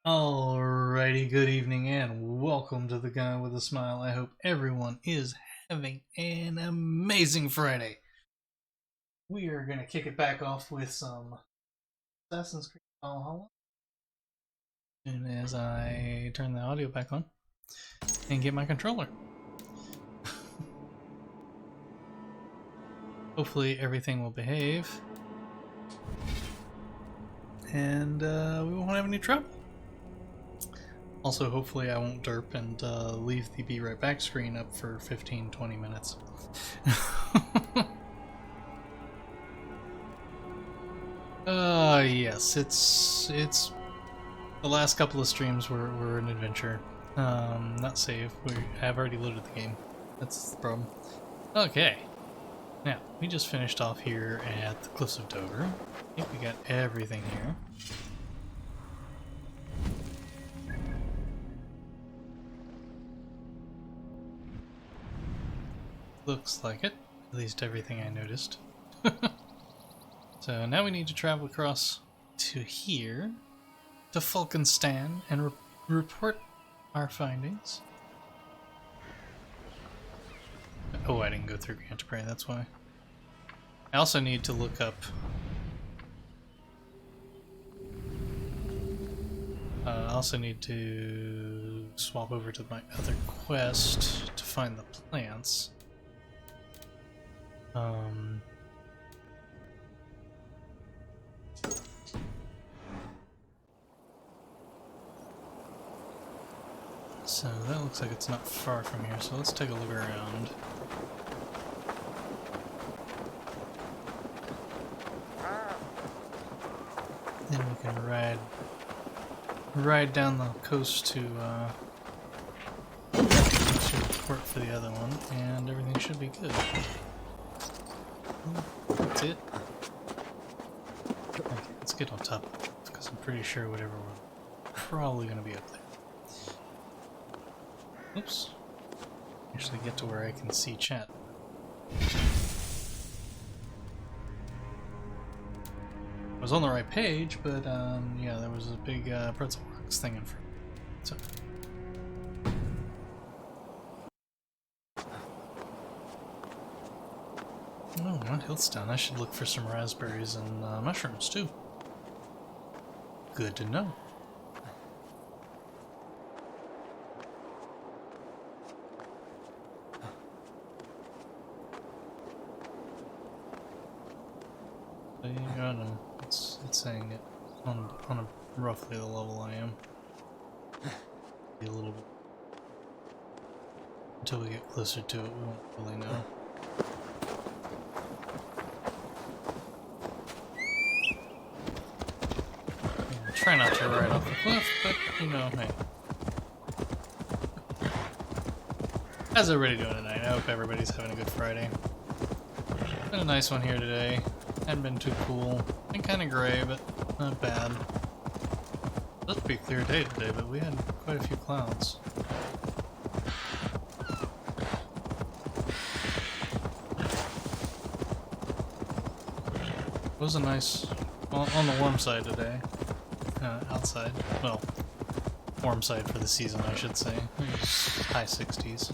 Alrighty, good evening and welcome to the Guy with a Smile. I hope everyone is having an amazing Friday. We are going to kick it back off with some Assassin's Creed Valhalla. As soon as I turn the audio back on and get my controller. Hopefully everything will behave. And we won't have any trouble. Also, hopefully I won't derp and leave the Be Right Back screen up for 15-20 minutes. Yes, it's the last couple of streams were an adventure. Not save. I've already loaded the game. That's the problem. Okay. Now, we just finished off here at the Cliffs of Dover. I think we got everything here. Looks like it. At least everything I noticed. So now we need to travel across to here, to Falkenstan, and report our findings. Oh, I didn't go through Canterbury, that's why. I also need to look up... I also need to swap over to my other quest to find the plants. So that looks like it's not far from here, so let's take a look around. Then we can ride down the coast to port for the other one, and everything should be good. That's it. Okay, let's get on top of it, because I'm pretty sure whatever we're probably going to be up there. Oops. Actually get to where I can see chat. I was on the right page, but yeah, there was a big pretzel works thing in front. So. Oh, not Hillstone. I should look for some raspberries and mushrooms too. Good to know. Oh no, it's saying it on a roughly the level I am. Be a little bit. Until we get closer to it, we won't really know. Try not to ride off the cliff, but you know, hey. How's everybody doing tonight? I hope everybody's having a good Friday. Been a nice one here today. Hadn't been too cool. Been kind of gray, but not bad. Supposed to be a clear day today, but we had quite a few clouds. It was a nice, on the warm side today. Outside. Well, warm side for the season, I should say. It was high 60s.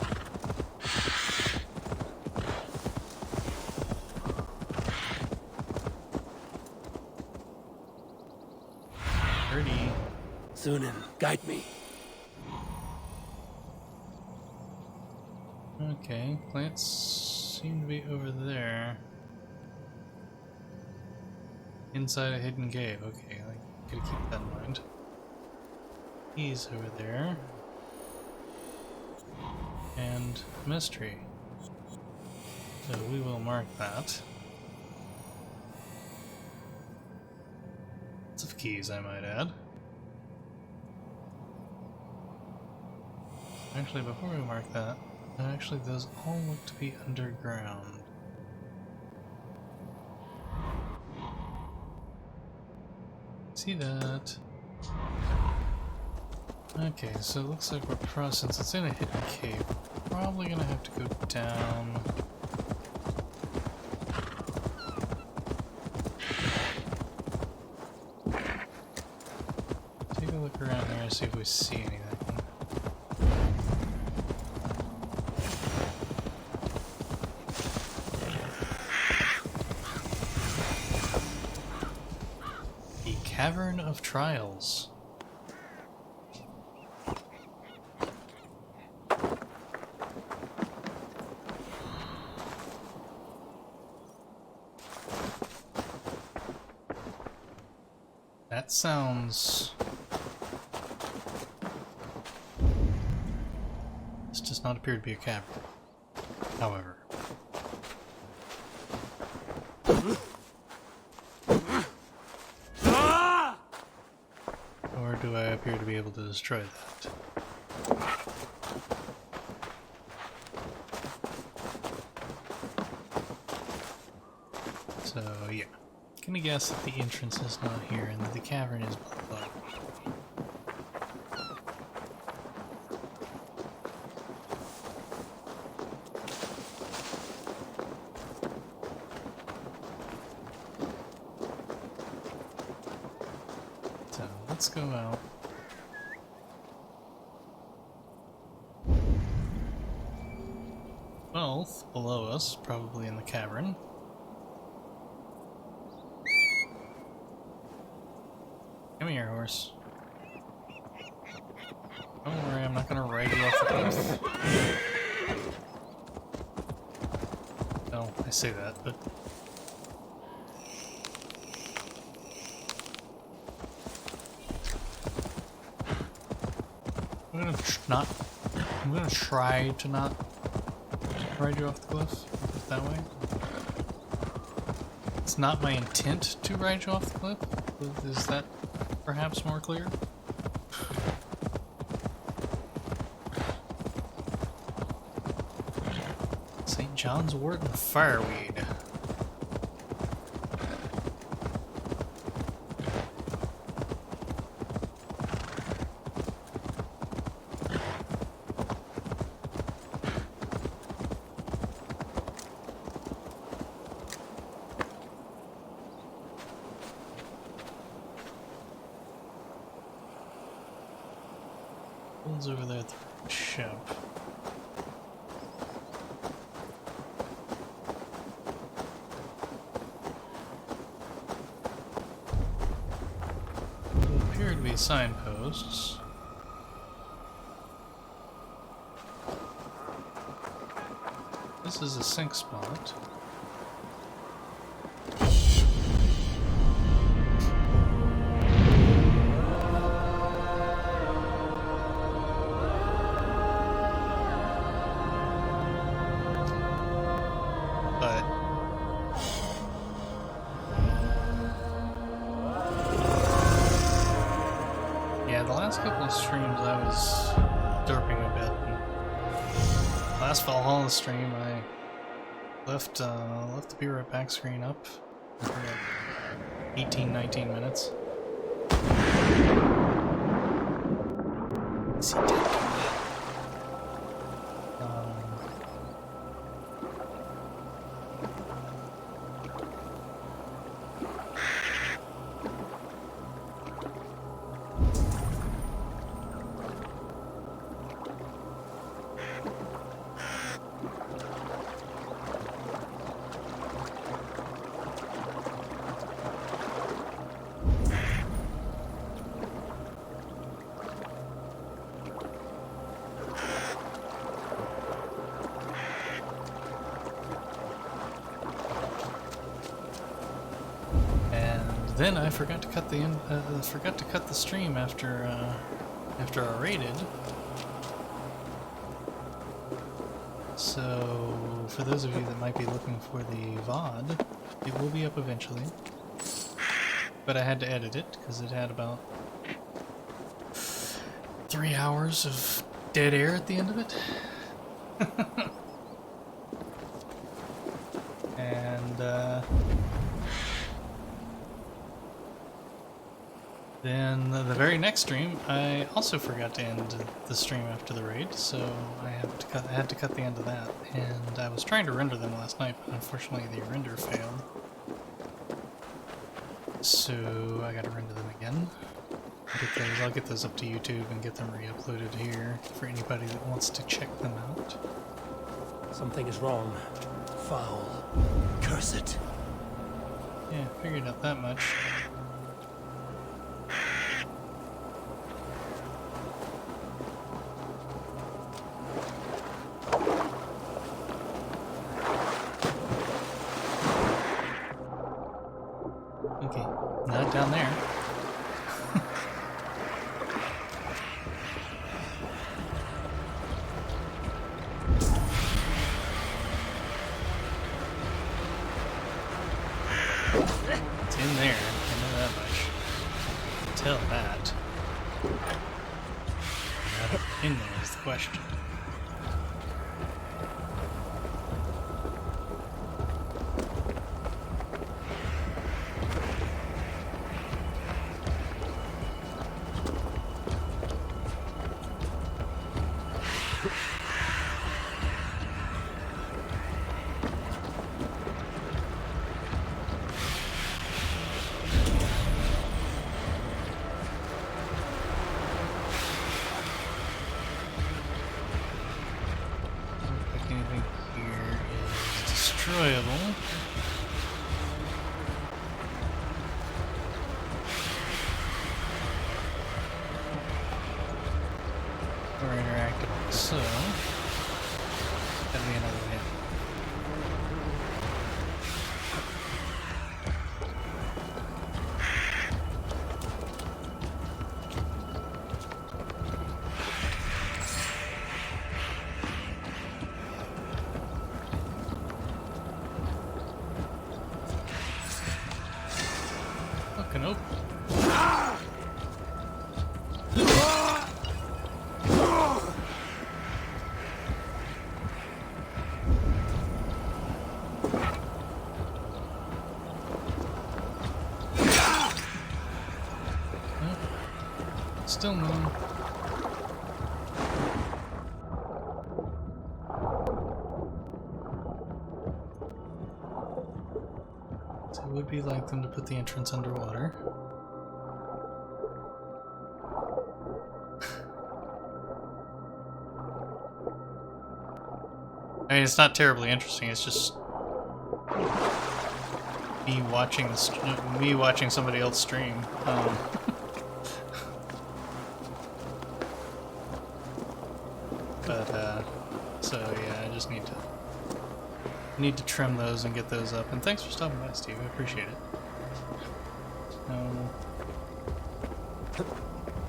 Pretty. Sunan, guide me. Okay, plants seem to be over there. Inside a hidden cave. Okay, I gotta keep that in mind. He's over there. And mystery. So we will mark that. Lots of keys, I might add. Actually, before we mark that, actually those all look to be underground. See that? Okay, so it looks like we're since it's in a hidden cave, we're probably gonna have to go down. Take a look around here and see if we see anything. The Cavern of Trials. That sounds... This does not appear to be a cavern, however. Or do I appear to be able to destroy that? So, yeah. Gonna guess that the entrance is not here and that the cavern is below. So, let's go out. Both below us, probably in the cavern. Come here, horse. Don't worry, I'm not gonna ride you off the cliff. No, I say that, but... I'm gonna try to not ride you off the cliff that way. It's not my intent to ride you off the cliff. Is that perhaps more clear? St. John's wort and fireweed. One's over there at the ship. There appear to be signposts. This is a sink spot. Couple of streams I was derping a bit. Last Valhalla stream I left the Be Right Back screen up for like 18-19 minutes. Let's see, then I forgot to cut the stream after I raided. So for those of you that might be looking for the VOD, it will be up eventually. But I had to edit it because it had about 3 hours of dead air at the end of it. And then the very next stream, I also forgot to end the stream after the raid, so I had to cut the end of that. And I was trying to render them last night, but unfortunately the render failed. So I got to render them again. I'll get those up to YouTube and get them re-uploaded here for anybody that wants to check them out. Something is wrong. Foul. Curse it. Yeah, figured out that much. Okay, not down there. It's in there, I know that much. Tell that. In there is the question. Anything here is destroyable. Or interactable, so that'd be another hit. Fucking open. Still no. So it would be like them to put the entrance underwater. I mean, it's not terribly interesting. It's just me watching somebody else stream. So yeah, I just need to trim those and get those up. And thanks for stopping by, Steve. I appreciate it.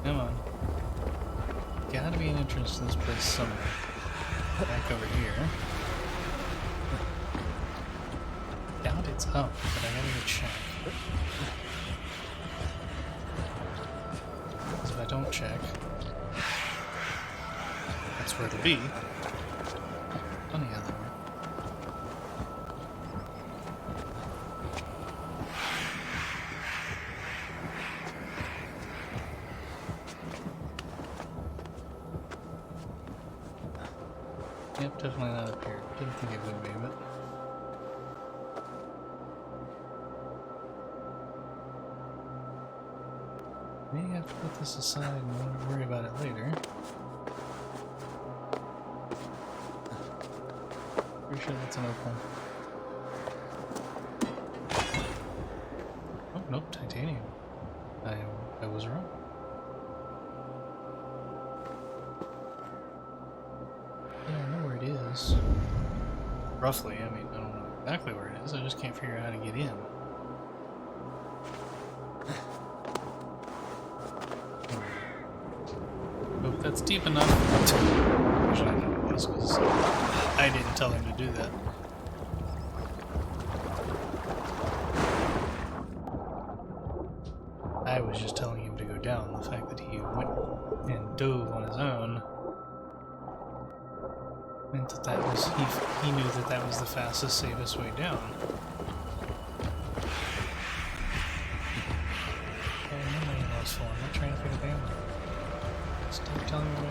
Come on. Gotta be an entrance to this place somewhere. Back over here. Doubt it's up, but I gotta go check. Because if I don't check, that's where it'll be. Funny how that works. Yep, definitely not up here. Didn't think it would be, but... May have to put this aside and worry about it later. Pretty sure that's an opal. Oh, nope, titanium. I was wrong. Yeah, I know where it is. Roughly, I mean, I don't know exactly where it is, I just can't figure out how to get in. Hope that's deep enough. Actually, I know it was, because I didn't tell him to do that. I was just telling him to go down. The fact that he went and dove on his own meant that that was he knew that that was the fastest, safest way down. Okay, I'm not even lost for. I'm not trying to pick a damn. Stop telling me what I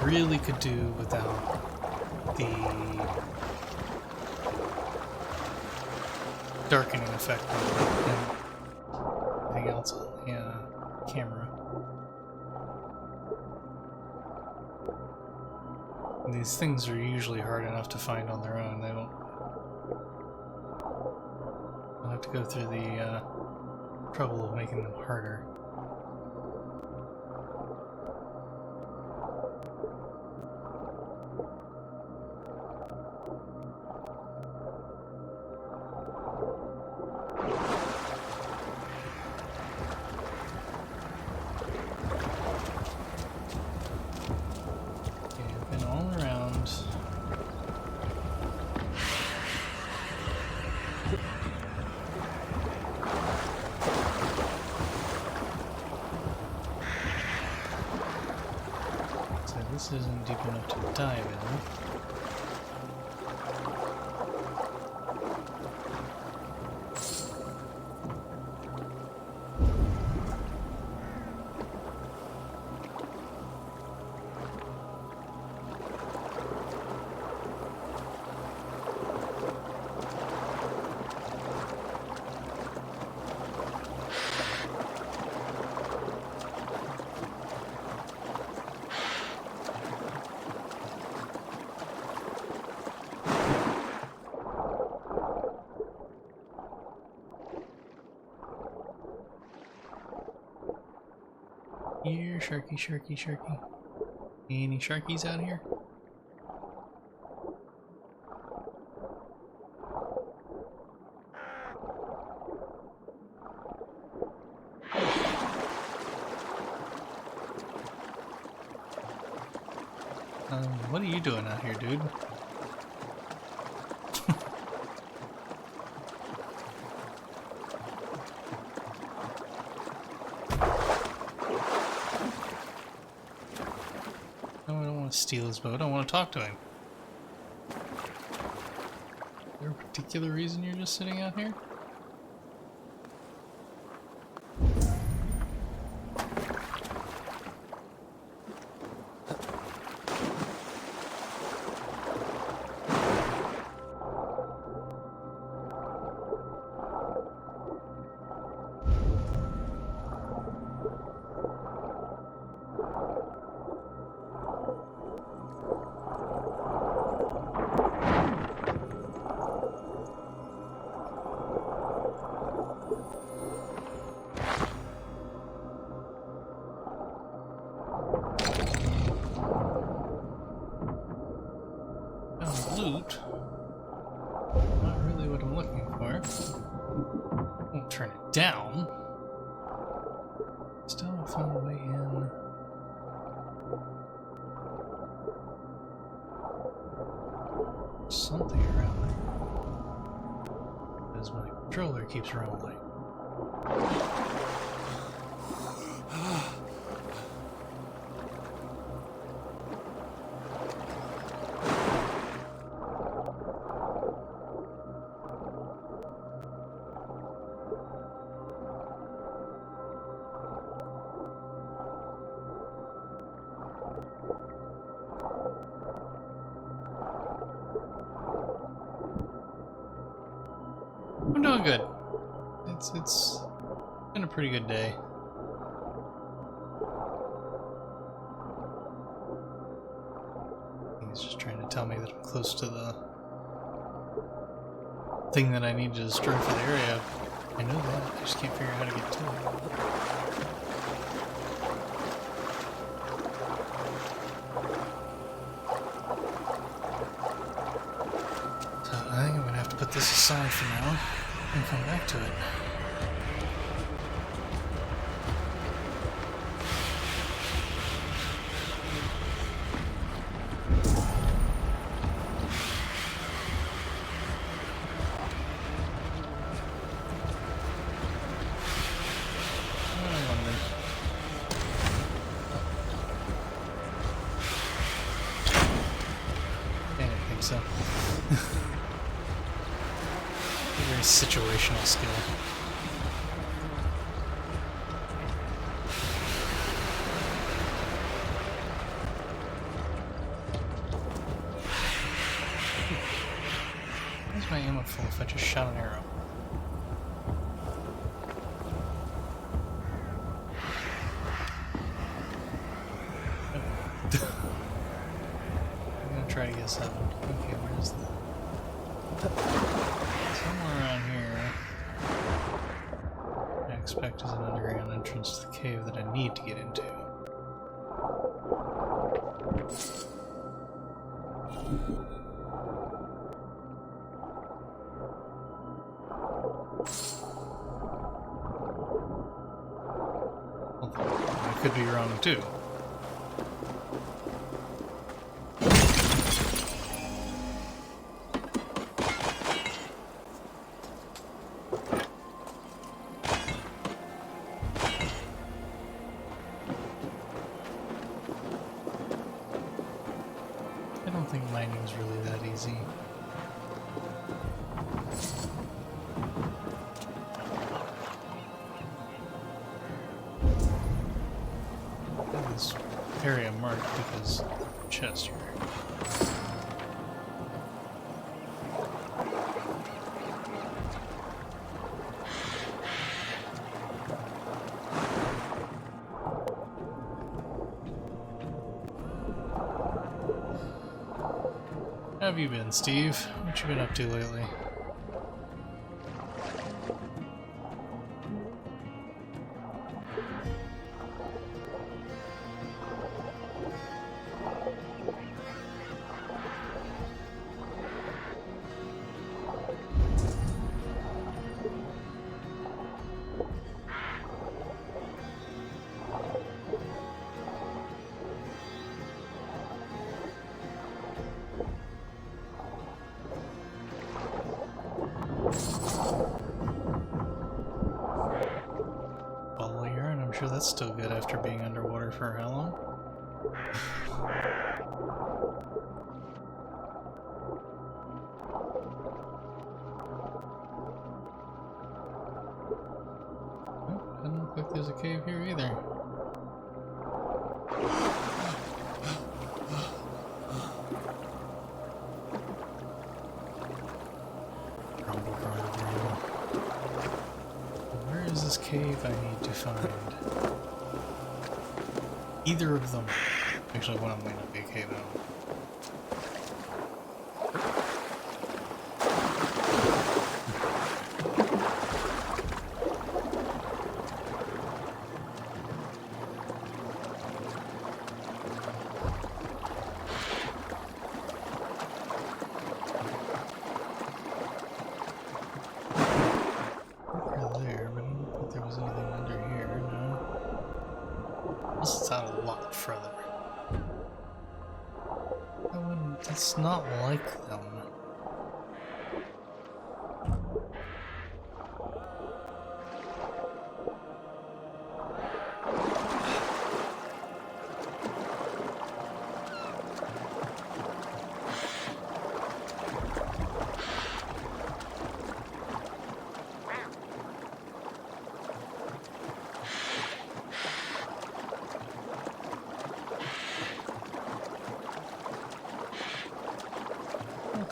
am. Really could do without the darkening effect on everything else on the camera. And these things are usually hard enough to find on their own. They don't have to go through the trouble of making them harder. This isn't deep enough to dive in. Here, sharky, sharky, sharky. Any sharkies out here? What are you doing out here, dude? Steal his boat. I want to talk to him. Is there a particular reason you're just sitting out here? Loot. Not really what I'm looking for. Won't turn it down. Still haven't found a way in. Something around there. As my controller keeps rolling. I'm doing good. It's been a pretty good day. He's just trying to tell me that I'm close to the thing that I need to destroy for the area. I know that, I just can't figure out how to get to it. I think I'm gonna have to put this aside for now and come back to it. I think so. Very situational skill. Where's my ammo full if I just shot an arrow? try to get 7. Okay, where is that? Somewhere around here. I expect is an underground entrance to the cave that I need to get into. I could be wrong too. I don't think mining's really that easy. This area marked because chest here. How have you been, Steve? What you been up to lately? Bottle of urine, I'm sure that's still good after being underwater for how long? Oh, doesn't look like there's a cave here either. Grumble, grumble, grumble. Where is this cave I need to find? Either of them. Actually, one of them may not be a cave at all. There, but I don't think there was anything under here, no. This is out a lot further. That's not like them.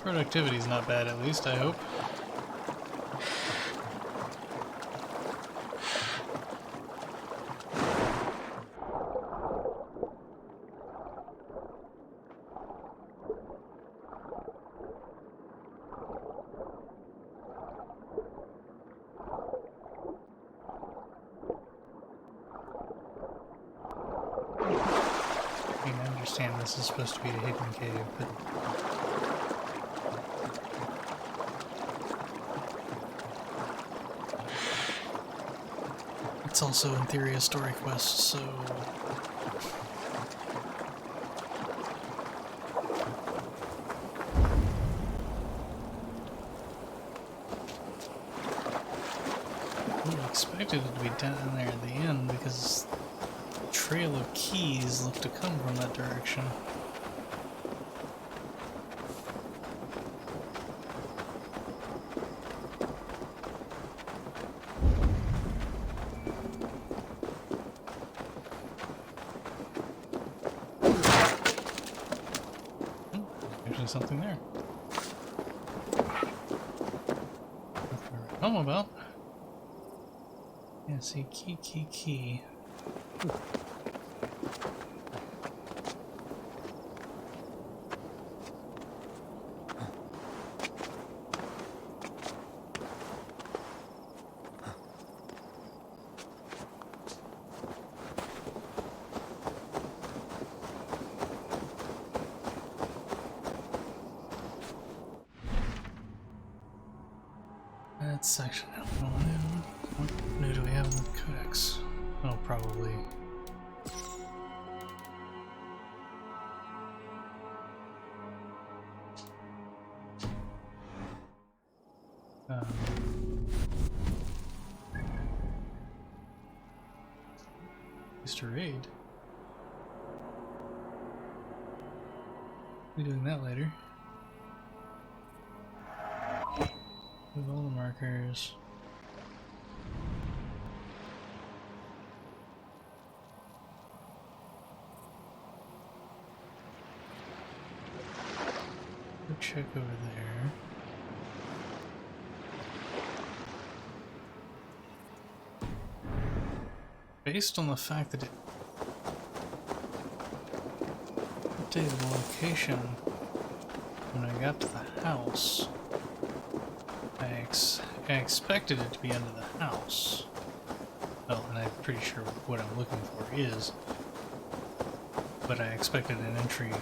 Productivity's not bad, at least, I hope. I mean, I understand this is supposed to be a hidden cave, but it's also, in theory, a story quest, so... I expected it to be down there at the end, because the trail of keys looked to come from that direction. Something there. How about? Yeah, see, key. section. What new do we have in the codex? Oh, probably. Mr. Raid. We'll be doing that later. With all the markers. Go check over there. Based on the fact that it updated the location when I got to the house, I expected it to be under the house. Well, and I'm pretty sure what I'm looking for is, but I expected an entry.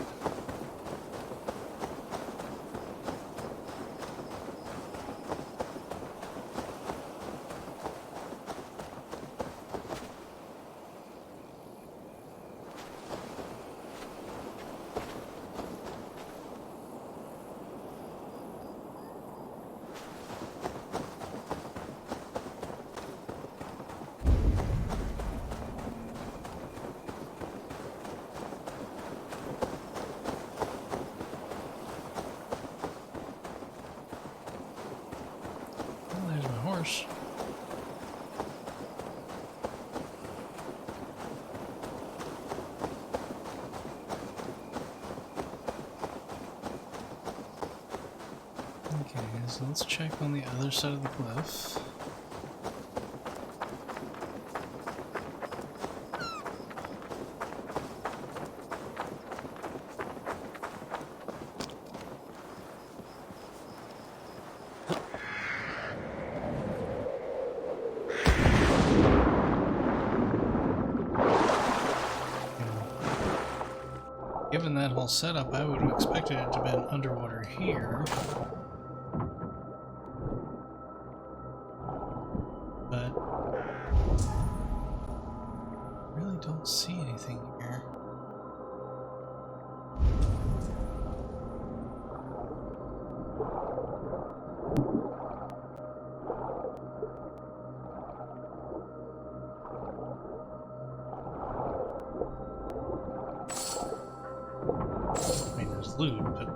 Okay, so let's check on the other side of the cliff. Given that whole setup, I would have expected it to have been underwater here. But I really don't see anything here. I mean, there's loot, but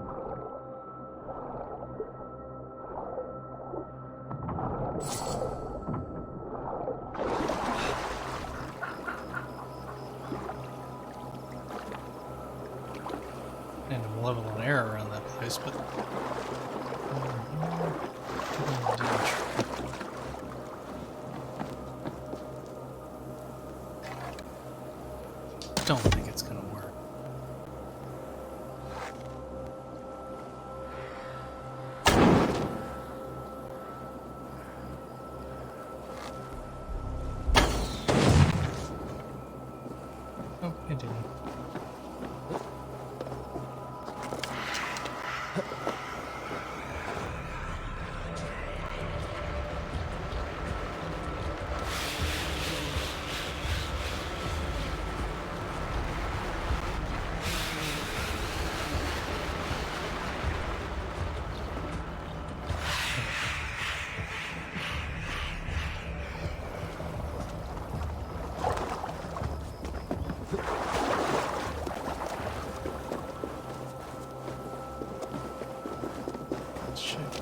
and a level of air around that place, but don't think it's gonna work. Oh, it didn't.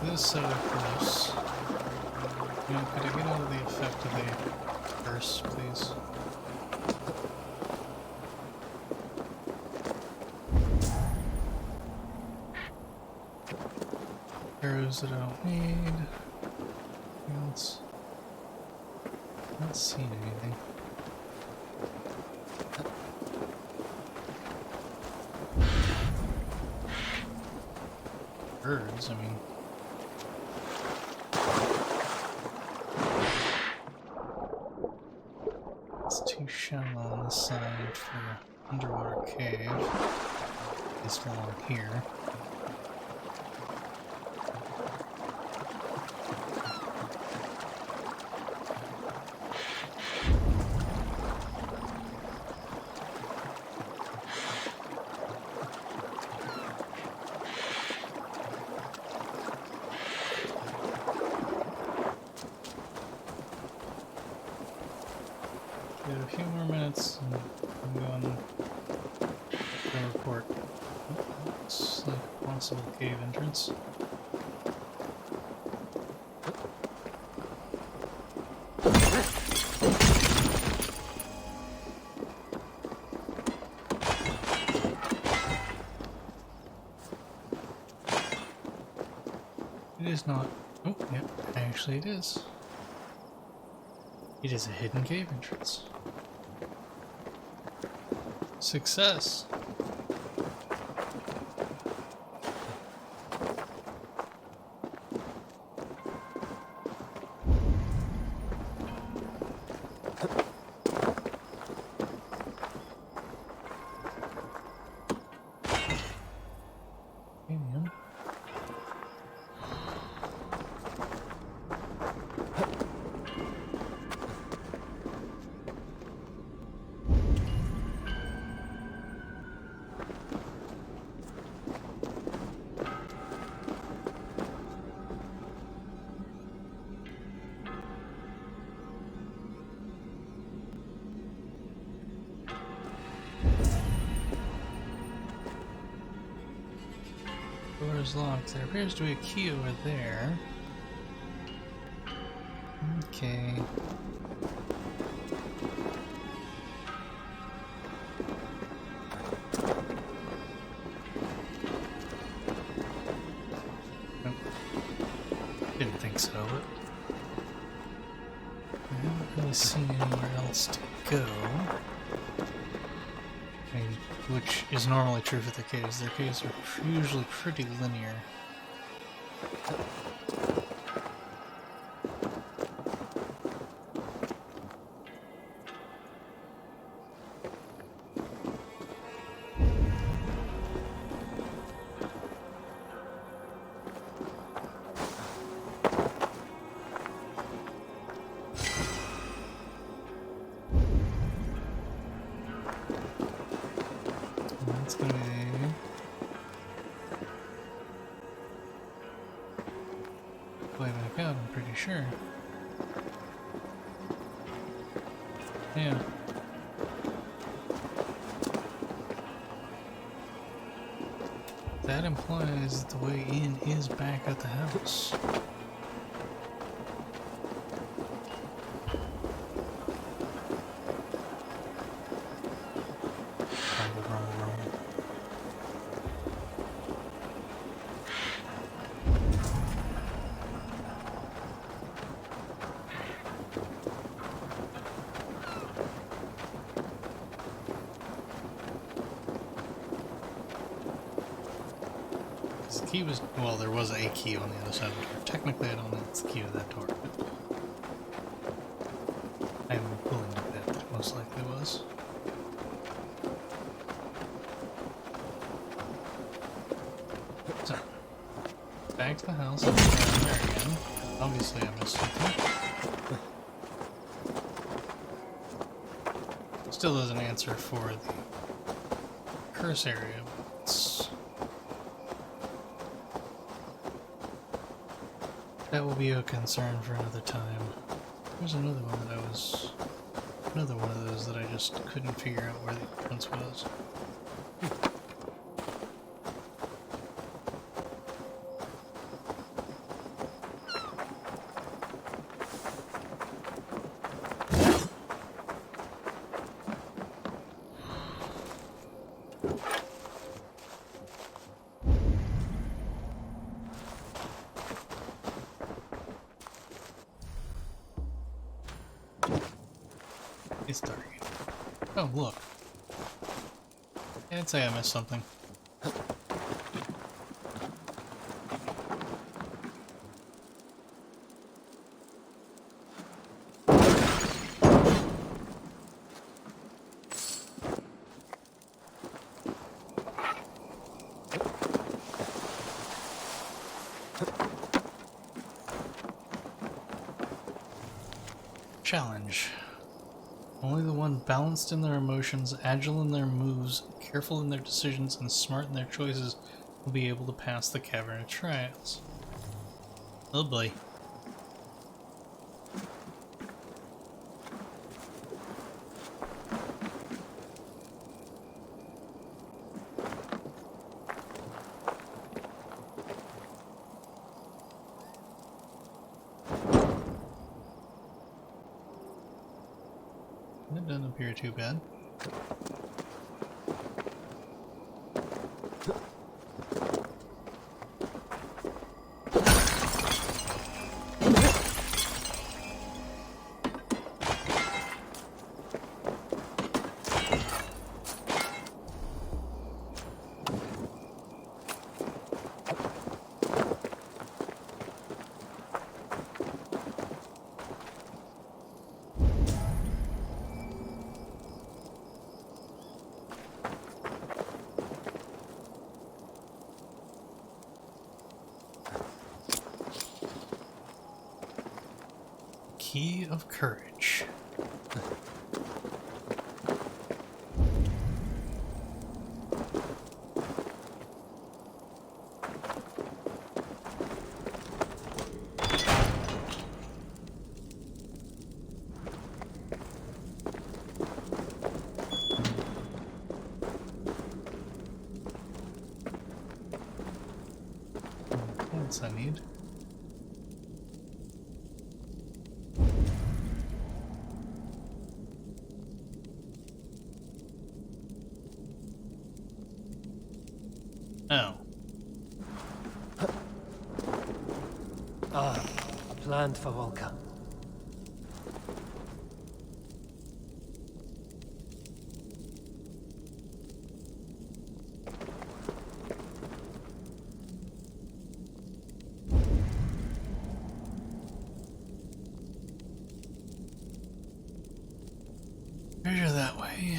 This side of course. You know, could I get out of the effect of the curse, please? Arrows that I don't need. Anything else? Not seeing anything. Birds, I mean. It's too shallow on this side for underwater cave. This one along here. We have a few more minutes and I'm going to report. Looks like a possible cave entrance. It is not. Oh, yeah, actually it is. It is a hidden cave entrance. Success! Damn. Door is locked. There appears to be a key over there. Okay. Nope. Didn't think so, but I haven't really seen anywhere else to go. I mean, which is normally true for the caves. Their caves are usually pretty linear. That's gonna be way back out, I'm pretty sure. Yeah. That implies that the way in is back at the house. Rumble, rumble, rumble. The key was, well, there was a key on the other side of the door. Technically, I don't know if it's the key to that door, but I'm willing to bet that it most likely was. So, back to the house and down there again. Obviously, I missed something. Still doesn't answer for the curse area, but that will be a concern for another time. There's another one that another one of those that I just couldn't figure out where the entrance was. It's dark. Oh, look. I'd say I missed something. Challenge. Only the one balanced in their emotions, agile in their moves, careful in their decisions, and smart in their choices will be able to pass the cavern of trials. Oh boy. That doesn't appear too bad. Key of Courage. What else I need? Oh. Ah, a plan for Volca. Treasure that way.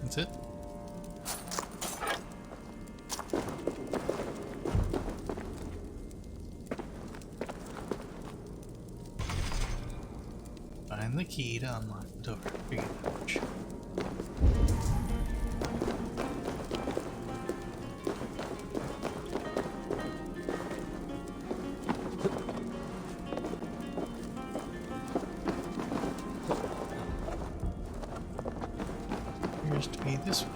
That's it. Find the key to unlock the door. Begin approach. Appears to be this way.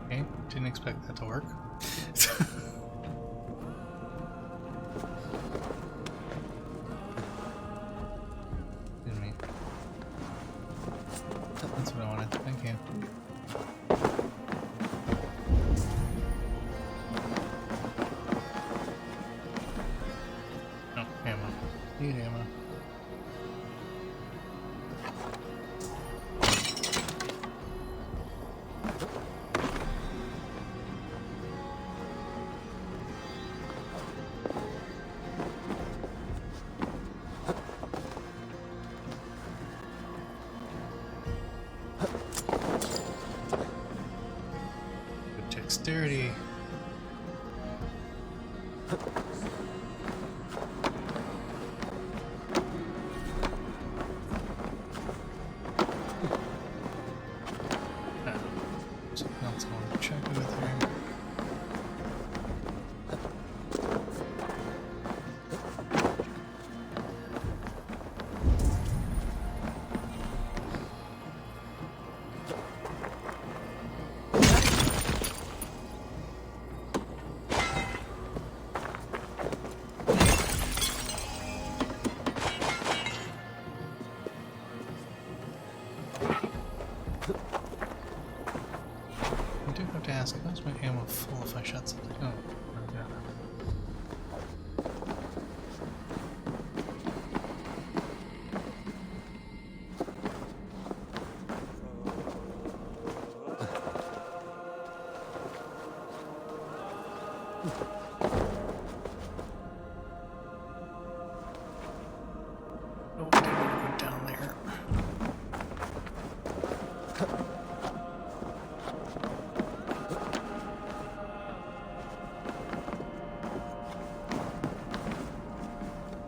Okay, didn't expect that to work. Didn't mean. That's what I wanted. Thank you. Oh, ammo. Need ammo. Good dexterity. Something else I want to check with here. ask, how's my ammo full if I shot something? Oh, okay. Oh, I didn't want to go down there.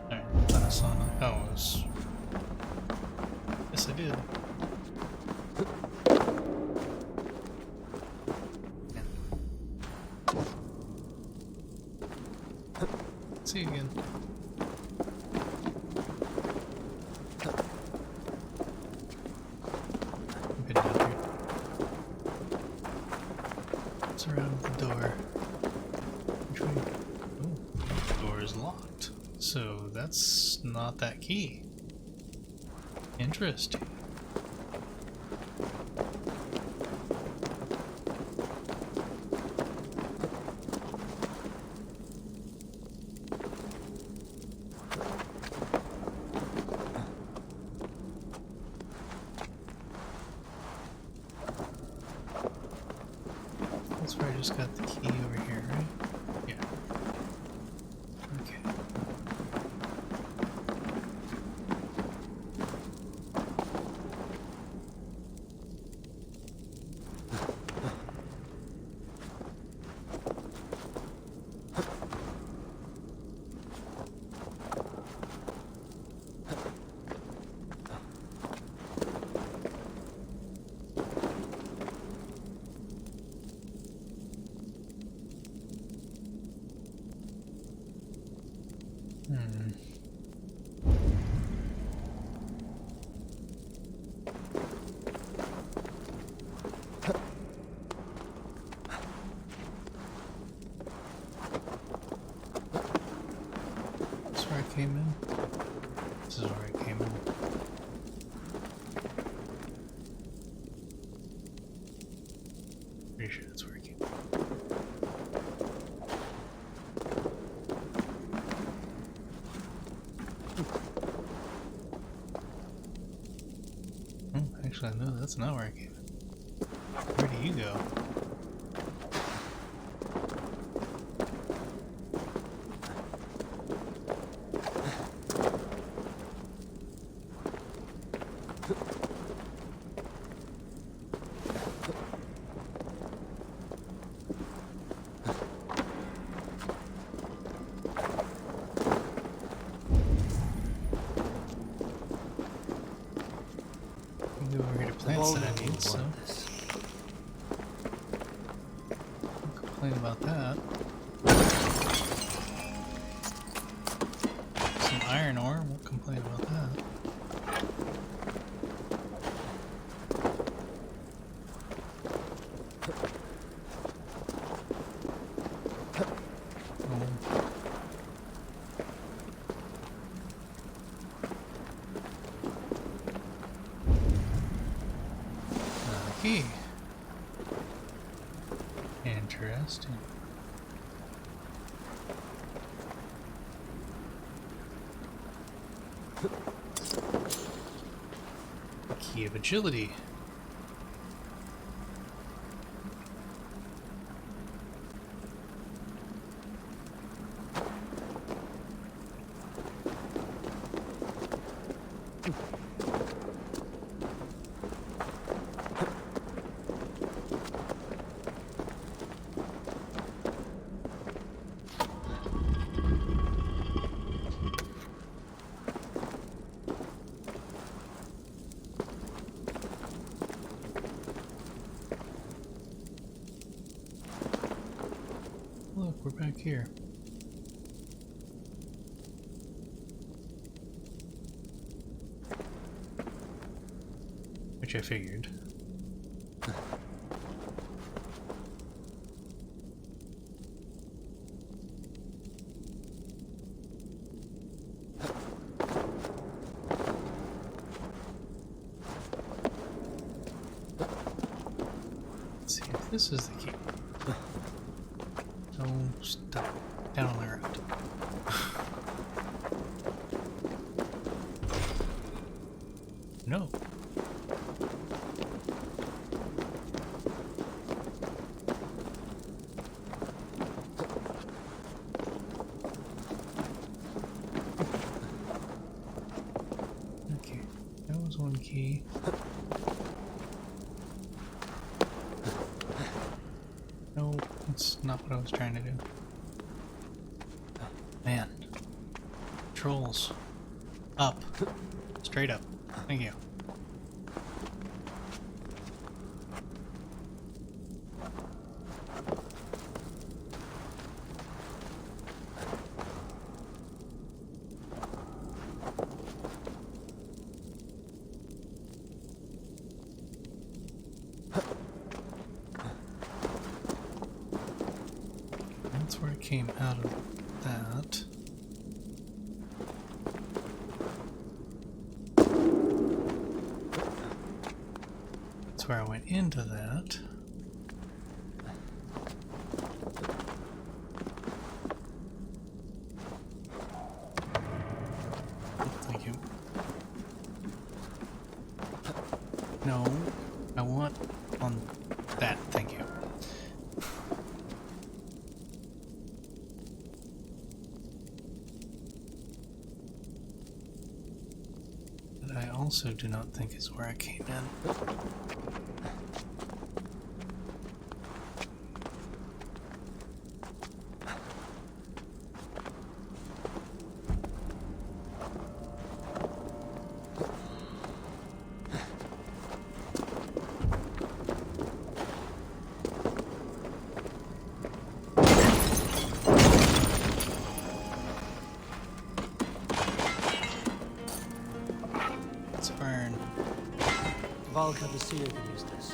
Alright, I thought I saw it. Oh, it was... Yes, I did. See you again. Good down here. It's around the door. Which way? Oh, the door is locked. So that's not that key. Interesting. That's where I just got the key over here, right? Yeah. Okay. That's where I came in. This is where I came in. Pretty sure that's where I came in. Oh, actually, no, that's not where I came in. Where do you go? Maybe we're gonna plants that I need, so don't complain about that. Some iron ore, won't complain about that. Key. Interesting. Key of agility. Look, we're back here. Which I figured. Let's see if this is the key. No, stop. Down on the ground. No. Okay, that was one key. No, that's not what I was trying to do. Man. Trolls. Up. Straight up. Thank you. That's where it came out of that. That's where I went into that. Thank you. No, I want on that. Thank you. But I also do not think is where I came in. Let's burn. Valka the seer can use this.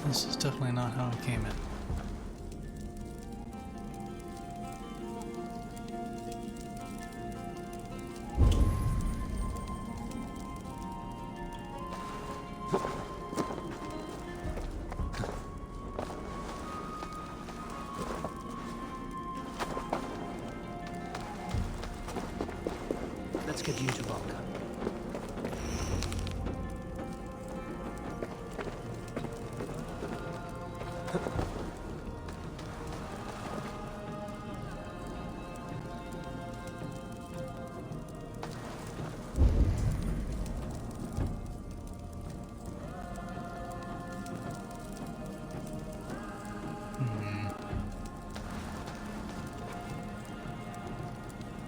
This is definitely not how I came in. Let's get you to Valka.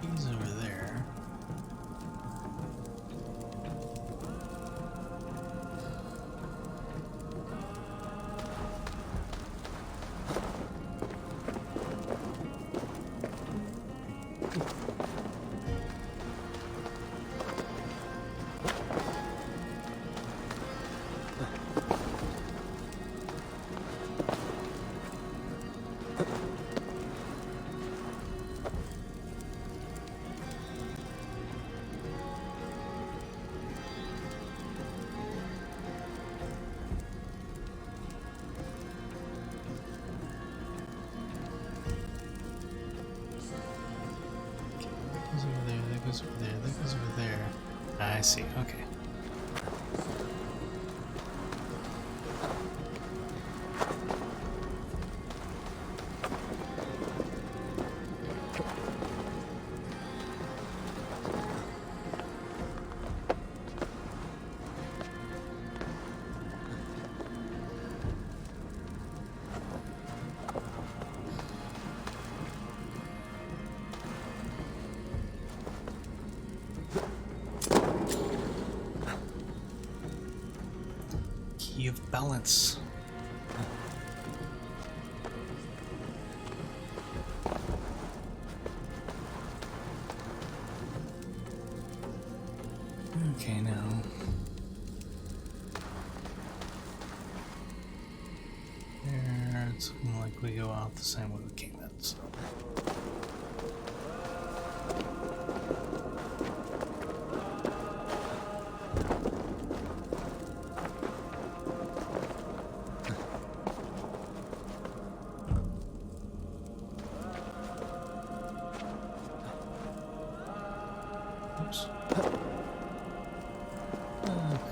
He's over there. That goes over there, that goes over there, that goes over there. I see, okay. Key of balance. Okay, now. There, it's looking like we go out the same way we came in, so.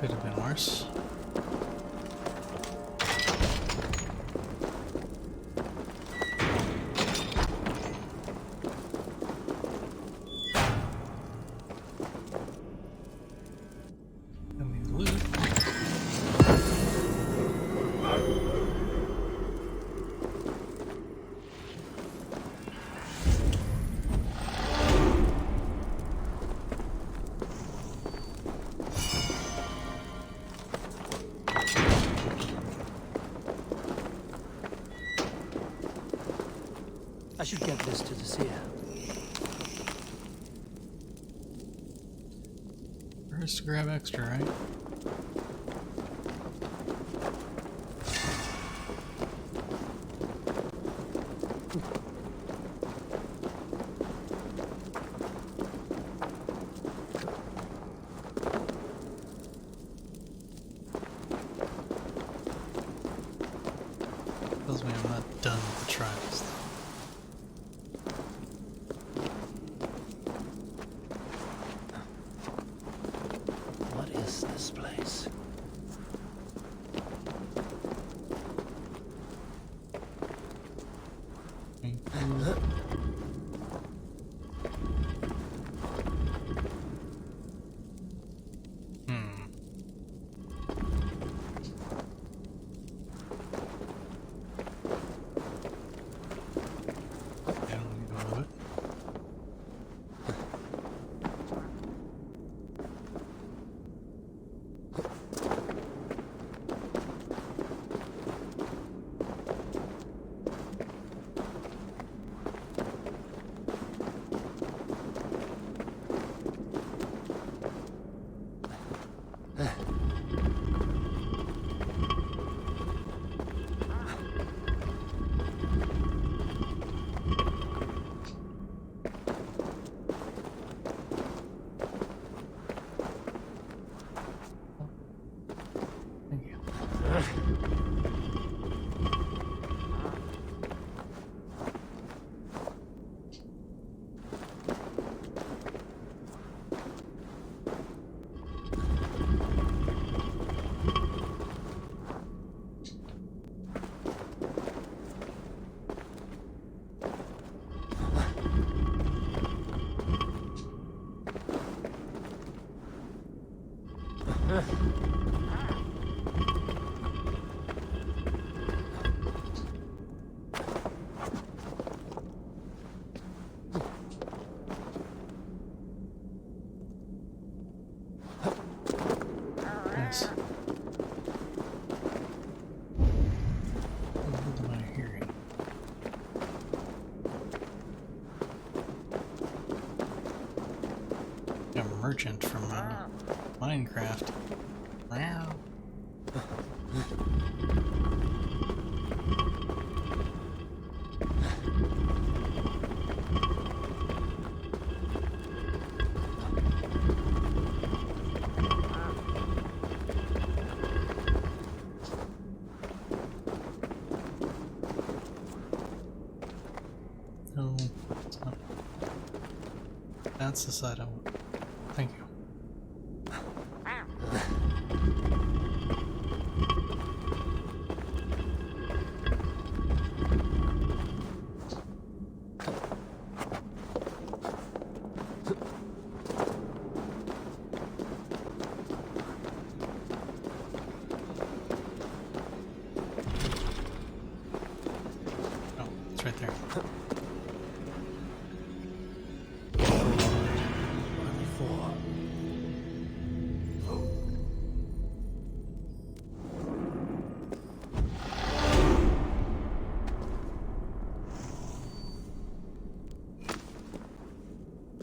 Could have been worse. I should get this to the seer. First to grab extra, right? Tells me I'm not done with the trials, though. What is this place? Nice. What am I hearing? A merchant from Minecraft. Wow. No, it's not. That's the side I want. Thank you. Oh, it's right there.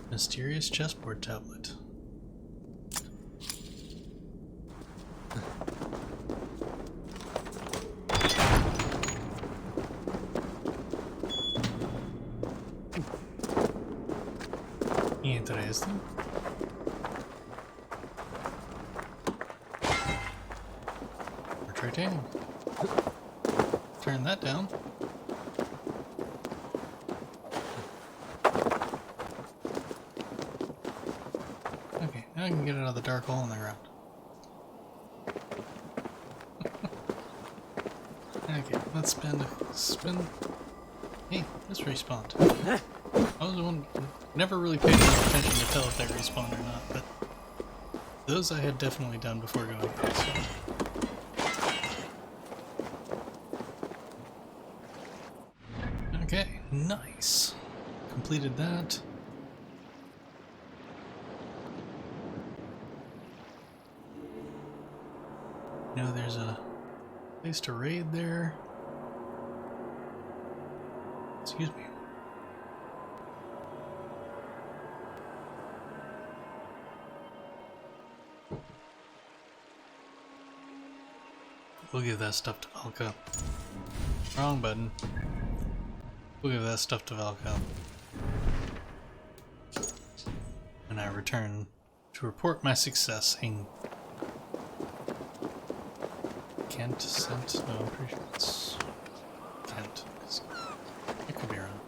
Mysterious chessboard tablet. Interesting. More titanium. Turn that down. Okay. Now I can get it out of the dark hole in the ground. Okay, let's spin. Hey, this respawned. I was the one never really paid enough attention to tell if they respawned or not, but those I had definitely done before going here, so. Okay, nice. Completed that. You know, there's a place to raid there. Excuse me. We'll give that stuff to Valka. Wrong button. We'll give that stuff to Valka. And I return to report my success in Kent sent? No, I'm pretty sure it's Kent. I could be wrong.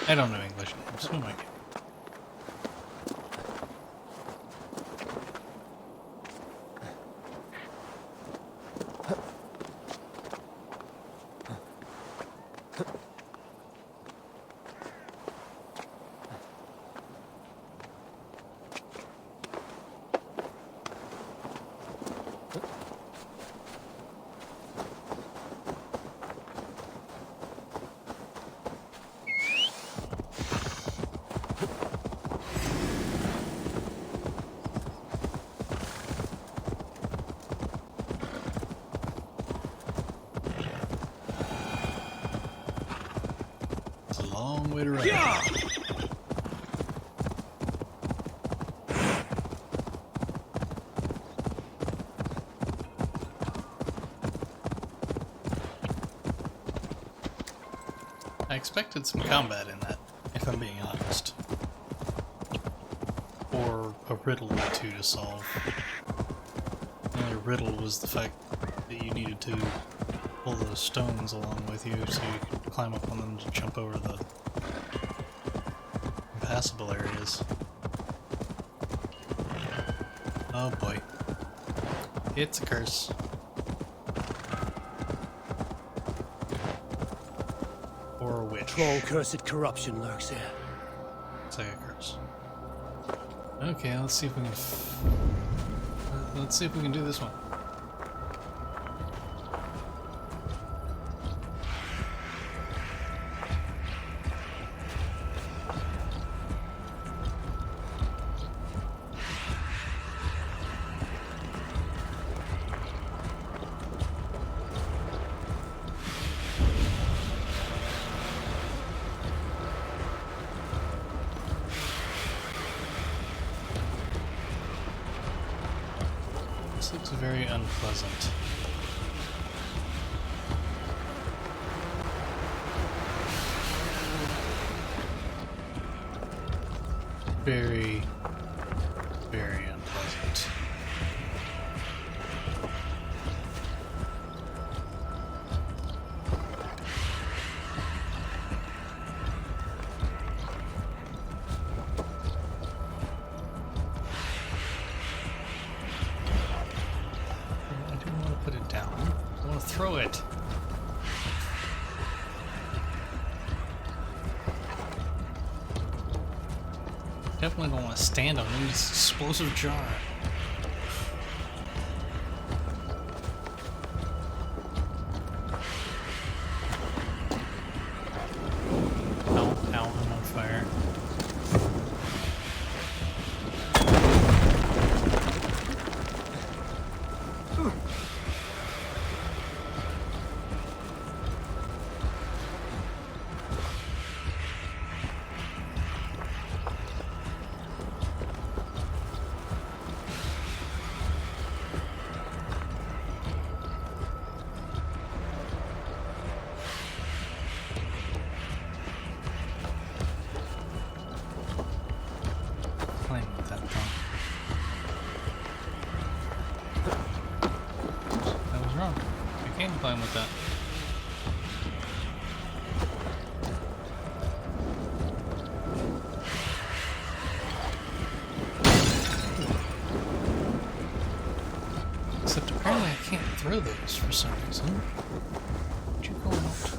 I don't know English names. Who am I kidding? Long way to run. Yeah! I expected some combat in that, if I'm being honest. Or a riddle or two to solve. The only riddle was the fact that you needed to pull those stones along with you so you could climb up on them to jump over the impassable areas. Oh boy. It's a curse. Or a witch. Troll cursed corruption lurks here. It's like a curse. Okay, let's see if we can let's see if we can do this one. This looks very unpleasant. Very, very unpleasant. Throw it. Definitely don't want to stand on it. It's explosive jar. Ow, ow, I'm on fire. Climb with that. throw those for some reason. Would you go out?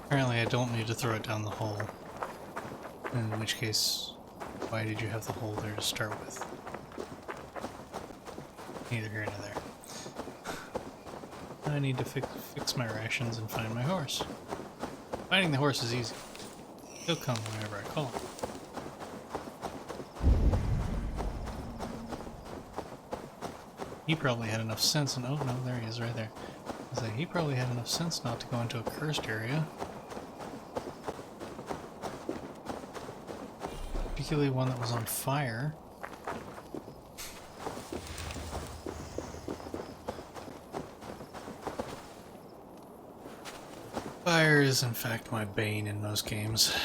Apparently I don't need to throw it down the hole. In which case, why did you have the hole there to start with? Neither here nor there. I need to fix my rations and find my horse. Finding the horse is easy. He'll come whenever I call him. He probably had enough sense, and oh no, there he is right there. I was like, he probably had enough sense not to go into a cursed area. Particularly one that was on fire. Fire is in fact my bane in most games.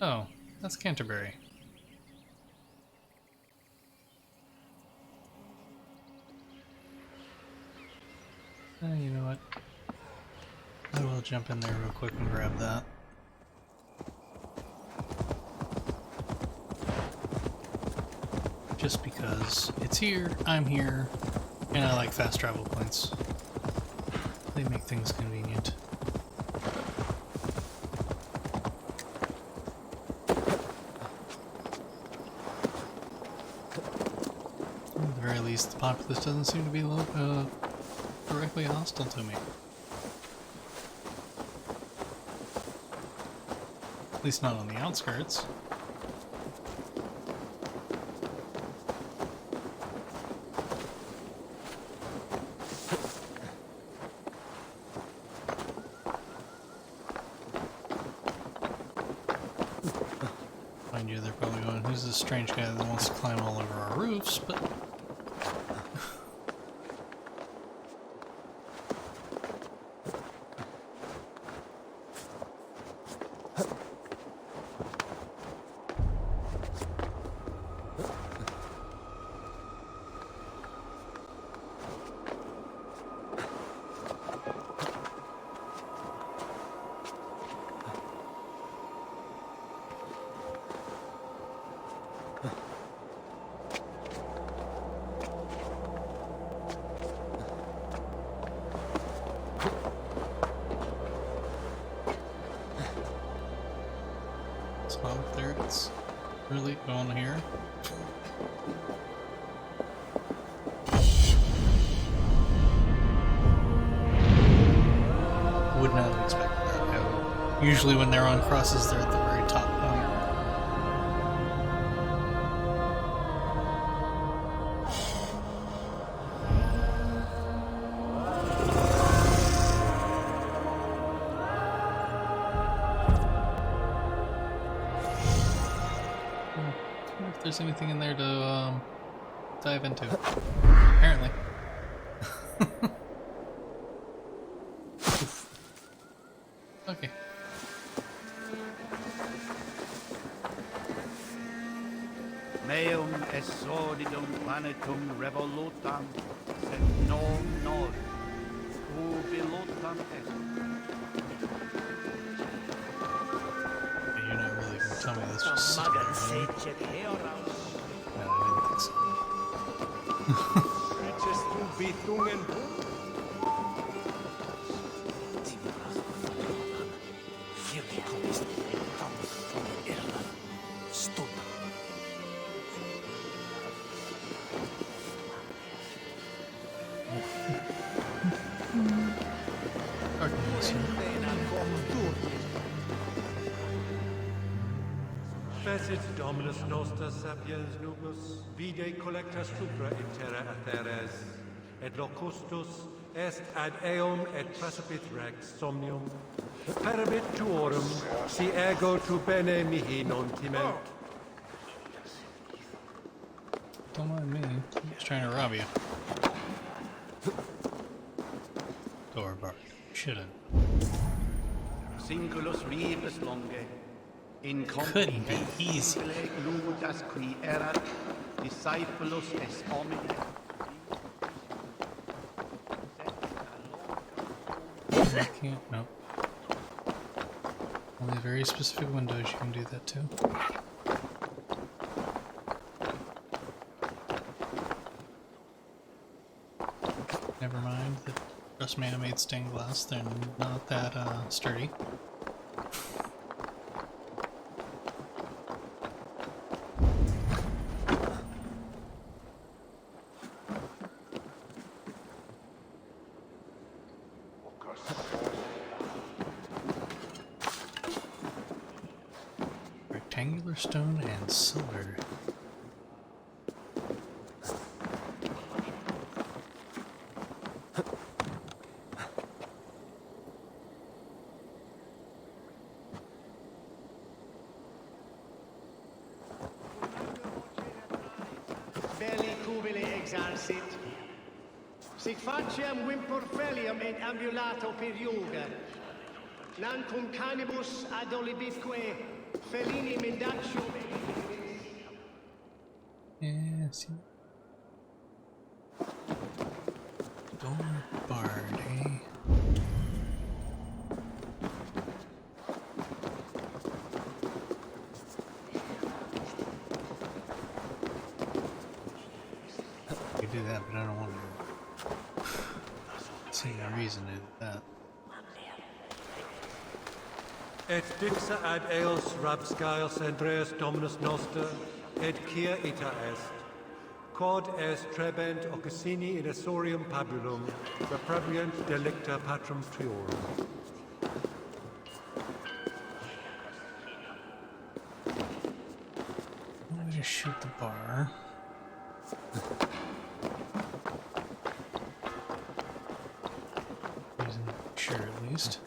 Oh, that's Canterbury. You know what? I will jump in there real quick and grab that. Just because it's here, I'm here, and I like fast travel points. They make things convenient. At the very least, the populace doesn't seem to be directly hostile to me. At least not on the outskirts. Mind you, they're probably going, who's this strange guy that wants to climb all over our roofs, but... It's not up there, it's really going here. Would not have expected that. Usually when they're on crosses, they're at the very top point. I wonder if there's anything in there to dive into. Apparently. Okay. Meum est sordidum planetum revolutam, sed non nor, jubilotam est. You're not really going to tell me this just sitting there, are you? No, I didn't think so. Fecit Dominus Noster sapiens nubus, vide collectas supra in terra atheres, et locustus est ad eum et precipit rex somnium, perabit tuorum, si ego tu bene mihi non timent. Don't mind me. He's trying to rob you. Door bar. Shouldn't. Singulus vivus longe. In Couldn't be easy. Ludas qui erat discipulus est homine. I can't. Nope. Only very specific windows you can do that to. Never mind. The custom animated stained glass. They're not that sturdy. Rectangular stone and silver. Belli cubile exarsit. Sic faciem vimpur felium et ambulato per iuga. Non cum canibus adolibitque felini mendacium. Yeah, see. Door barred, eh? You do that, but I don't want to do it. See no reason to do that. Et dixa ad eos rabscaios Andreas Dominus Noster, et quia ita est. Quod est trebent occasini in essorium pabulum, reprobient delicta patrum tuorum. I'm gonna shoot the bar. Using the picture at least.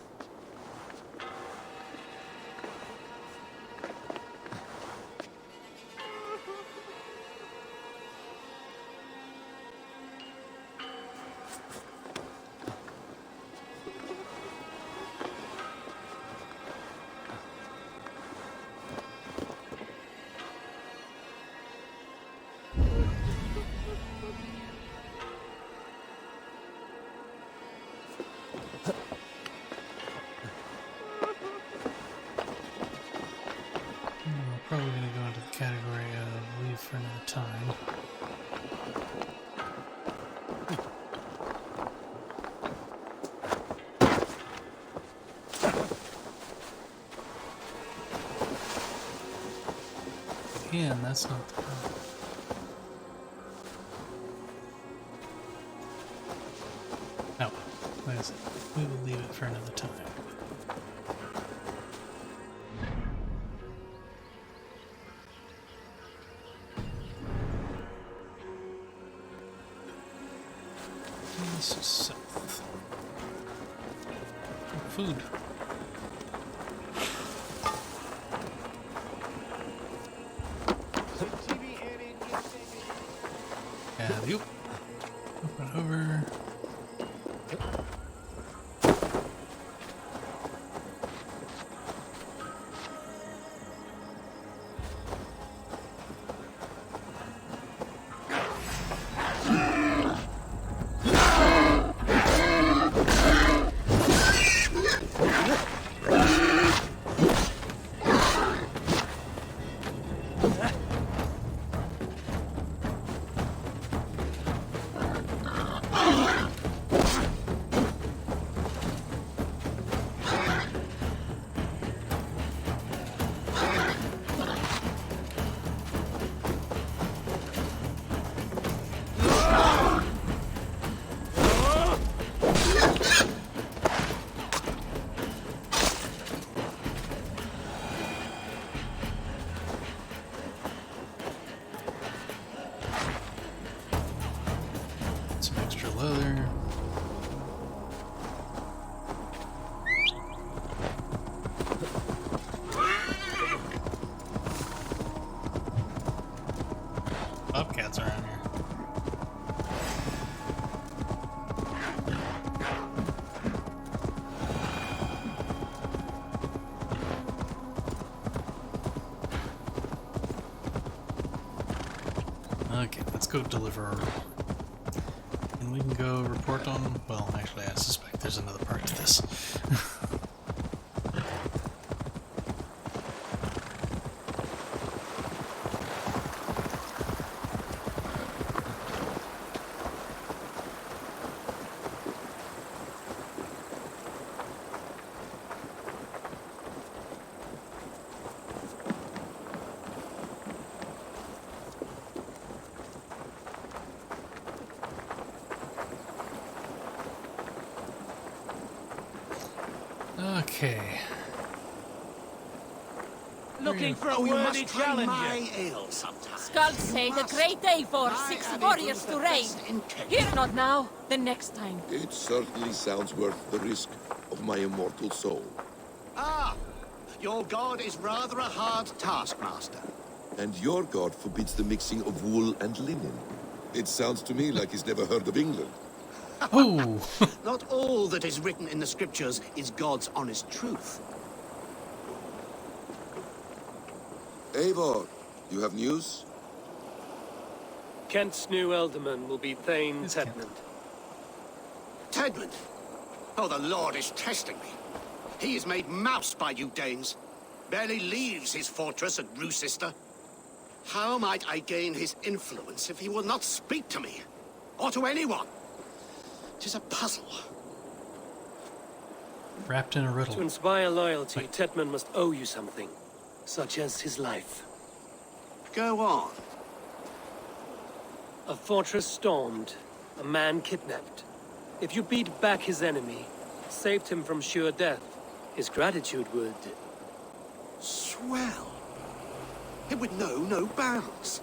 We're probably going to go into the category of leave for another time. Again, that's not the problem. No, what is it? We will leave it for another time. This is south. Oh, food. Yeah, you. Open over. let's go deliver our reward. And we can go report on... Well, actually, I suspect there's another part to this. Okay. Looking for a Oh, you worthy must try challenger. my ale sometime. Skulls say the great day for I 6 am warriors able to to raid. best intent. Here not now, the next time. It certainly sounds worth the risk of my immortal soul. Ah, your god is rather a hard taskmaster. And your god forbids the mixing of wool and linen. It sounds to me like he's never heard of England. Oh! Not all that is written in the scriptures is God's honest truth. Eivor, you have news? Kent's new ealdorman will be Thane It's Kent. Tedmund. Tedmund! Oh, the Lord is testing me. He is made mouse by you Danes. Barely leaves his fortress at Roosister. How might I gain his influence if he will not speak to me? Or to anyone? 'Tis a puzzle. Wrapped in a To riddle. inspire loyalty, Tedmund must owe you something, such as his life. Go on. A fortress stormed, a man kidnapped. If you beat back his enemy, saved him from sure death, his gratitude would... Swell. It would know no bounds.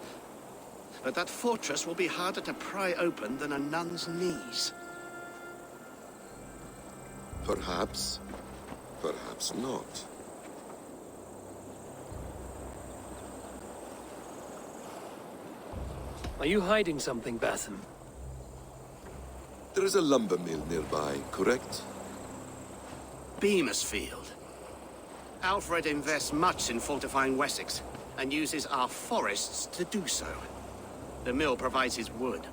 But that fortress will be harder to pry open than a nun's knees. Perhaps. Perhaps not. Are you hiding something, Batham? There is a lumber mill nearby, correct? Beamersfield. Alfred invests much in fortifying Wessex, and uses our forests to do so. The mill provides his wood.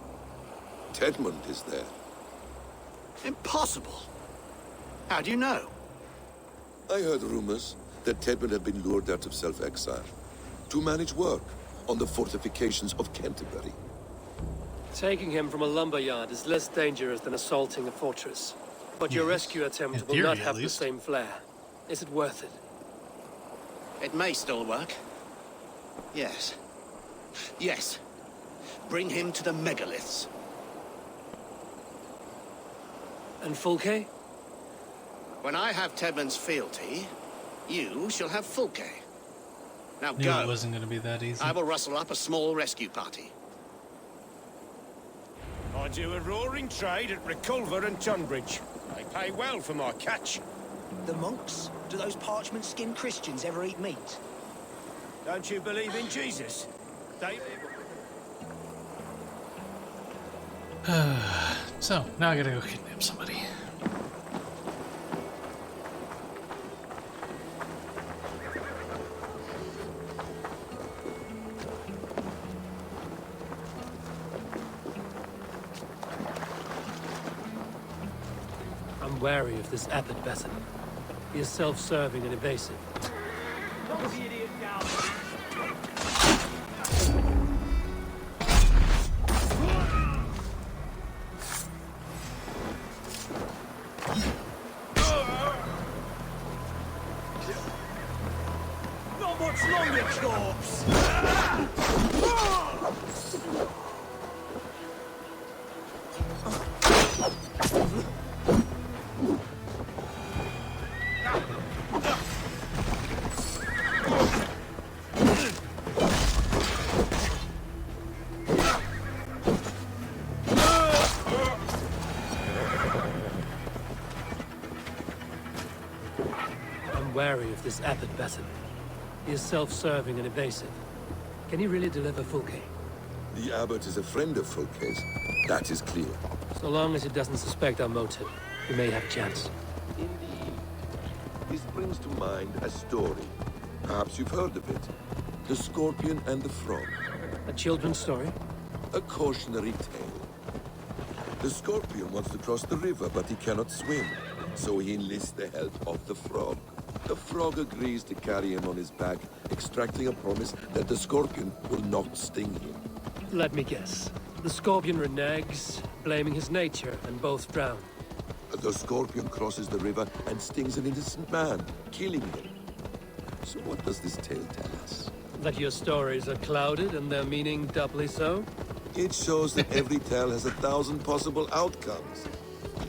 Tedmund is there. Impossible! How do you know? I heard rumors that Tedmund had been lured out of self-exile to manage work on the fortifications of Canterbury. Taking him from a lumberyard is less dangerous than assaulting a fortress. But your Yes. rescue attempt In will theory, not at have the least. same flair. Is it worth it? It may still work. Yes. Yes. Bring him to the megaliths. And Fulke? When I have Tedmund's fealty, you shall have Fulke. Now Knew go. it wasn't going to be that easy. I will rustle up a small rescue party. I do a roaring trade at Reculver and Tunbridge. They pay well for my catch. The monks? Do those parchment-skinned Christians ever eat meat? Don't you believe in Jesus? They... So, now I gotta go kidnap somebody. I'm wary of this Abbot Batham. He is self-serving and evasive. Not much longer, corpse! I'm wary of this Abbot Batham. He is self-serving and evasive. Can he really deliver Fulke? The abbot is a friend of Fulke's. That is clear. So long as he doesn't suspect our motive, we may have a chance. Indeed. This brings to mind a story. Perhaps you've heard of it. The Scorpion and the Frog. A children's story? A cautionary tale. The scorpion wants to cross the river, but he cannot swim, so he enlists the help of the frog. The frog agrees to carry him on his back, extracting a promise that the scorpion will not sting him. Let me guess. The scorpion reneges, blaming his nature, and both drown. The scorpion crosses the river and stings an innocent man, killing him. So what does this tale tell us? That your stories are clouded and their meaning doubly so? It shows that every tale has 1,000 possible outcomes,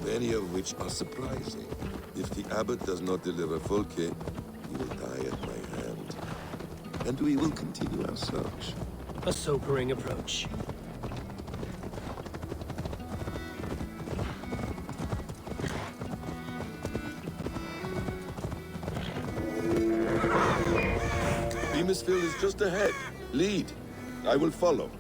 many of which are surprising. If the abbot does not deliver Folke, he will die at my hand. And we will continue our search. A sobering approach. Beamisville is just ahead. Lead. I will follow.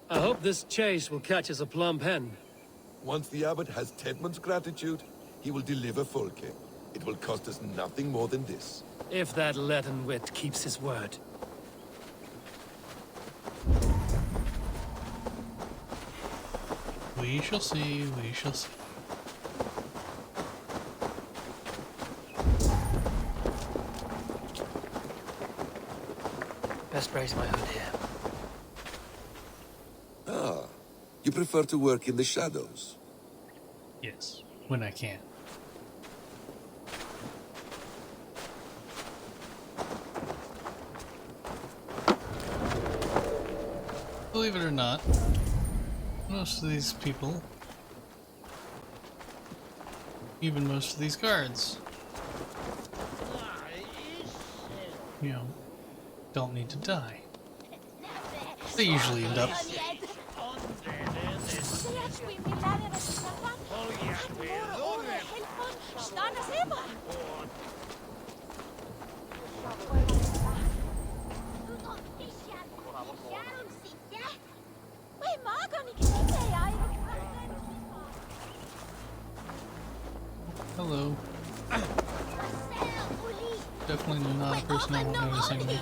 I hope this chase will catch us a plump hen. Once the abbot has Tedmund's gratitude, he will deliver Folke. It will cost us nothing more than this. If that leaden wit keeps his word. We shall see, we shall see. Best raise my hood here. Ah, you prefer to work in the shadows? Yes, when I can. Believe it or not, most of these people, even most of these guards, you know, don't need to die. They usually end up hello. Definitely not a person I won't notice anymore.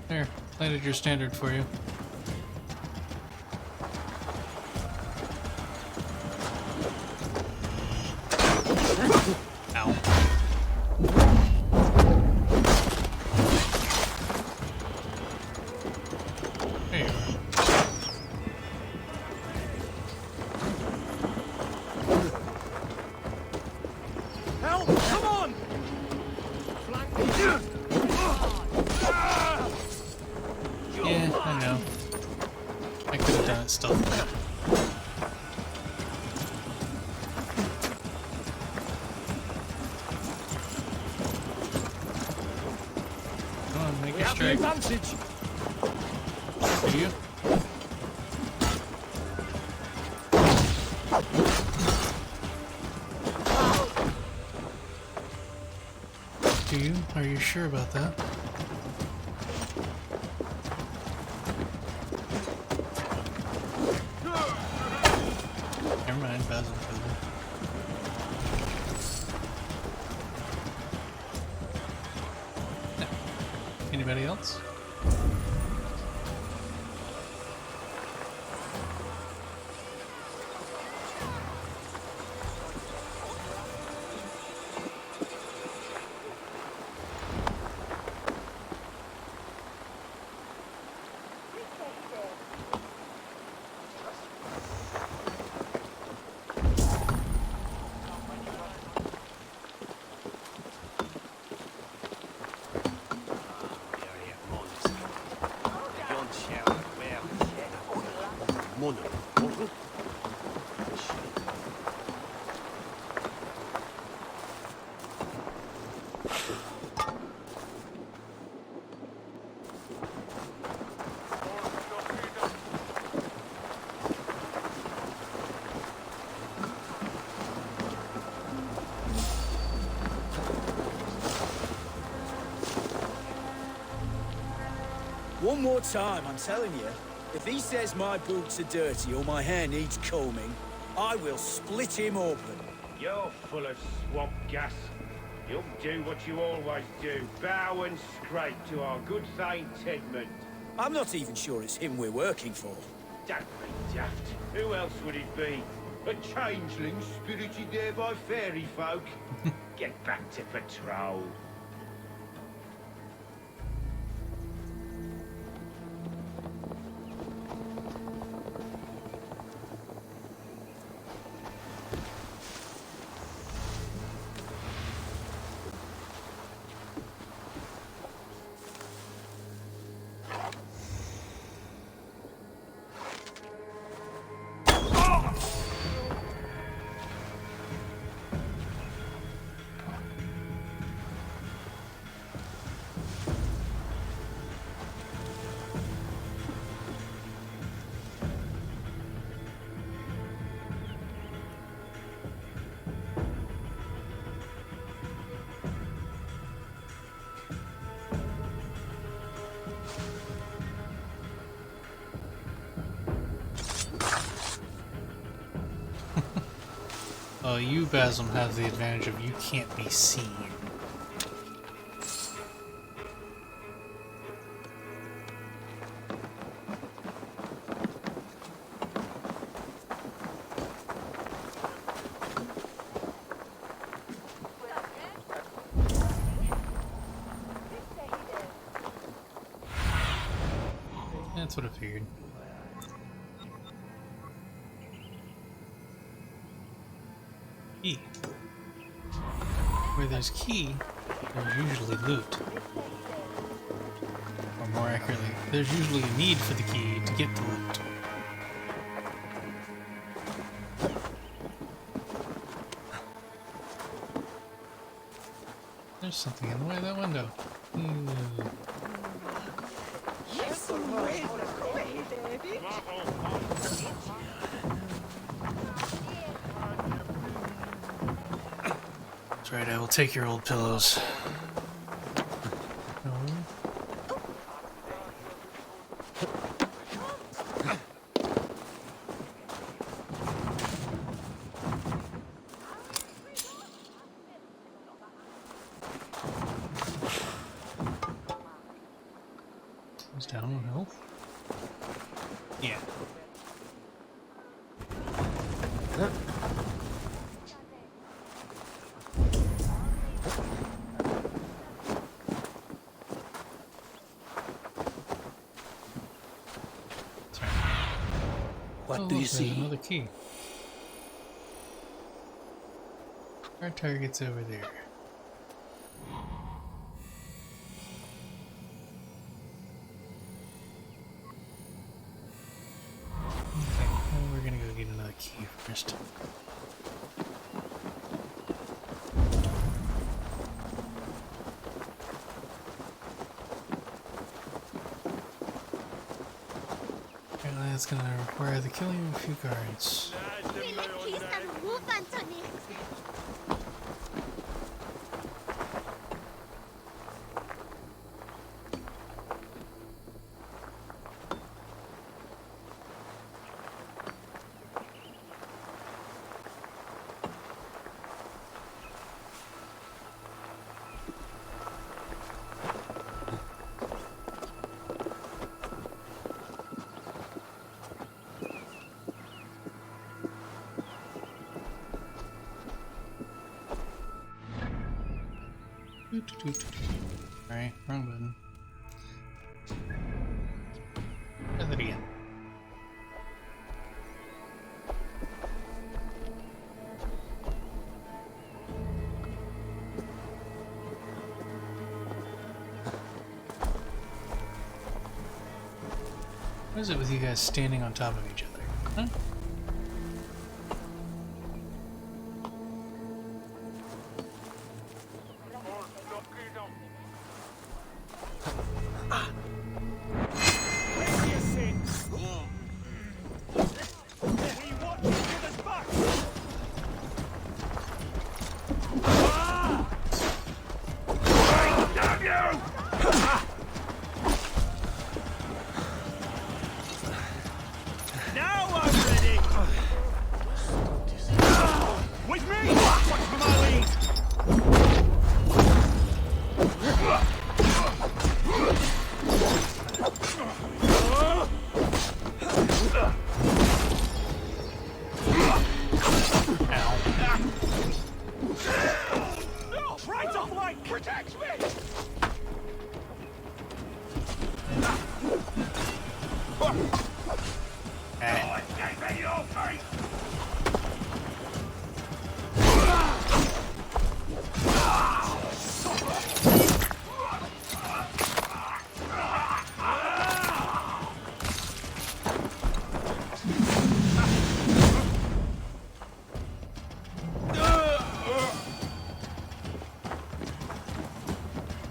There, landed your standard for you. Ow. There you are. Help! Come on! Yeah, I know. I could have done it stealthily. Come on, make your strike. Advantage! Do you? Do you? Are you sure about that? Never mind, Basil. No. Anybody else? One more time, I'm telling you. If he says my boots are dirty or my hair needs combing, I will split him open. You're full of swamp gas. You'll do what you always do, bow and scrape to our good Thane Tedmund. I'm not even sure it's him we're working for. Don't be daft. Who else would it be? A changeling spirited there by fairy folk? Get back to patrol. You, Basim, have the advantage of you can't be seen. That's what I figured. Key. Where there's key, there's usually loot. Or more accurately, there's usually a need for the key to get the loot. There's something in the way of that window. That's right, I will take your old pillows. He's down on health? Yeah. What do you see? Another key. Our target's over there. Okay, well, we're gonna go get another key first. Apparently that's gonna require the killing of a few guards. Alright, wrong button. Try that again. What is it with you guys standing on top of each other? Huh? me! Watch for my lead! Oh, right off flank! Protect me! Oh, give me your face!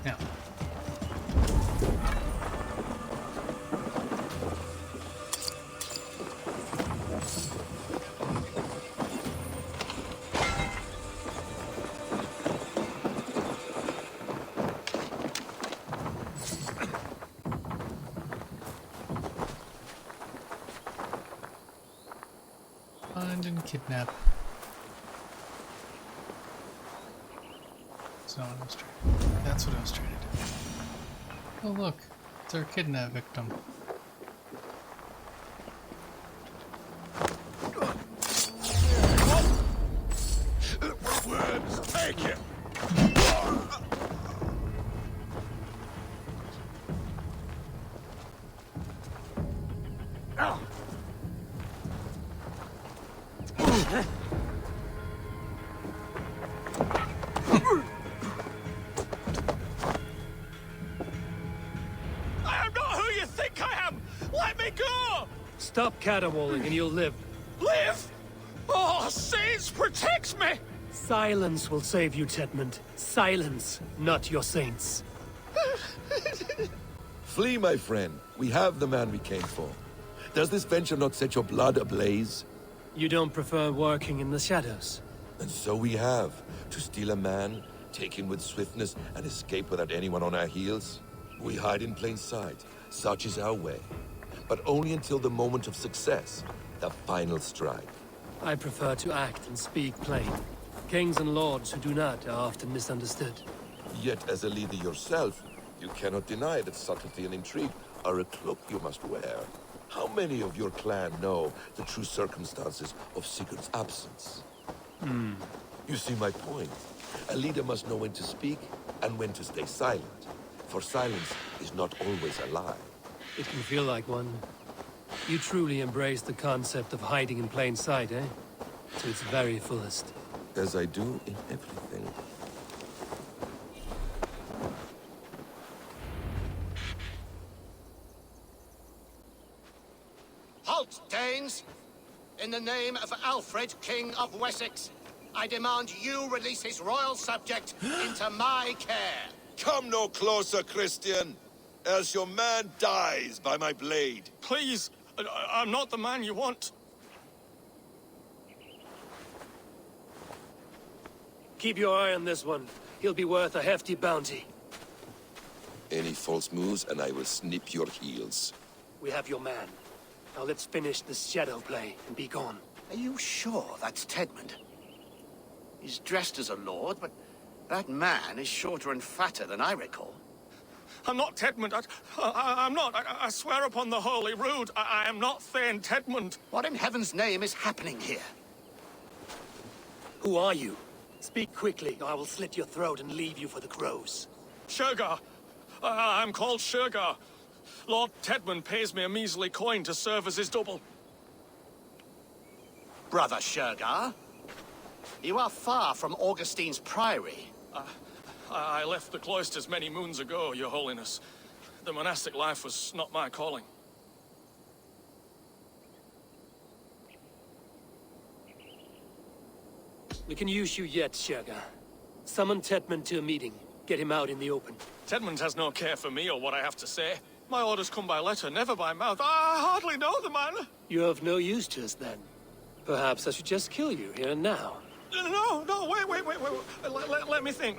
Now, find and kidnap. That's not what I was trying to do. That's what I was trying to do. Oh look, it's our kidnap victim. Worms, take it! I am not who you think I am! Let me go! Stop caterwauling and you'll live. Live! Oh, saints, protect me! Silence will save you, Tedmund. Silence, not your saints. Flee, my friend. We have the man we came for. Does this venture not set your blood ablaze? You don't prefer working in the shadows? And so we have. To steal a man, take him with swiftness, and escape without anyone on our heels? We hide in plain sight. Such is our way. But only until the moment of success. The final strike. I prefer to act and speak plain. Kings and lords who do not are often misunderstood. Yet, as a leader yourself, you cannot deny that subtlety and intrigue are a cloak you must wear. How many of your clan know the true circumstances of Sigurd's absence? You see my point. A leader must know when to speak and when to stay silent. For silence is not always a lie. It can feel like one. You truly embrace the concept of hiding in plain sight, eh? To its very fullest. As I do in everything. Halt, Danes! In the name of Alfred, King of Wessex, I demand you release his royal subject into my care. Come no closer, Christian, else your man dies by my blade. Please, I'm not the man you want. Keep your eye on this one. He'll be worth a hefty bounty. Any false moves and I will snip your heels. We have your man. Now let's finish this shadow play and be gone. Are you sure that's Tedmund? He's dressed as a lord, but that man is shorter and fatter than I recall. I'm not Tedmund. I'm not. I swear upon the Holy Rood, I am not Thane Tedmund. What in heaven's name is happening here? Who are you? Speak quickly, or I will slit your throat and leave you for the crows. Shergar. I'm called Shergar. Lord Tedmund pays me a measly coin to serve as his double. Brother Shergar, you are far from Augustine's priory. I left the cloisters many moons ago, Your Holiness. The monastic life was not my calling. We can use you yet, Shergar. Summon Tedmund to a meeting. Get him out in the open. Tedmund has no care for me or what I have to say. My orders come by letter, never by mouth. I hardly know the man. You're of no use to us, then. Perhaps I should just kill you here and now. No, wait. Let me think.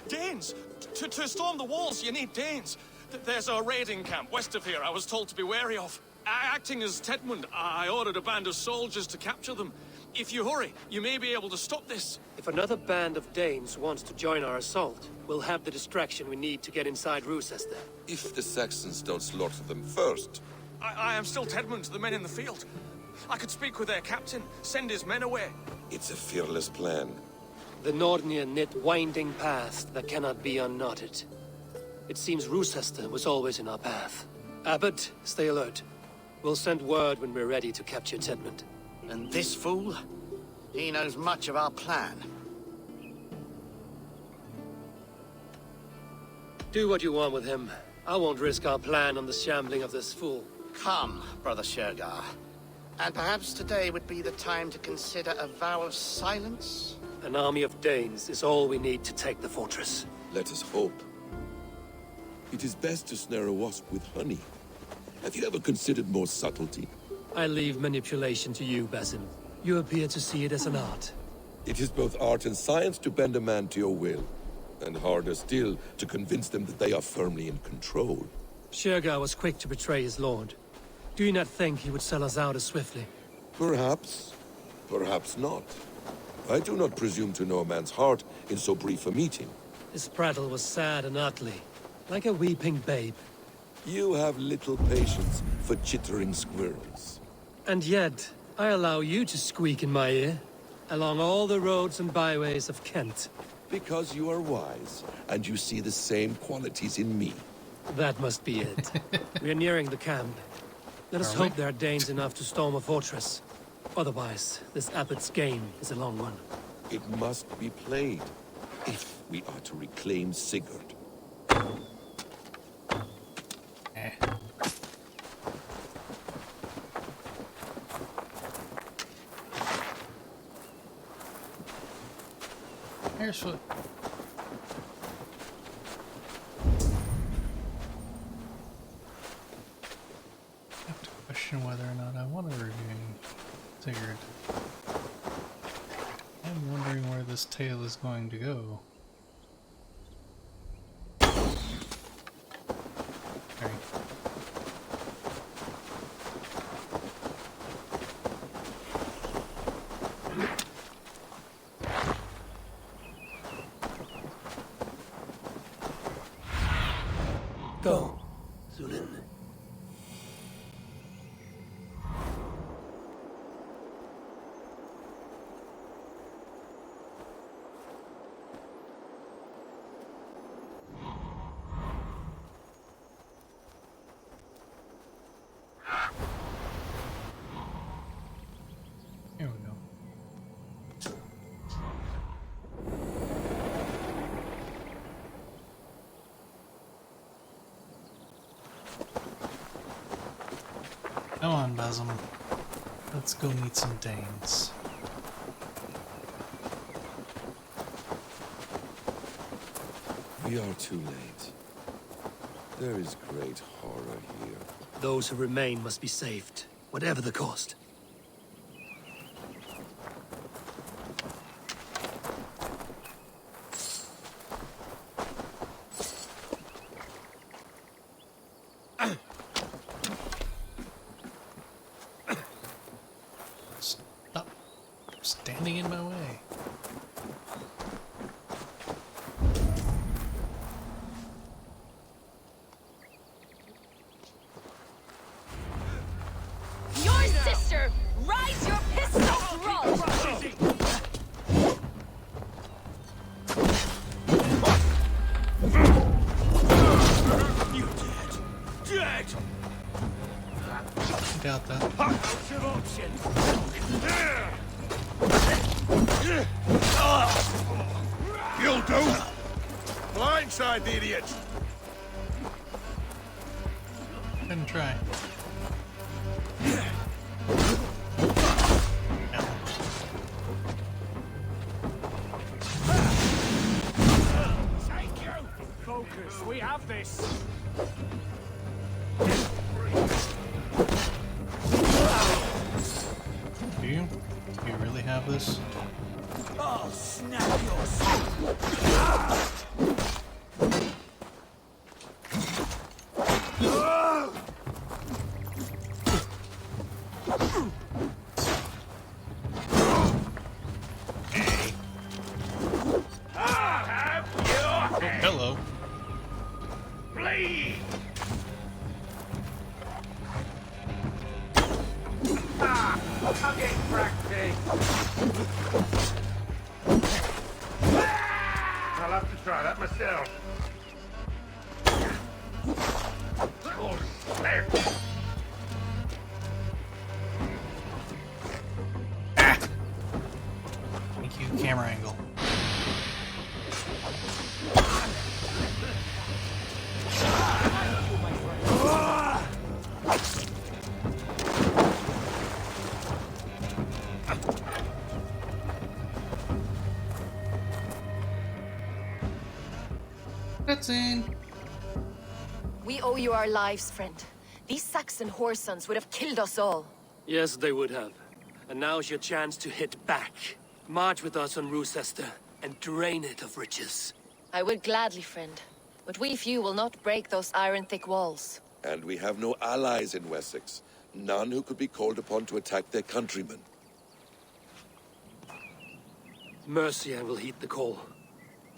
Danes. To storm the walls, you need Danes. There's a raiding camp west of here I was told to be wary of. Acting as Tedmund, I ordered a band of soldiers to capture them. If you hurry, you may be able to stop this. If another band of Danes wants to join our assault, we'll have the distraction we need to get inside Rochester. If the Saxons don't slaughter them first. I am still Tedmund to the men in the field. I could speak with their captain, send his men away. It's a fearless plan. The Nordnir knit winding paths that cannot be unknotted. It seems Rochester was always in our path. Abbot, stay alert. We'll send word when we're ready to capture Tedmund. And this fool? He knows much of our plan. Do what you want with him. I won't risk our plan on the shambling of this fool. Come, Brother Shergar. And perhaps today would be the time to consider a vow of silence? An army of Danes is all we need to take the fortress. Let us hope. It is best to snare a wasp with honey. Have you ever considered more subtlety? I leave manipulation to you, Basim. You appear to see it as an art. It is both art and science to bend a man to your will. And harder still, to convince them that they are firmly in control. Shergar was quick to betray his lord. Do you not think he would sell us out as swiftly? Perhaps. Perhaps not. I do not presume to know a man's heart in so brief a meeting. His prattle was sad and ugly, like a weeping babe. You have little patience for chittering squirrels. And yet, I allow you to squeak in my ear, along all the roads and byways of Kent. Because you are wise, and you see the same qualities in me. That must be it. We are nearing the camp. Let us hope there are Danes enough to storm a fortress. Otherwise, this abbot's game is a long one. It must be played, if we are to reclaim Sigurd. Here's what. I have to question whether or not I want to review Sigurd. I'm wondering where this tale is going to go. Okay. Go, Zulin. Here we go. Come on, Basim. Let's go meet some Danes. We are too late. There is great horror here. Those who remain must be saved, whatever the cost. Stop standing in my way. Your sister! Rise your pistol! Roll! You dead! Dead! I doubt that. Out of option! You'll do! Blindside the idiot! Didn't try. Thank you! Focus, we have this! Do you? Do you really have this? I'll snap your skull! I'll have to try that myself. Oh, snap. Thank you, camera angle. Cutscene. We owe you our lives, friend. These Saxon whoresons would have killed us all. Yes, they would have. And now's your chance to hit back. March with us on Roosester and drain it of riches. I would gladly, friend. But we few will not break those iron-thick walls. And we have no allies in Wessex. None who could be called upon to attack their countrymen. Mercia will heed the call.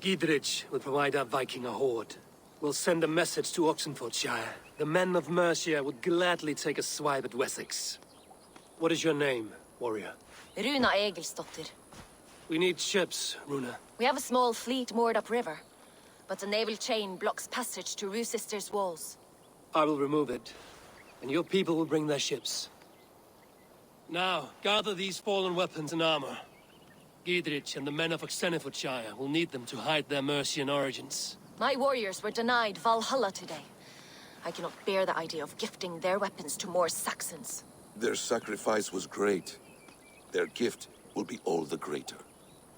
Gidrich will provide our Viking a horde. We'll send a message to Oxenfordshire. The men of Mercia would gladly take a swipe at Wessex. What is your name, warrior? Runa Egilsdotter. We need ships, Runa. We have a small fleet moored upriver, but the naval chain blocks passage to Roosester's walls. I will remove it, and your people will bring their ships. Now, gather these fallen weapons and armor. Gidrich and the men of Oxenfordshire will need them to hide their Mercian origins. My warriors were denied Valhalla today. I cannot bear the idea of gifting their weapons to more Saxons. Their sacrifice was great. Their gift will be all the greater.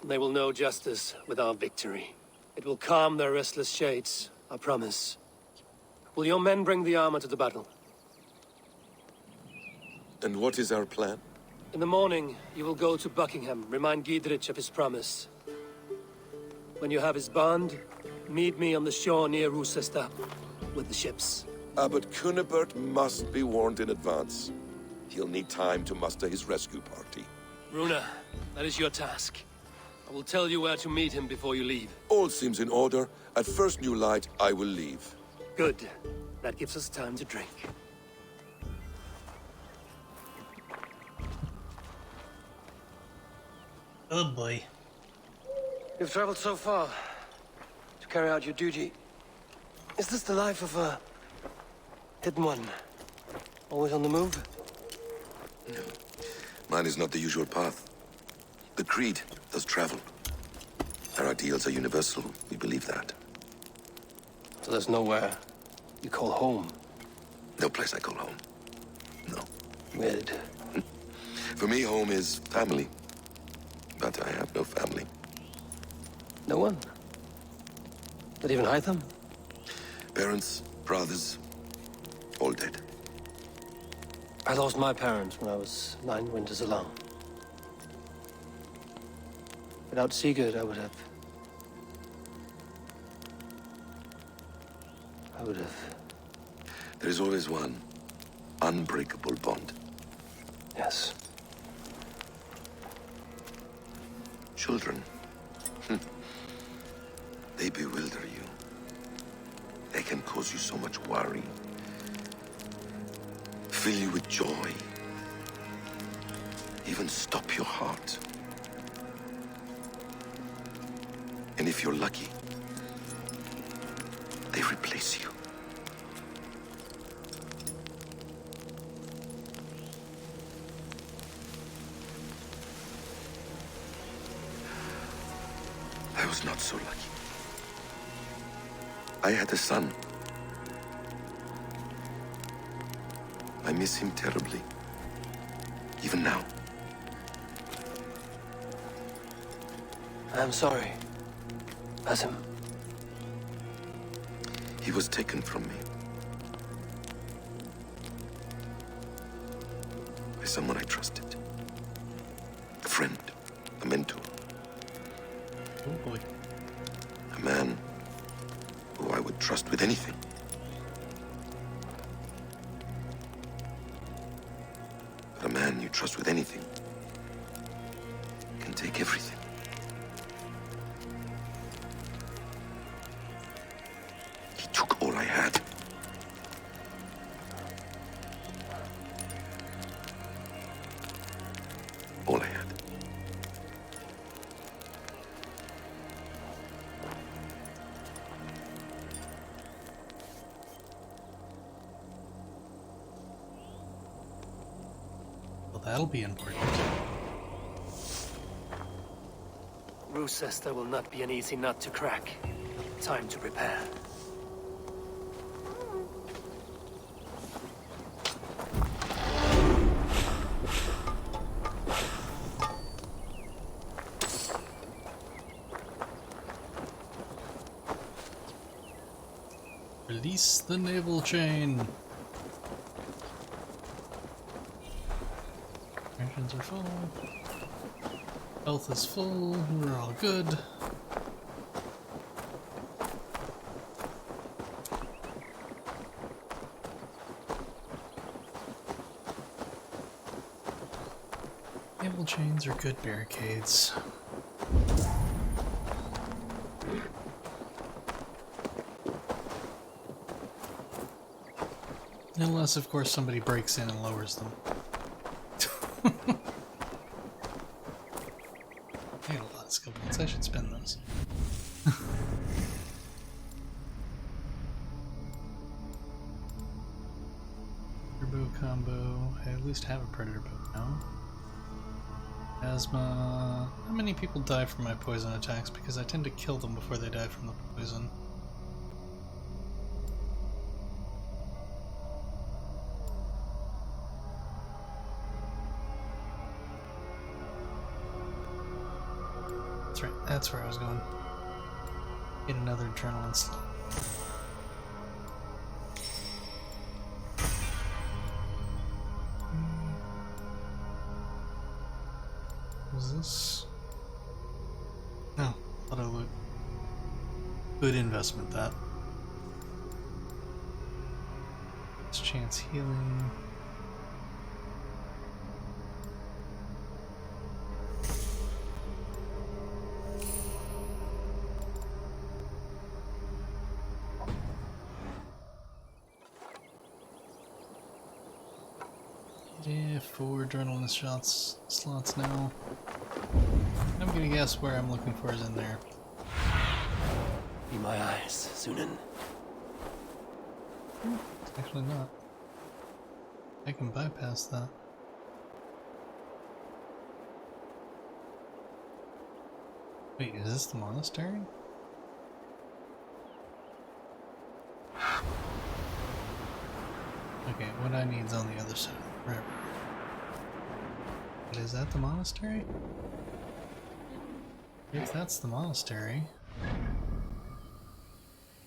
They will know justice with our victory. It will calm their restless shades, I promise. Will your men bring the armor to the battle? And what is our plan? In the morning, you will go to Buckingham, remind Gidrich of his promise. When you have his bond, meet me on the shore near Roosester with the ships. Abbot Cunibert must be warned in advance. He'll need time to muster his rescue party. Runa, that is your task. I will tell you where to meet him before you leave. All seems in order. At first new light, I will leave. Good. That gives us time to drink. Oh boy. You've traveled so far to carry out your duty. Is this the life of a hidden one? Always on the move? No. Mine is not the usual path. The Creed does travel. Our ideals are universal. We believe that. So there's nowhere you call home? No place I call home. No. Weird. For me, home is family. But I have no family. No one? Not even Hytham? Parents, brothers, all dead. I lost my parents when I was 9 winters alone. Without Sigurd, I would have... There is always one unbreakable bond. Yes. Children. They bewilder you. They can cause you so much worry. Fill you with joy. Even stop your heart. And if you're lucky, they replace you. I was not so lucky. I had a son. I miss him terribly. Even now. I'm sorry. Basim. He was taken from me. By someone I trusted. A friend. A mentor. Oh boy. A man who I would trust with anything. But a man you trust with anything can take everything. He took all I had. All I had. that'll be important. Roosester will not be an easy nut to crack. Time to prepare. Release the naval chain. Rations are full. Health is full. We're all good. Naval chains are good barricades. Unless, of course, somebody breaks in and lowers them. I had a lot of skill points. I should spend those. Turbo combo. I at least have a predator bow now. Asthma. How many people die from my poison attacks? Because I tend to kill them before they die from the poison. That's right, that's where I was going. Get another adrenaline slot. What was this? No, auto loot. Good investment, that. It's chance healing. Yeah, 4 adrenaline slots now. I'm gonna guess where I'm looking for is in there. Be my eyes, Sunan. It's actually not. I can bypass that. Wait, is this the monastery? Okay, what I need is on the other side of the river. But is that the monastery? If that's the monastery...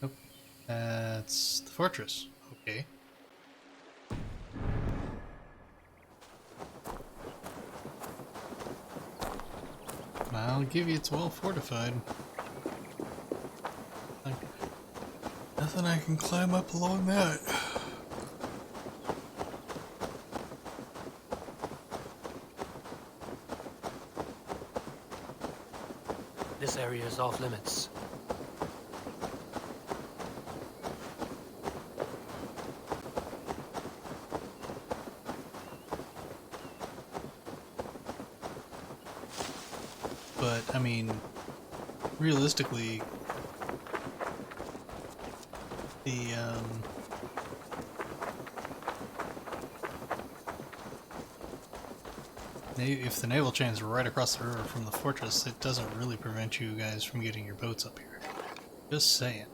Nope. That's the fortress. Okay. I'll give you it's well fortified. Like, nothing I can climb up along that. This area is off limits. But, I mean, realistically, the, if the naval chains are right across the river from the fortress, it doesn't really prevent you guys from getting your boats up here. Just saying.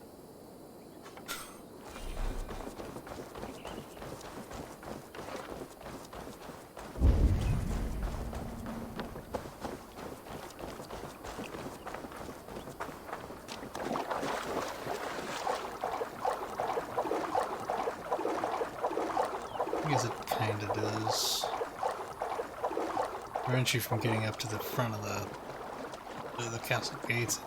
I guess it kinda does. Prevent you from getting up to the front of the castle gates.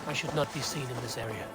I should not be seen in this area.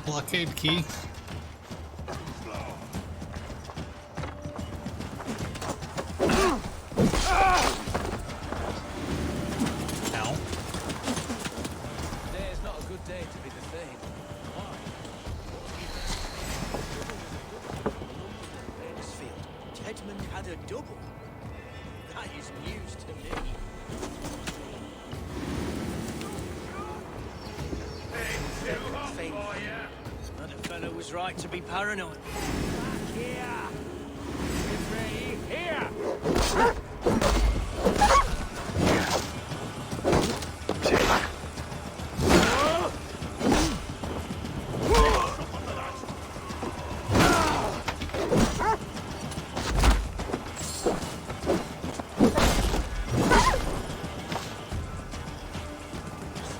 Blockade key. Ow. Today's not a good day to be the Thane. Why? Tedmund had a double. That is news to me. That fellow was right to be paranoid. Back here! Get ready, here!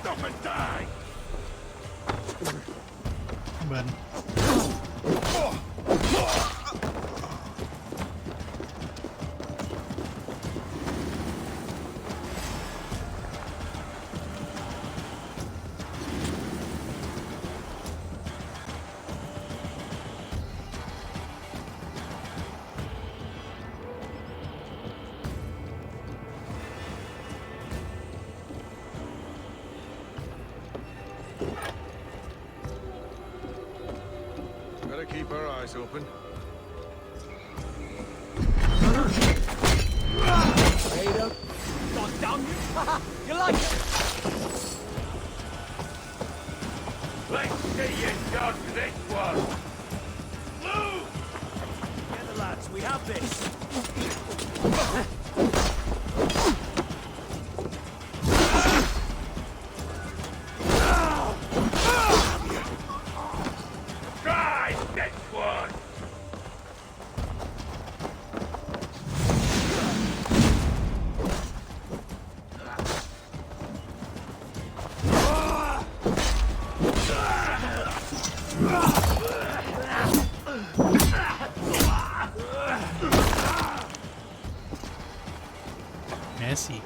Stop and die! But Better keep our eyes open. Ada? God damn you! You like it? Let's see you dodge this one! Move! Get the lads, we have this. Try this one! messy.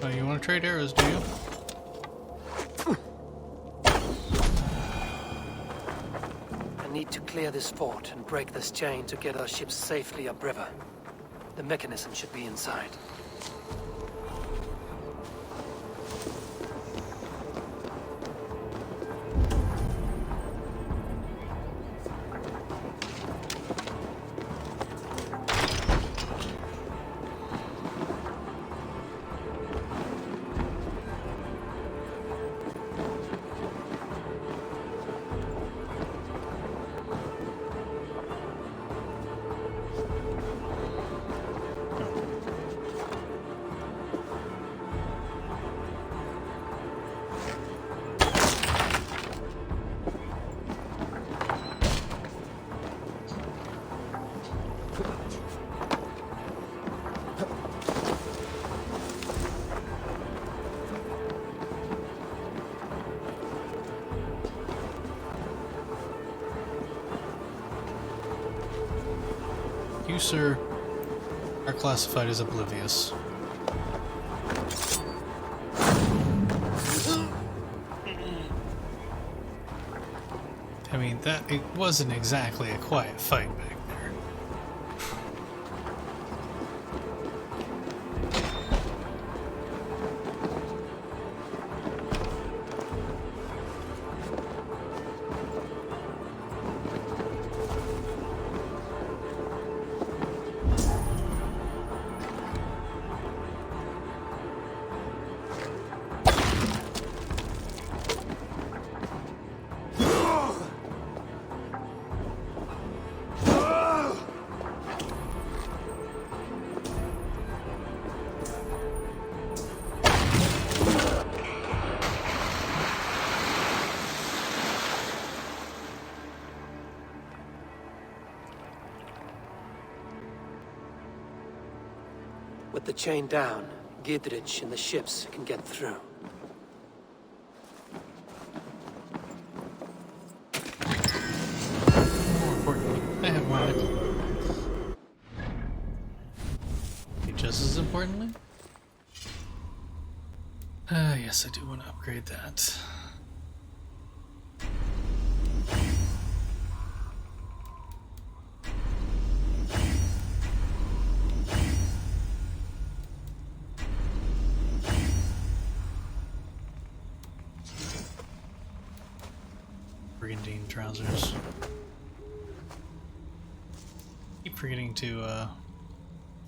Oh, you want to trade arrows, do you? I need to clear this fort and break this chain to get our ships safely upriver. The mechanism should be inside. You, sir, are classified as oblivious. I mean, that it wasn't exactly a quiet fight back there. With the chain down, Gidrich and the ships can get through. More importantly, I have one nickel. Okay, just as importantly, yes, I do want to upgrade that. Brigandine trousers. Keep forgetting to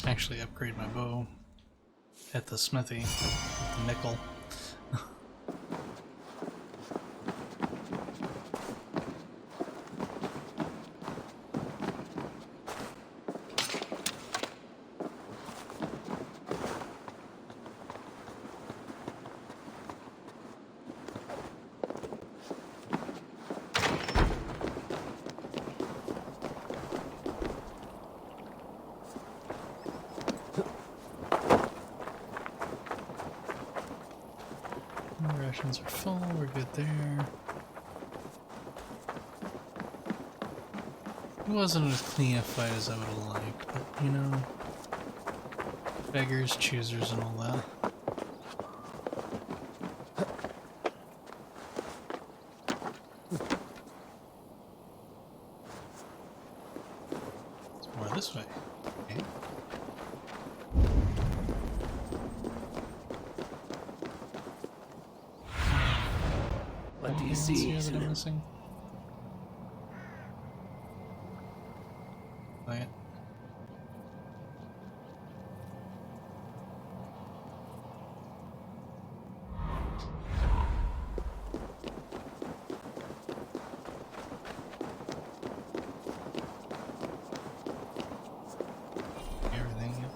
actually upgrade my bow at the smithy with the nickel. Rations are full, we're good there. It wasn't as clean a fight as I would have liked, but you know, beggars, choosers, and all that. It's more this way. Okay. What do you see? That I'm missing? Quiet. Everything, yep.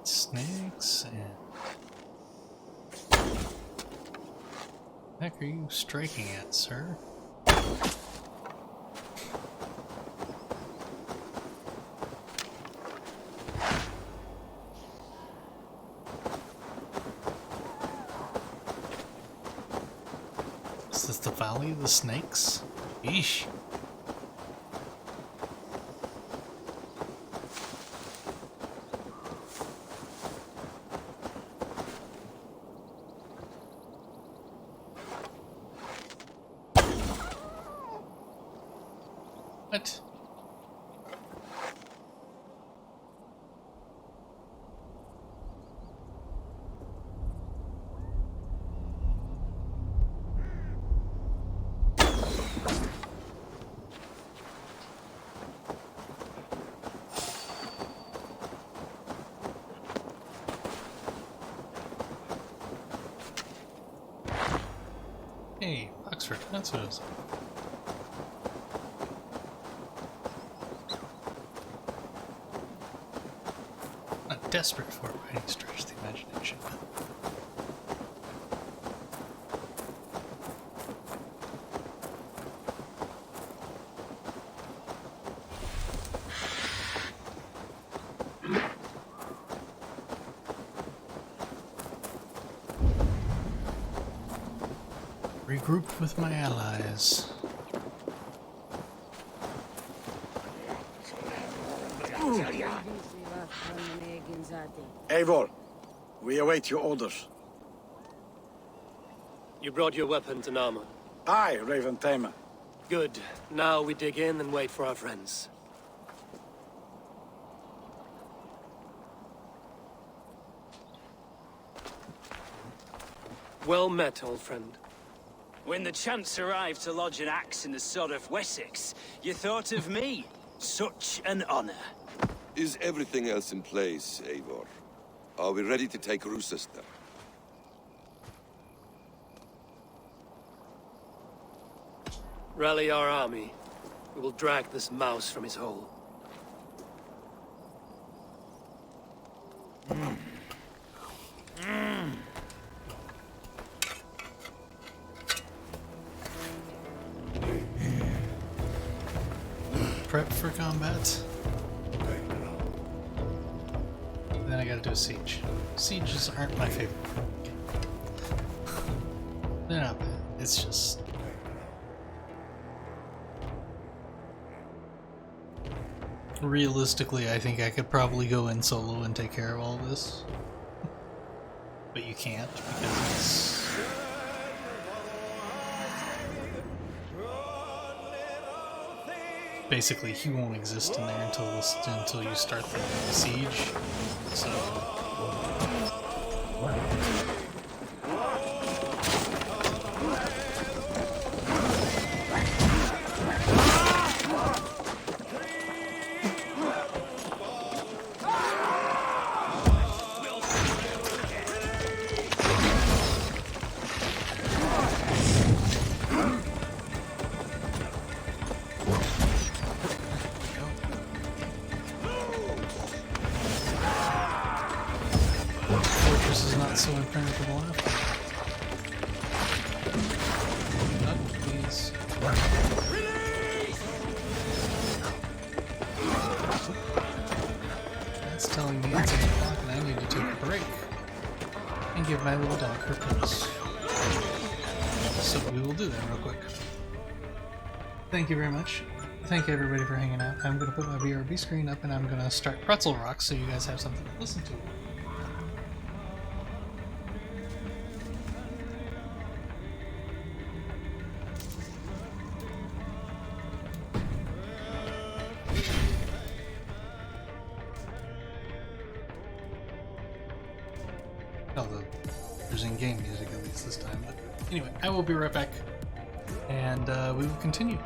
Snakes and... What the heck are you striking at, sir? Is this the Valley of the Snakes? Yeesh. What? Hey, Oxford, that's what it was. desperate for it by any stretch of the imagination. Regroup with my allies. Eivor, we await your orders. You brought your weapons and armor. Aye, Raven Tamer. Good. Now we dig in and wait for our friends. Well met, old friend. When the chance arrived to lodge an axe in the sod of Wessex, you thought of me. Such an honor. Is everything else in place, Eivor? Are we ready to take Rochester? Rally our army. We will drag this mouse from his hole. Prep for combat. Then I gotta do a siege. Sieges aren't my favorite. They're not bad. It's just... realistically, I think I could probably go in solo and take care of all of this. But you can't, because it's... basically, he won't exist in there until you start the siege. So... Fortress is not so impenetrable after. Not please. That's telling me it's 8 o'clock and I need to take a break. And give my little dog her pills. So we will do that real quick. Thank you very much. Thank you everybody for hanging out. I'm going to put my BRB screen up and I'm going to start Pretzel Rock so you guys have something to listen to. Oh, there's in-game music at least this time. But anyway, I will be right back, and we will continue.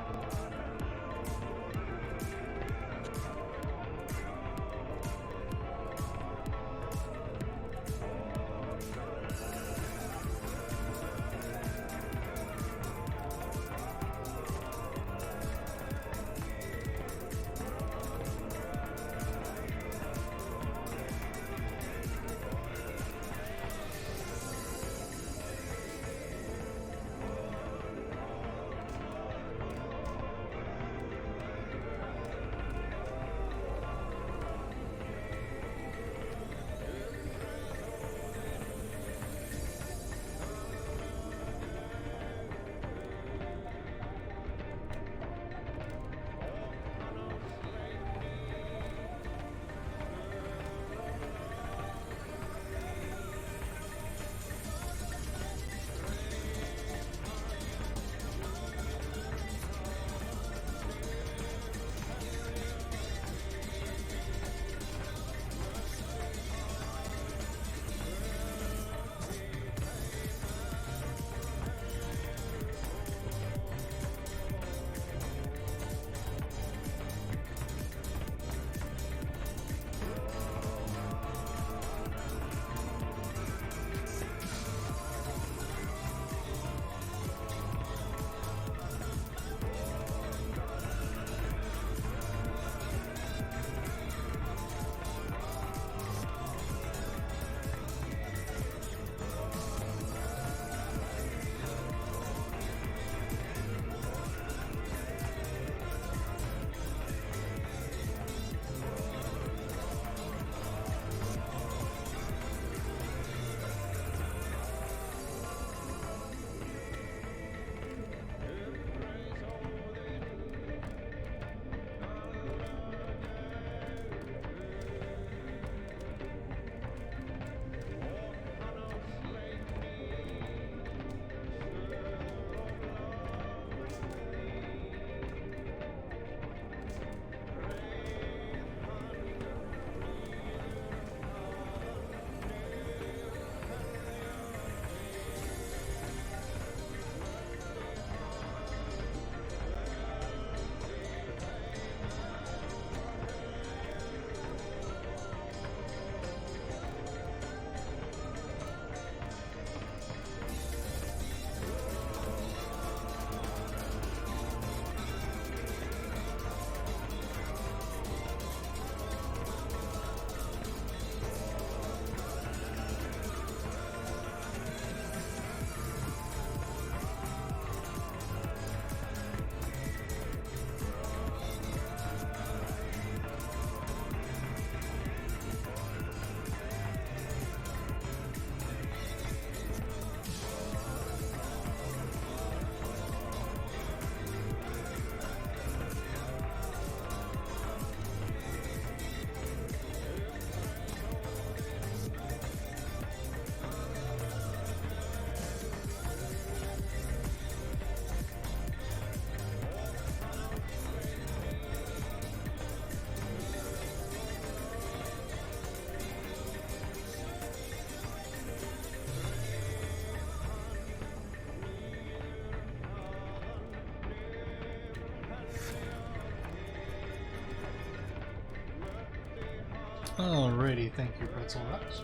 Alrighty, thank you, Pretzel Rocks.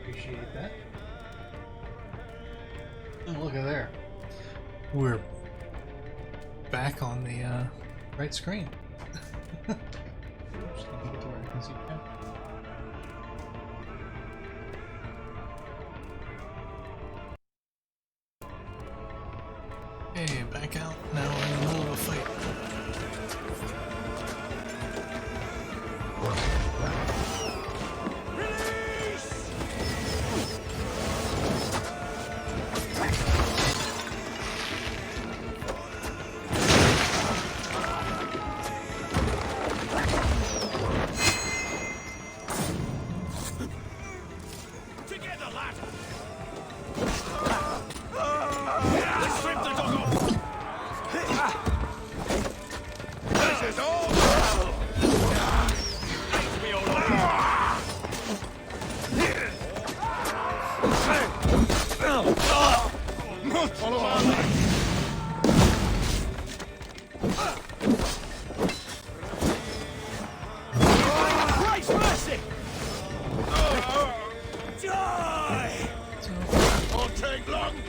Appreciate that. And look at there. We're back on the right screen. Oops, let me get to where I can see chat. Hey, back out. Now we're in the middle of a fight.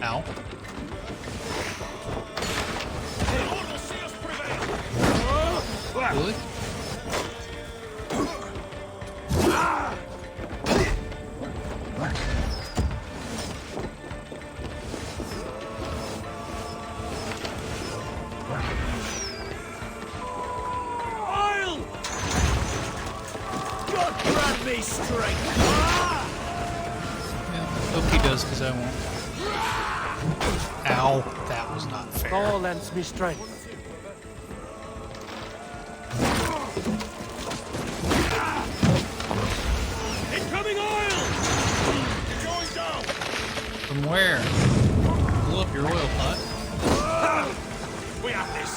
Ow. Really? God grant me strength! Yeah, hope he does, because I won't. Ow, that was not fair. God lends me strength. Incoming oil! You're going down! From where? Blow up your oil pot. We have this!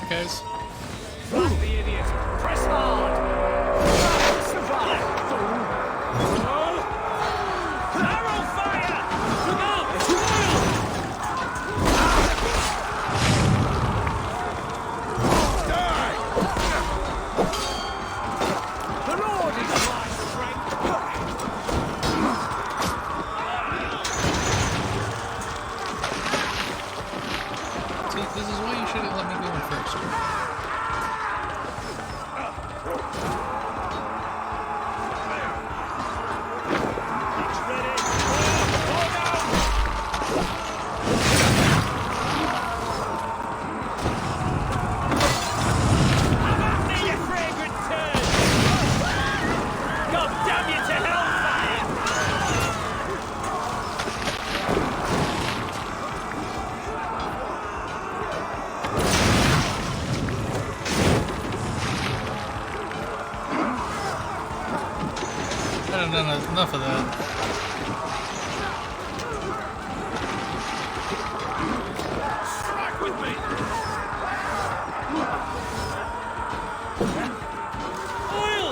Guys. Fuck the idiot! Press hard! Survive! Arrow fire! Look out! The Lord is my strength! See, this is why you should have let me go in first. I don't know enough of that. Strike with me! Oil!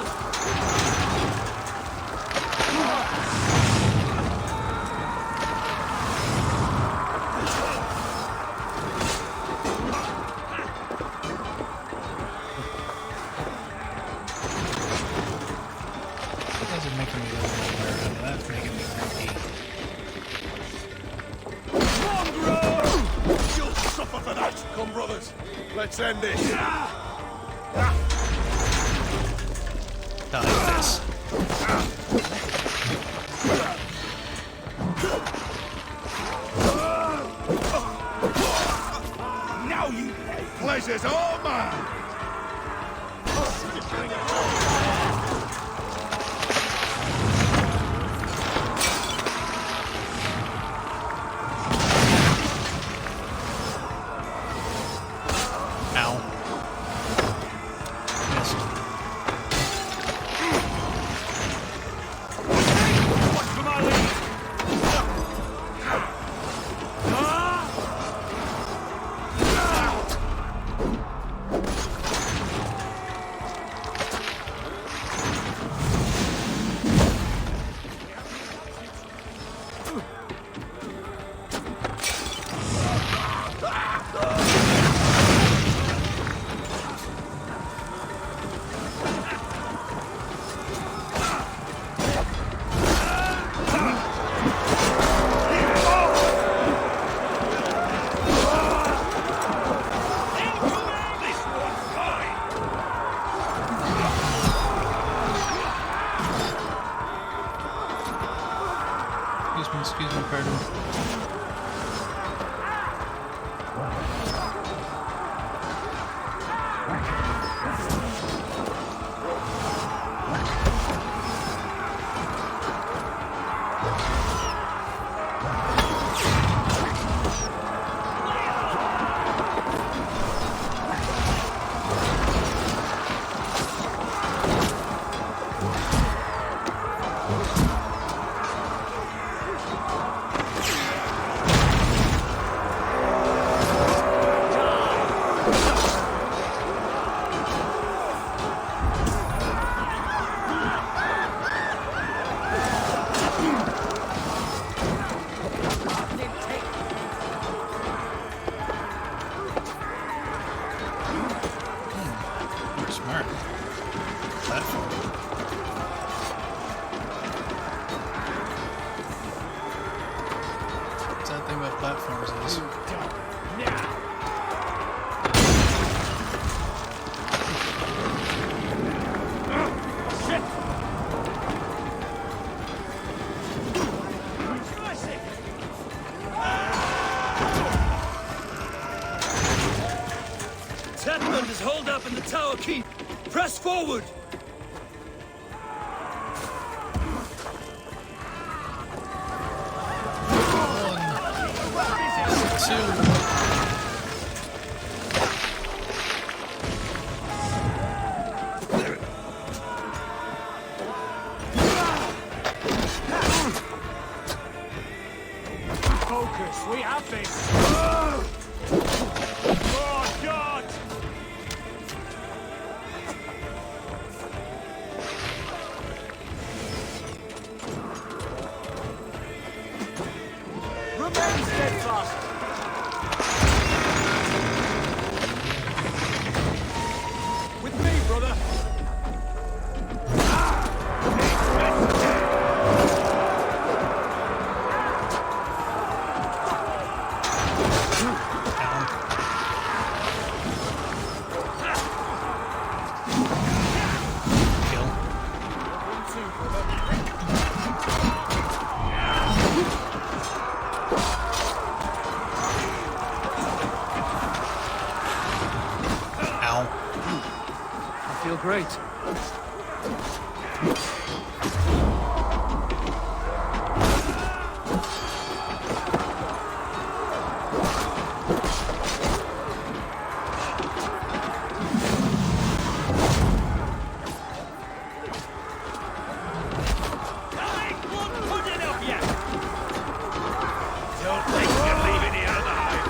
That's making me a little aware of that's making me cranky. You'll suffer for that! Come, brothers, let's end this! Die this. Now you pay! Pleasure's all mine! Ow. Missed. Watch for my lead! Smart. Platform. What's that thing about platforms is? Now! Tedmund is holed up in the tower keep. Press forward! Focus, we have this! Oh, God! Remain steadfast! With me, brother! I feel great. Don't think you're leaving here alive!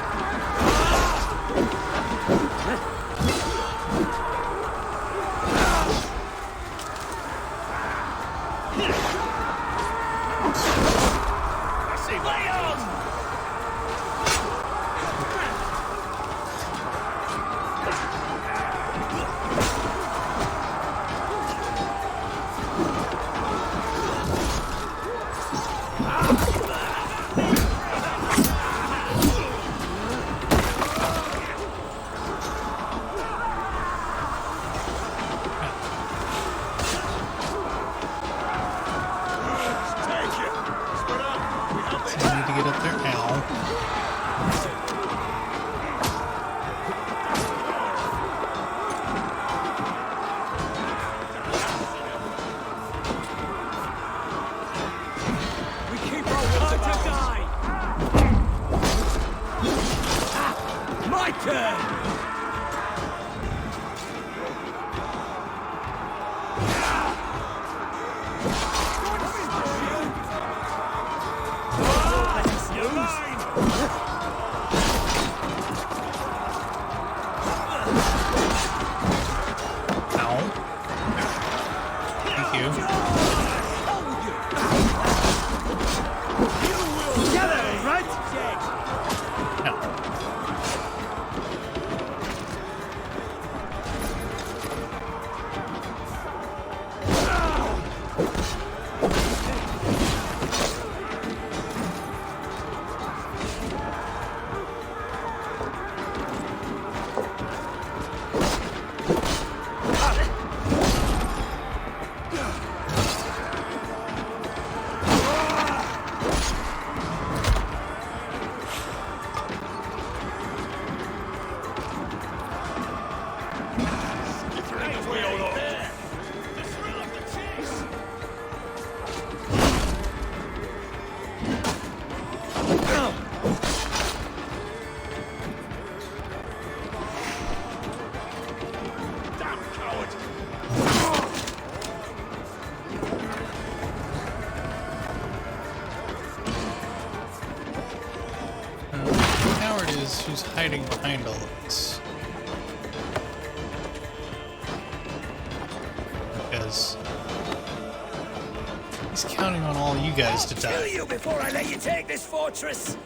Who's hiding behind all of this? Because he's counting on all you guys to die. I'll kill you before I let you take this fortress!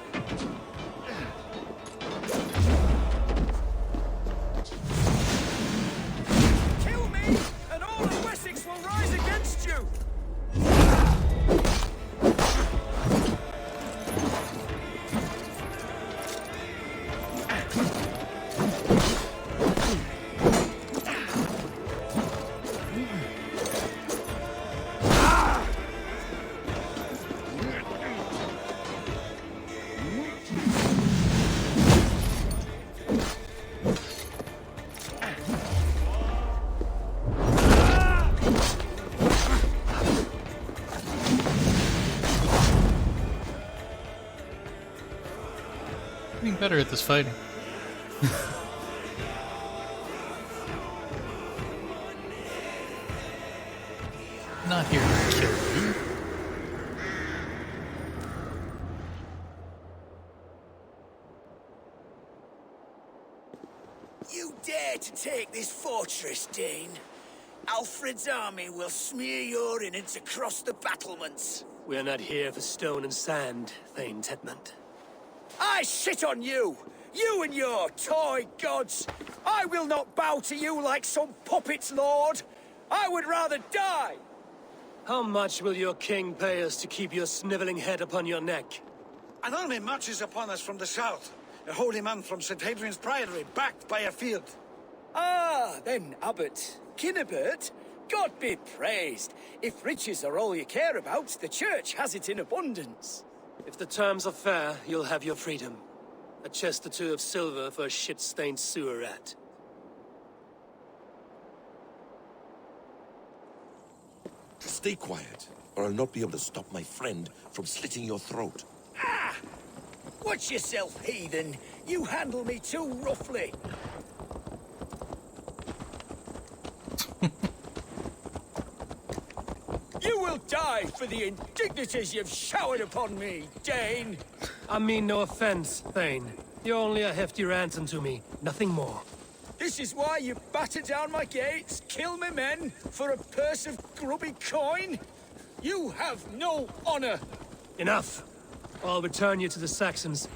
Kill and all of Wessex will rise against you! Getting better at this fighting. Not here to kill you. You dare to take this fortress, Dane? Alfred's army will smear your innards across the battlements. We're not here for stone and sand, Thane Tedmund. I shit on you! You and your toy gods! I will not bow to you like some puppet's lord! I would rather die! How much will your king pay us to keep your sniveling head upon your neck? An army marches upon us from the south. A holy man from St. Hadrian's Priory, backed by a field. Ah, then, Abbot. Kinnebert, God be praised. If riches are all you care about, the church has it in abundance. If the terms are fair, you'll have your freedom. A chest or two of silver for a shit-stained sewer rat. Stay quiet, or I'll not be able to stop my friend from slitting your throat. Ah! Watch yourself, heathen. You handle me too roughly. You will die for the indignities you've showered upon me, Dane. I mean no offense, Thane. You're only a hefty ransom to me, nothing more. This is why you batter down my gates, kill me men, for a purse of grubby coin? You have no honor! Enough! I'll return you to the Saxons.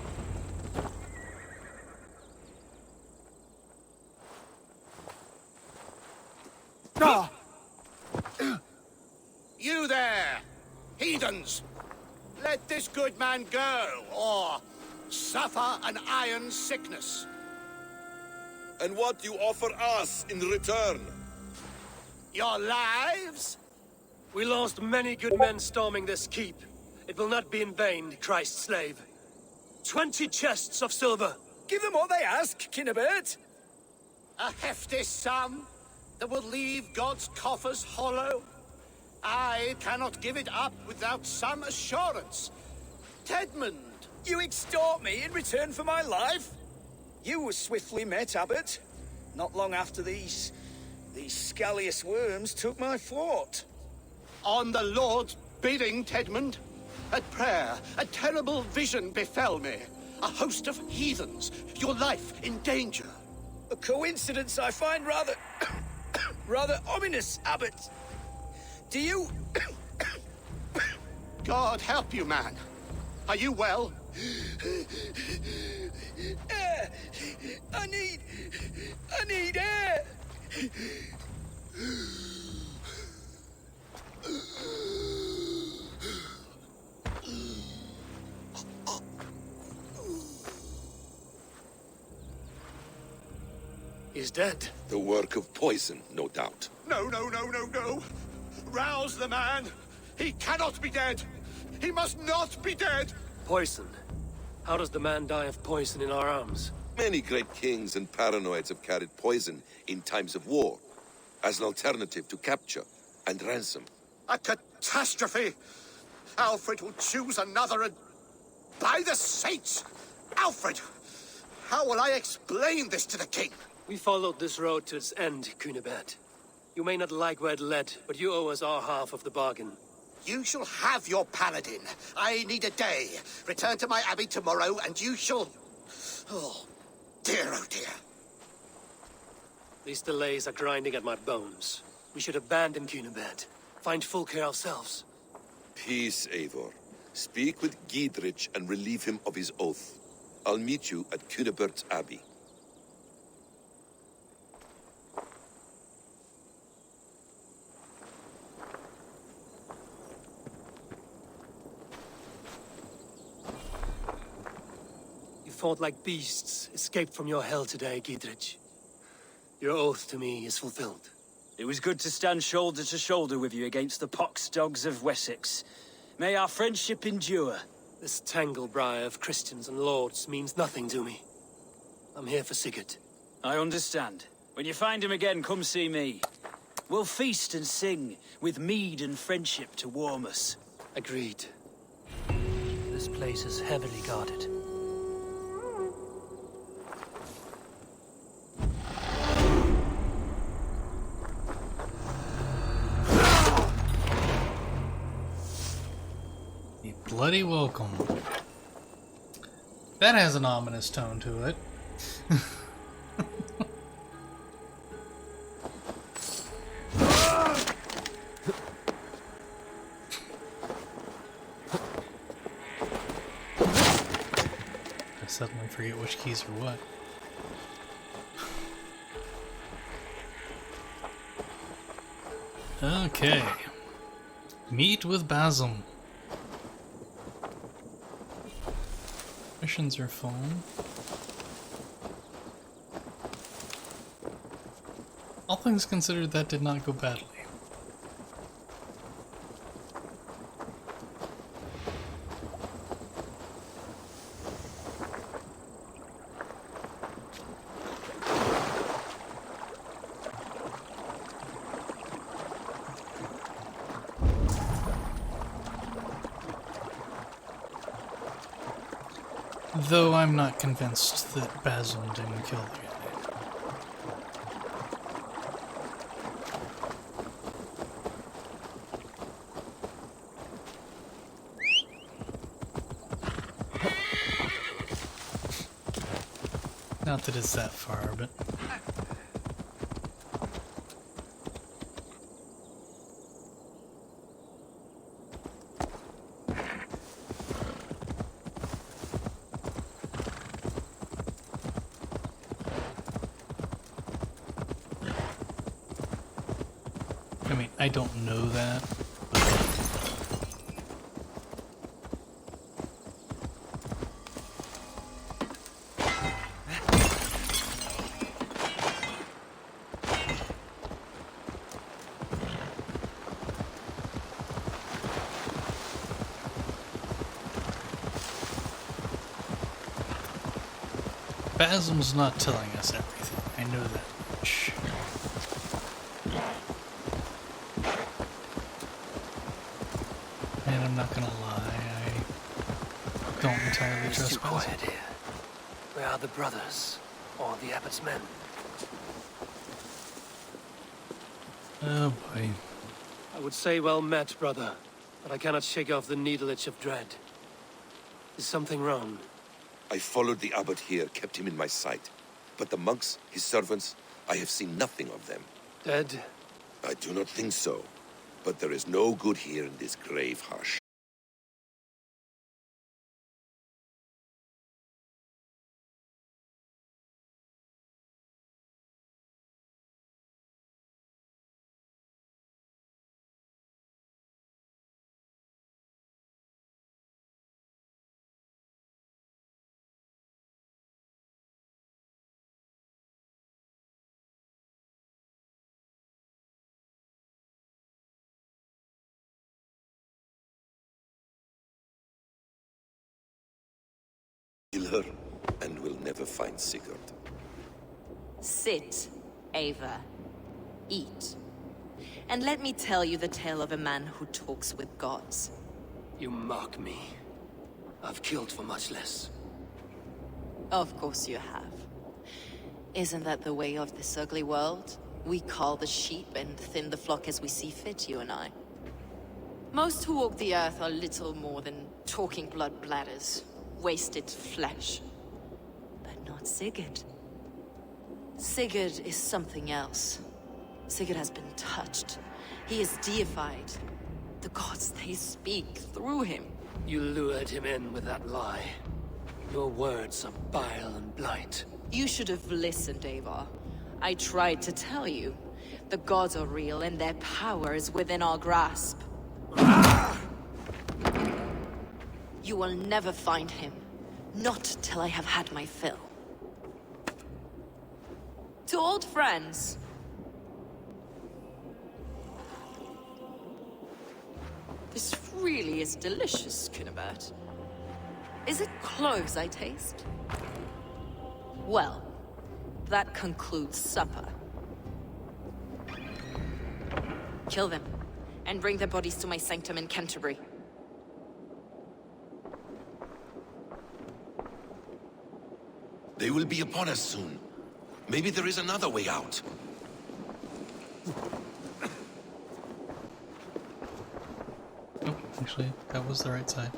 Ah! You there, heathens! Let this good man go, or suffer an iron sickness. And what you offer us in return? Your lives? We lost many good men storming this keep. It will not be in vain, Christ's slave. 20 chests of silver. Give them what they ask, Kinnebert. A hefty sum that will leave God's coffers hollow. I cannot give it up without some assurance. Tedmund! You extort me in return for my life? You were swiftly met, Abbot. Not long after these scallious worms took my fort. On the Lord's bidding, Tedmund. At prayer, a terrible vision befell me. A host of heathens, your life in danger. A coincidence I find rather... rather ominous, Abbot. Do you... God help you, man. Are you well? Air! I need air! He's dead. The work of poison, no doubt. No, no, no, no, no. Rouse the man. He cannot be dead. He must not be dead. Poison. How does the man die of poison in our arms? Many great kings and paranoids have carried poison in times of war, as an alternative to capture and ransom. A catastrophe. Alfred will choose another and... By the saints! Alfred! How will I explain this to the king? We followed this road to its end, Cunibert. You may not like where it led, but you owe us our half of the bargain. You shall have your paladin. I need a day. Return to my abbey tomorrow, and you shall... Oh, dear, oh dear. These delays are grinding at my bones. We should abandon Cunibert. Find Fulke ourselves. Peace, Eivor. Speak with Giedrich and relieve him of his oath. I'll meet you at Cunebert's Abbey. fought like beasts escaped from your hell today, Gidrich. Your oath to me is fulfilled. It was good to stand shoulder to shoulder with you against the pox dogs of Wessex. May our friendship endure. This tanglebriar of Christians and lords means nothing to me. I'm here for Sigurd. I understand. When you find him again, come see me. We'll feast and sing, with mead and friendship to warm us. Agreed. This place is heavily guarded. A bloody welcome. That has an ominous tone to it. I suddenly forget which keys are what. Okay. Meet with Basim. Missions are full. All things considered, that did not go badly. Though I'm not convinced that Basim didn't kill the guy. Not that it's that far, but... I mean, I don't know that. Basim's not telling us everything. I know that much. And I'm not gonna lie, I don't entirely It's trust too Basim. quiet here. Where are the brothers? Or the abbot's men? Oh boy. I would say well met, brother. But I cannot shake off the needle itch of dread. Is something wrong? I followed the abbot here, kept him in my sight. But the monks, his servants, I have seen nothing of them. Dead? I do not think so. But there is no good here in this grave hush. Kill her, and we'll never find Sigurd. Sit, Ava. Eat. And let me tell you the tale of a man who talks with gods. You mock me. I've killed for much less. Of course you have. Isn't that the way of this ugly world? We cull the sheep and thin the flock as we see fit, you and I. Most who walk the earth are little more than talking blood bladders, wasted flesh. But not Sigurd. Sigurd is something else. Sigurd has been touched. He is deified. The gods, they speak through him. You lured him in with that lie. Your words are bile and blight. You should have listened, Ava. I tried to tell you. The gods are real and their power is within our grasp. You will never find him. Not till I have had my fill. To old friends. This really is delicious, Kinnebert. Is it cloves I taste? Well, that concludes supper. Kill them, and bring their bodies to my sanctum in Canterbury. They will be upon us soon. Maybe there is another way out. Oh, actually, that was the right side.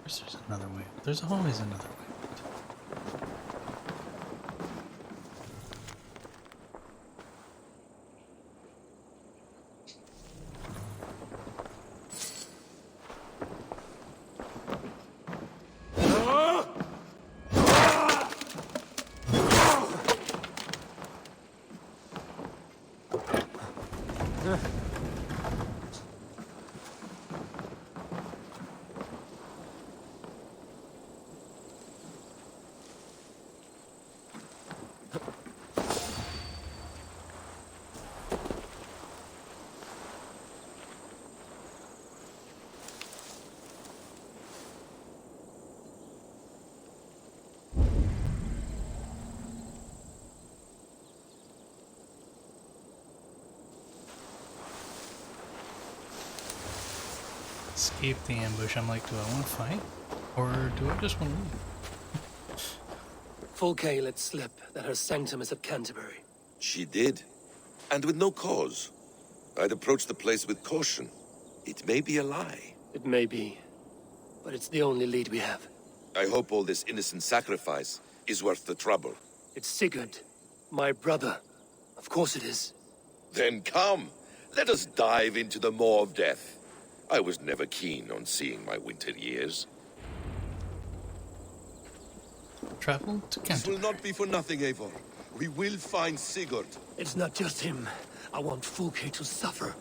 There's another way. There's always another way. Escape the ambush. I'm like, do I want to fight? Or do I just want to leave? Fulke let slip that her sanctum is at Canterbury. She did. And with no cause. I'd approach the place with caution. It may be a lie. It may be. But it's the only lead we have. I hope all this innocent sacrifice is worth the trouble. It's Sigurd. My brother. Of course it is. Then come. Let us dive into the maw of death. I was never keen on seeing my winter years. Travel to This Canterbury. will not be for nothing, Eivor. We will find Sigurd. It's not just him. I want Fulke to suffer.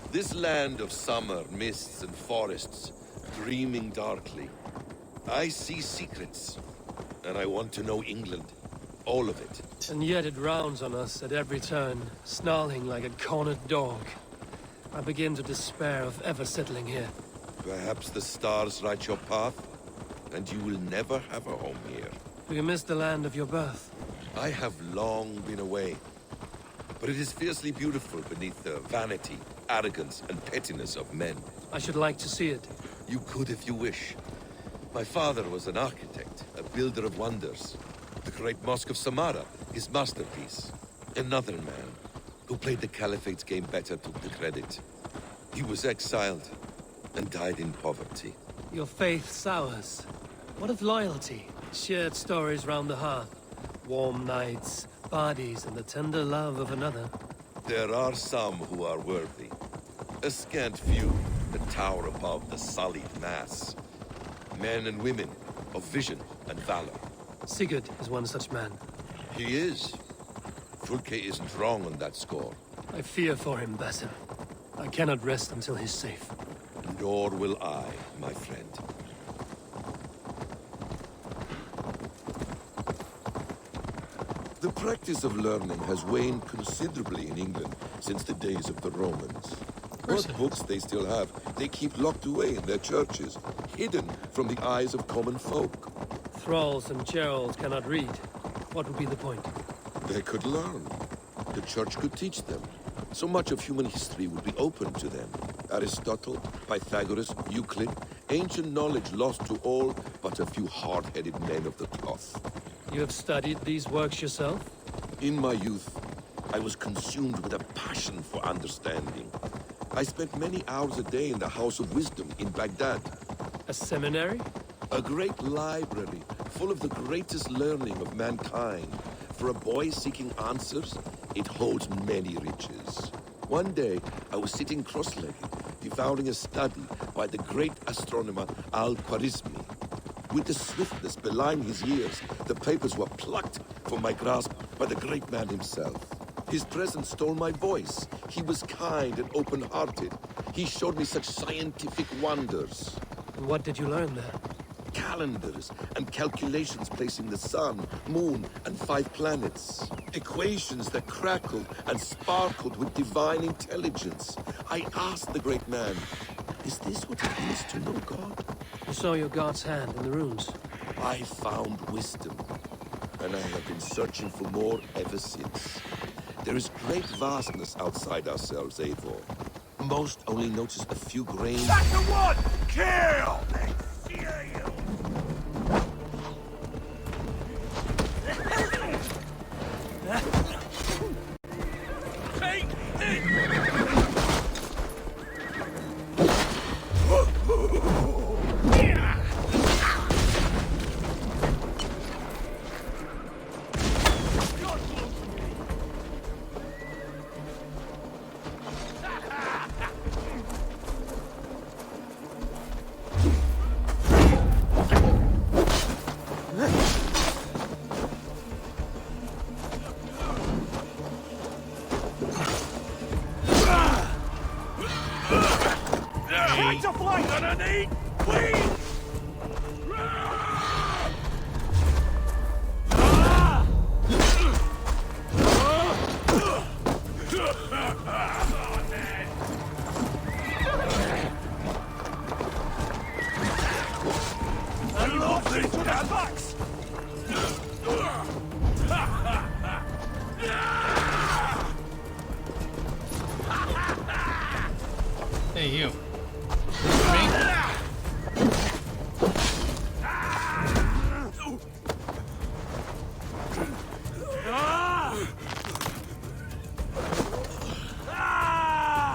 This land of summer, mists and forests, dreaming darkly. I see secrets, and I want to know England. All of it. And yet it rounds on us at every turn, snarling like a cornered dog. I begin to despair of ever settling here. Perhaps the stars write your path, and you will never have a home here. Do you miss the land of your birth? I have long been away, but it is fiercely beautiful beneath the vanity, arrogance, and pettiness of men. I should like to see it. You could if you wish. My father was an architect, a builder of wonders. The great Mosque of Samarra, his masterpiece. Another man, who played the Caliphate's game better, took the credit. He was exiled, and died in poverty. Your faith sours. What of loyalty? Shared stories round the hearth. Warm nights, parties, and the tender love of another. There are some who are worthy. A scant few that tower above the sullied mass. Men and women of vision and valor. Sigurd is one such man. He is. Fulke isn't wrong on that score. I fear for him, Basim. I cannot rest until he's safe. Nor will I, my friend. The practice of learning has waned considerably in England since the days of the Romans. What books they still have, they keep locked away in their churches, hidden from the eyes of common folk. Thralls and Geralds cannot read. What would be the point? They could learn. The church could teach them. So much of human history would be open to them. Aristotle, Pythagoras, Euclid, ancient knowledge lost to all but a few hard-headed men of the cloth. You have studied these works yourself? In my youth, I was consumed with a passion for understanding. I spent many hours a day in the House of Wisdom in Baghdad. A seminary? A great library full of the greatest learning of mankind. For a boy seeking answers, it holds many riches. One day, I was sitting cross-legged, devouring a study by the great astronomer Al-Khwarizmi. With the swiftness belying his years, the papers were plucked from my grasp by the great man himself. His presence stole my voice. He was kind and open-hearted. He showed me such scientific wonders. What did you learn there? Calendars and calculations placing the sun, moon, and 5 planets. Equations that crackled and sparkled with divine intelligence. I asked the great man, is this what it means to know God? You saw your god's hand in the runes. I found wisdom, and I have been searching for more ever since. There is great vastness outside ourselves, Eivor. Most only notice a few grains. That's the one! Kill! They fear you! Take it! Try to fly! Gonna need wings! Hey, you.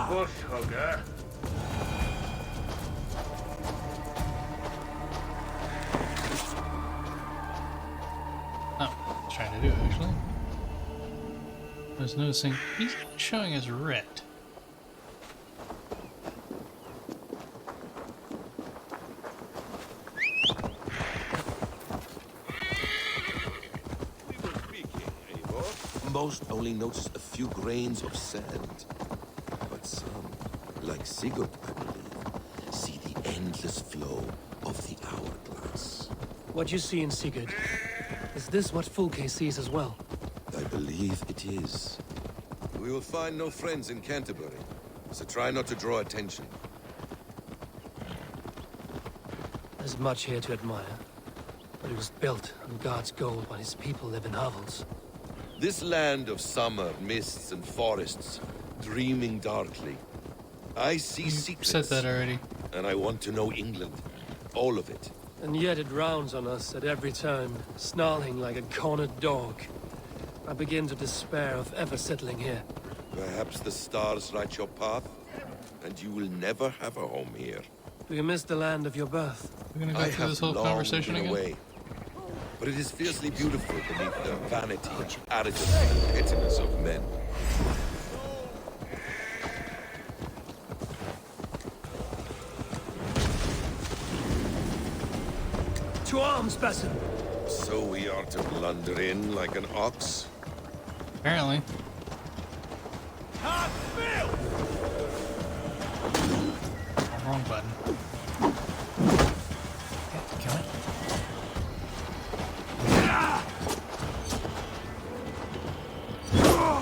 Bush hugger. Oh, trying to do actually. I was noticing he's showing as red. Most only notice a few grains of sand. But some, like Sigurd, I believe, see the endless flow of the hourglass. What you see in Sigurd, is this what Fulke sees as well? I believe it is. We will find no friends in Canterbury, so try not to draw attention. There's much here to admire, but it was built on God's gold while his people live in hovels. This land of summer, mists, and forests, dreaming darkly. I see secrets. Said that already. And I want to know England. All of it. And yet it rounds on us at every turn, snarling like a cornered dog. I begin to despair of ever settling here. Perhaps the stars write your path, and you will never have a home here. Do you miss the land of your birth? We're gonna go through this whole conversation again? Away. But it is fiercely beautiful beneath the vanity, arrogance, and pettiness of men. To arms, Basim! So we are to blunder in like an ox? Apparently. Hot Bill! Oh, wrong button. Kill it.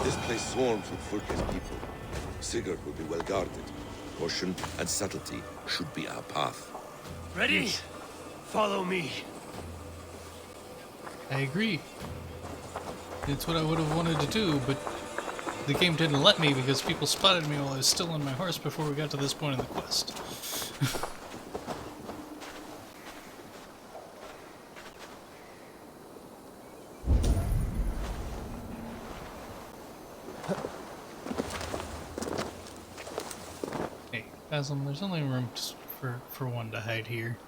This place swarms with Fulke's people. Sigurd will be well guarded. Caution and subtlety should be our path. Ready? Follow me. I agree. It's what I would have wanted to do, but the game didn't let me because people spotted me while I was still on my horse before we got to this point in the quest. Hey, Basim, there's only room for one to hide here.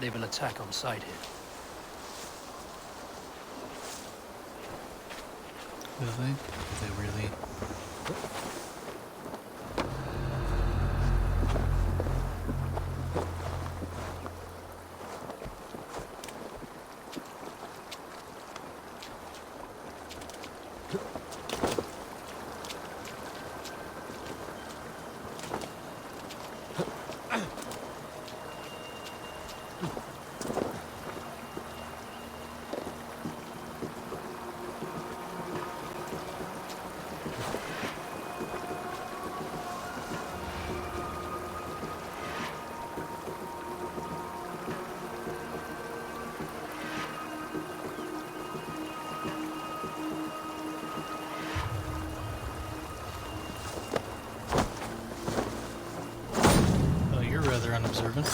They will attack on sight here. Do they? Do they really? You're rather unobservant.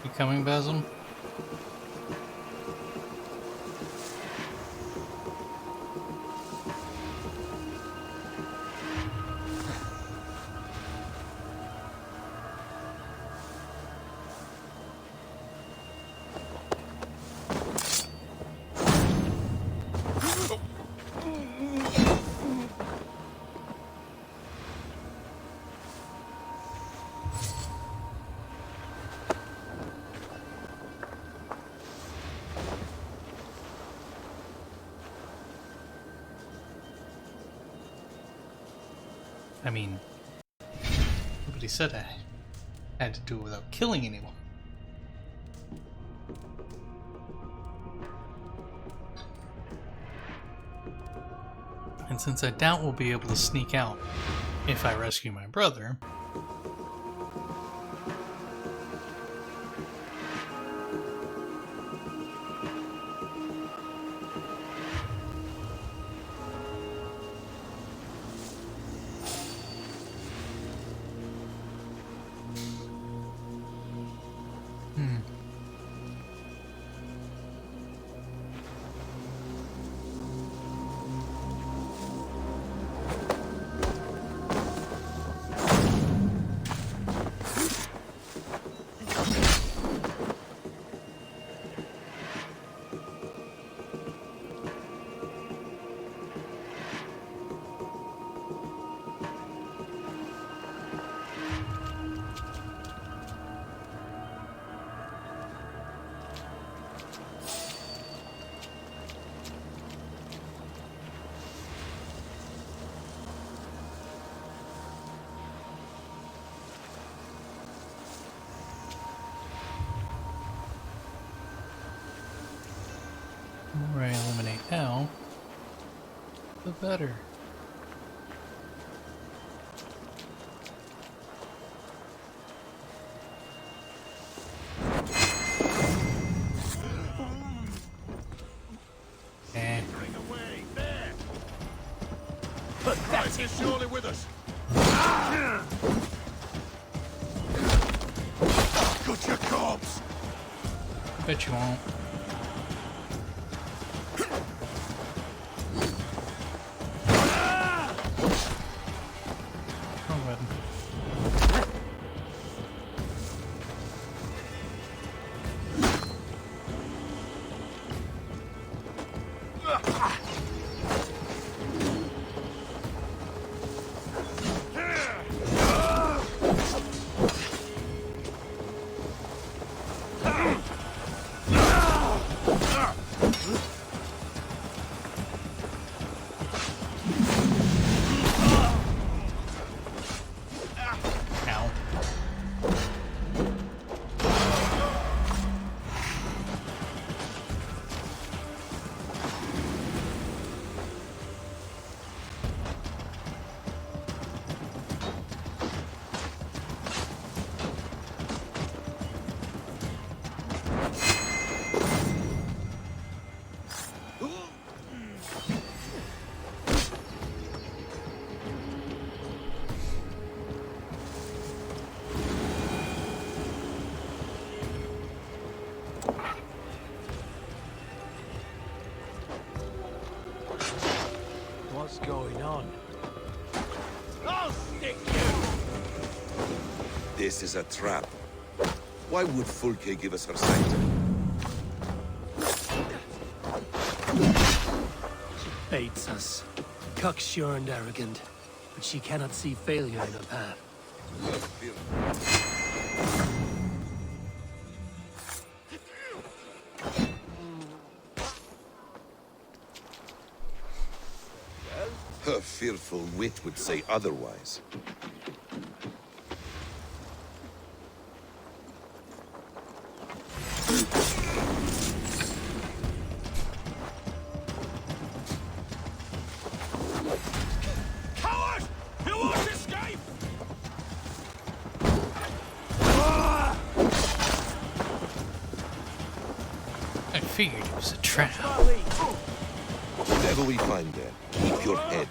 You coming, Basil? I mean, nobody said I had to do it without killing anyone. And since I doubt we'll be able to sneak out if I rescue my brother, the more I eliminate now, the better. Bring away, there! But that's He's surely with us! Got your corpse! I bet you won't. Wrong button. This is a trap. Why would Fulke give us her sight? Baits us. Cocksure and arrogant, but she cannot see failure in her path. Her fearful wit would say otherwise. Coward! You won't escape! I figured it was a trap. Whatever we find there, keep your head.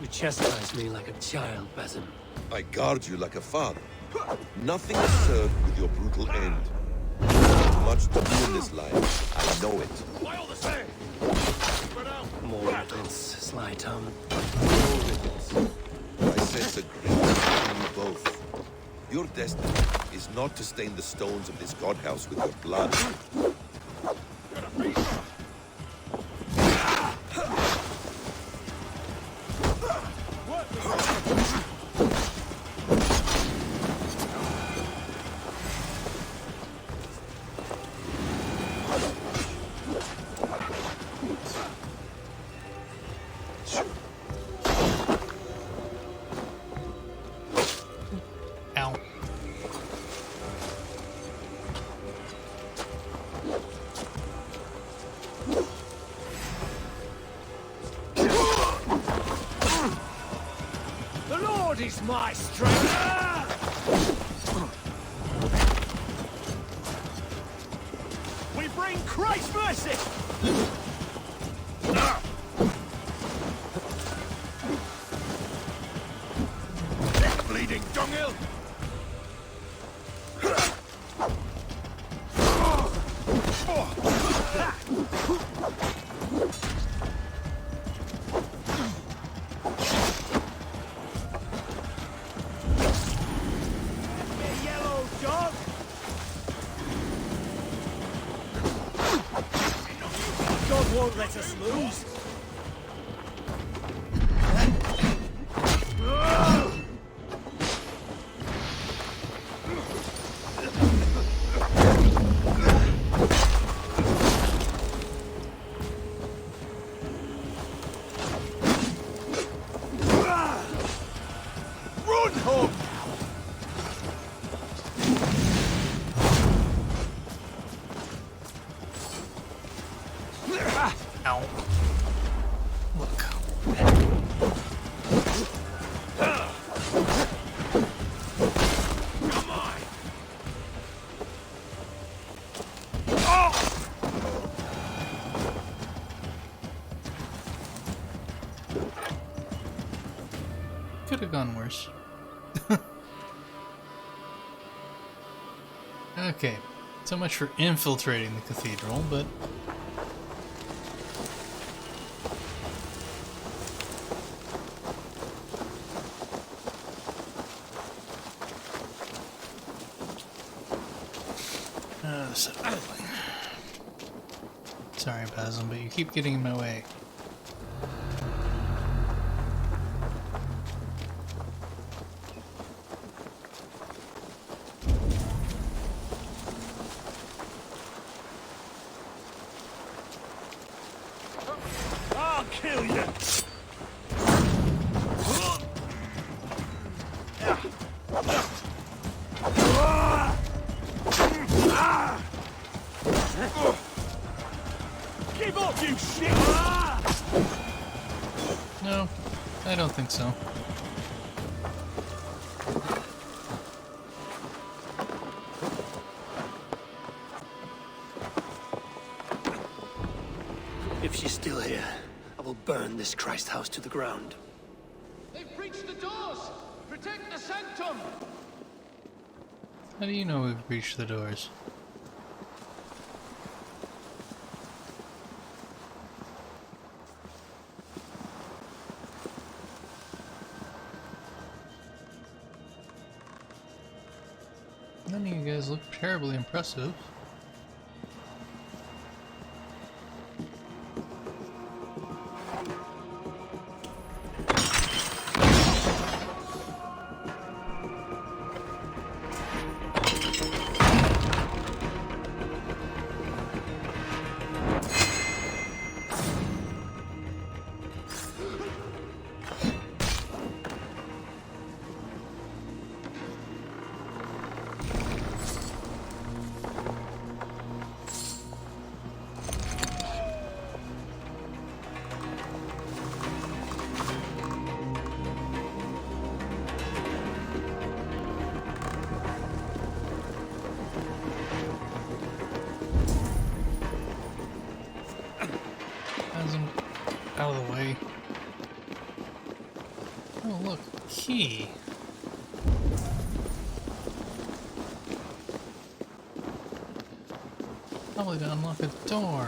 You chastise me like a child, Basim. I guard you like a father. Nothing is served with your brutal end. Much to do in this life, I know it. Why all the same? More riddles, sly tongue. I sense a great love in you both. Your destiny is not to stain the stones of this godhouse with your blood. Ow. The Lord is my strength! We bring Christ's mercy! Bleeding dunghill! Yellow dog! God won't let us lose! Run home! Ow. Look. Come on! Could have gone worse. Okay, so much for infiltrating the cathedral, but this is building. Sorry, Basil, but you keep getting in my way. I'll kill you! Give up, you shit! No, I don't think so. If she's still here, I will burn this Christ house to the ground. They've breached the doors! Protect the sanctum! How do you know we've breached the doors? None of you guys look terribly impressive. Out of the way. Oh look, key. Probably to unlock a door.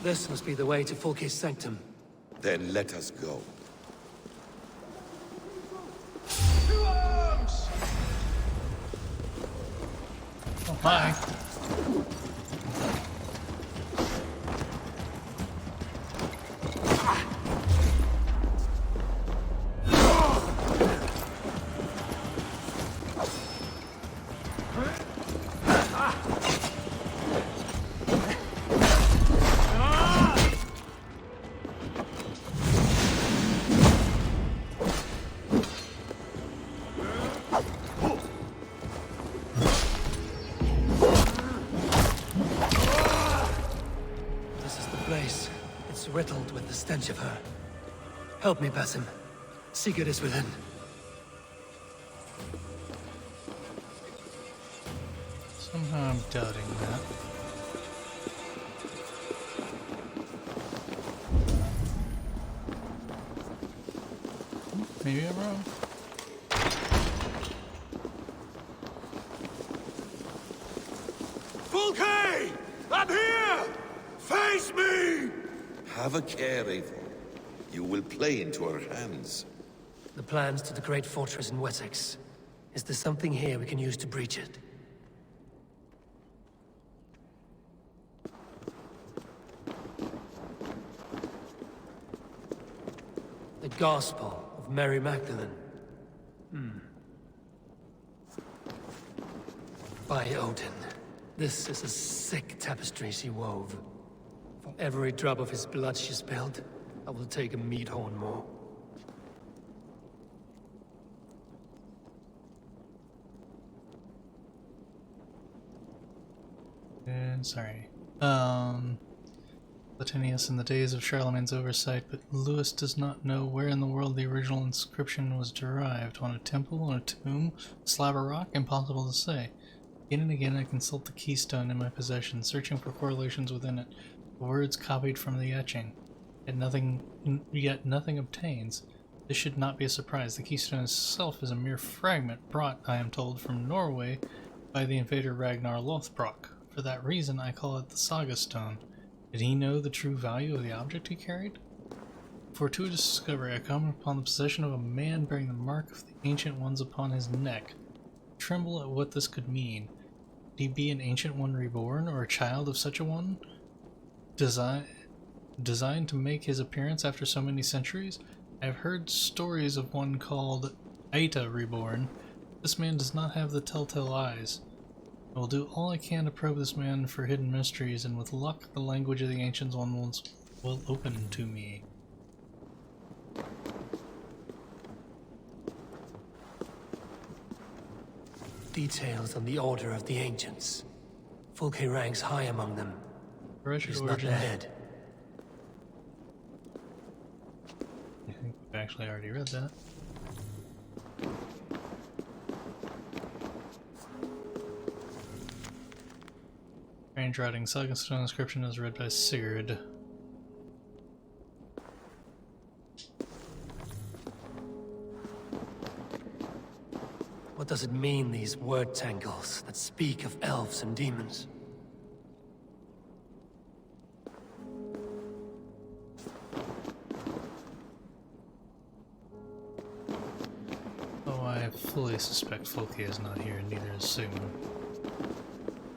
This must be the way to Fulke's sanctum. Then let us go. Oh, hi. It's riddled with the stench of her. Help me, Basim. Sigurd is within. Somehow I'm doubting that. Maybe I'm wrong. Fulke! I'm here! Face me! Have a care, Eivor. You will play into our hands. The plans to the great fortress in Wessex. Is there something here we can use to breach it? The Gospel of Mary Magdalene. By Odin, this is a sick tapestry she wove. For every drop of his blood she spilled, I will take a meat horn more. Sorry. Latinius in the days of Charlemagne's oversight, but Lewis does not know where in the world the original inscription was derived. On a temple, on a tomb, a slab of rock? Impossible to say. Again and again I consult the keystone in my possession, searching for correlations within it, the words copied from the etching. Yet nothing obtains. This should not be a surprise. The keystone itself is a mere fragment brought, I am told, from Norway by the invader Ragnar Lothbrok. For that reason I call it the Saga Stone. Did he know the true value of the object he carried? Fortuitous discovery, I come upon the possession of a man bearing the mark of the Ancient Ones upon his neck. I tremble at what this could mean. Could he be an Ancient One reborn, or a child of such a one? Designed to make his appearance after so many centuries? I have heard stories of one called Aita reborn. This man does not have the telltale eyes. I will do all I can to probe this man for hidden mysteries, and with luck, the language of the Ancient Ones will open to me. Details on the Order of the Ancients. Fulke ranks high among them. He's not the head. I think we've actually already read that. Strange writing. Saga Stone inscription is read by Sigurd. What does it mean, these word tangles that speak of elves and demons? Oh, I fully suspect Folky is not here, and neither is Sigmund.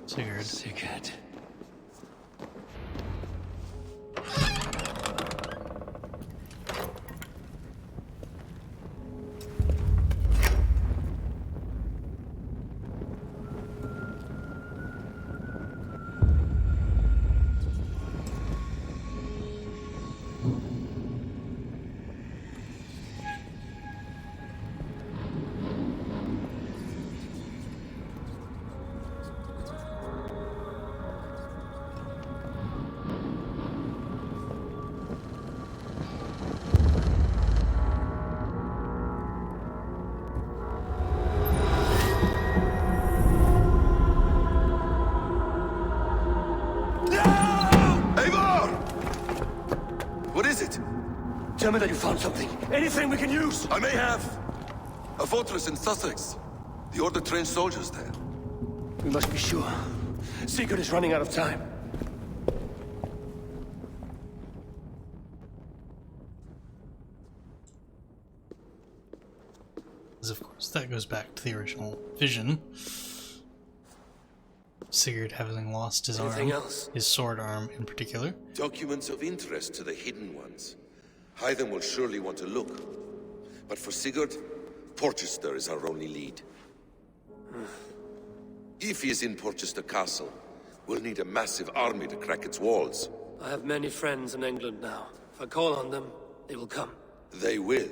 Sigurd. Sigurd. Tell me that you found something. Anything we can use! I may have. A fortress in Sussex. The Order trained soldiers there. We must be sure. Sigurd is running out of time. As of course, that goes back to the original vision. Sigurd having lost his Anything arm, else? his sword arm in particular. Documents of interest to the hidden ones. Hythen will surely want to look. But for Sigurd, Porchester is our only lead. If he is in Porchester Castle, we'll need a massive army to crack its walls. I have many friends in England now. If I call on them, they will come. They will.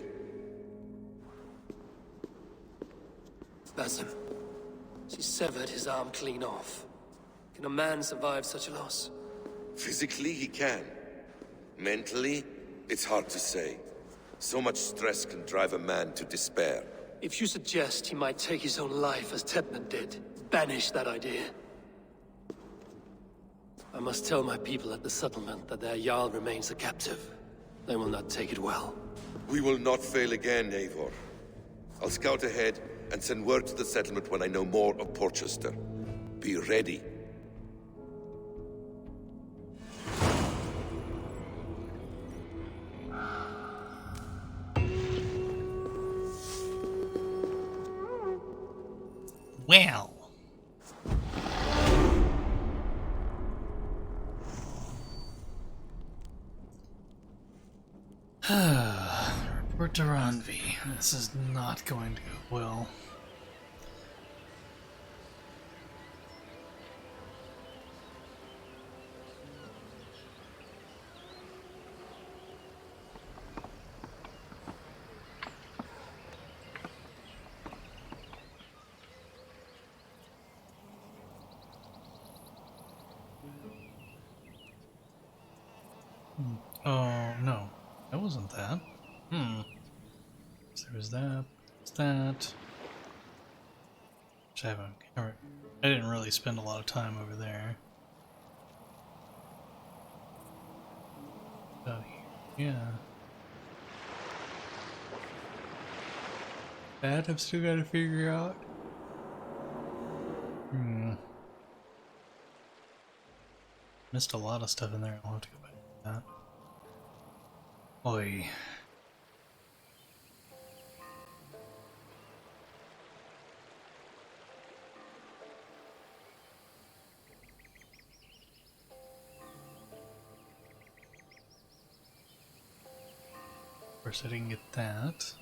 Basim. She severed his arm clean off. Can a man survive such a loss? Physically, he can. Mentally, it's hard to say. So much stress can drive a man to despair. If you suggest he might take his own life as Tedman did, banish that idea. I must tell my people at the settlement that their Jarl remains a captive. They will not take it well. We will not fail again, Eivor. I'll scout ahead and send word to the settlement when I know more of Porchester. Be ready. Well. Report to Ranvi. This is not going to go well. Oh, no. That wasn't that. So there was that. That. Which I didn't really spend a lot of time over there. Out here. Yeah. That I've still got to figure out. Missed a lot of stuff in there. I'll have to go back to that. Oi. Of course, I didn't get that.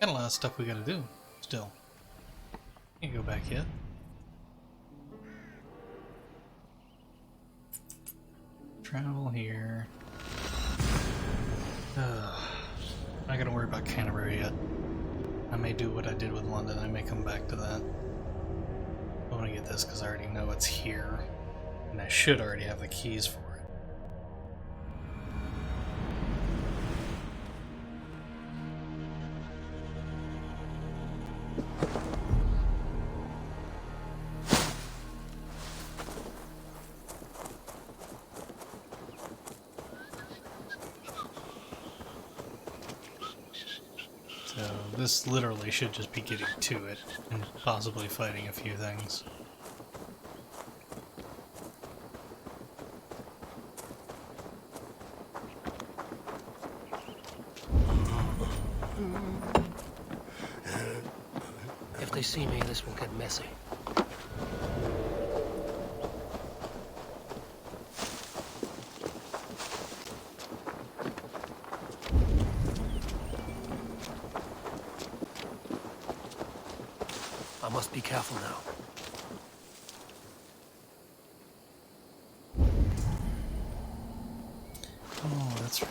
Got a lot of stuff we gotta do, still. Can't go back yet. Travel here. Not gonna worry about Canterbury yet. I may do what I did with London, I may come back to that. I want to get this because I already know it's here. And I should already have the keys for it. this literally should just be getting to it, and possibly fighting a few things. If they see me, this will get messy. I must be careful now. Oh, that's right.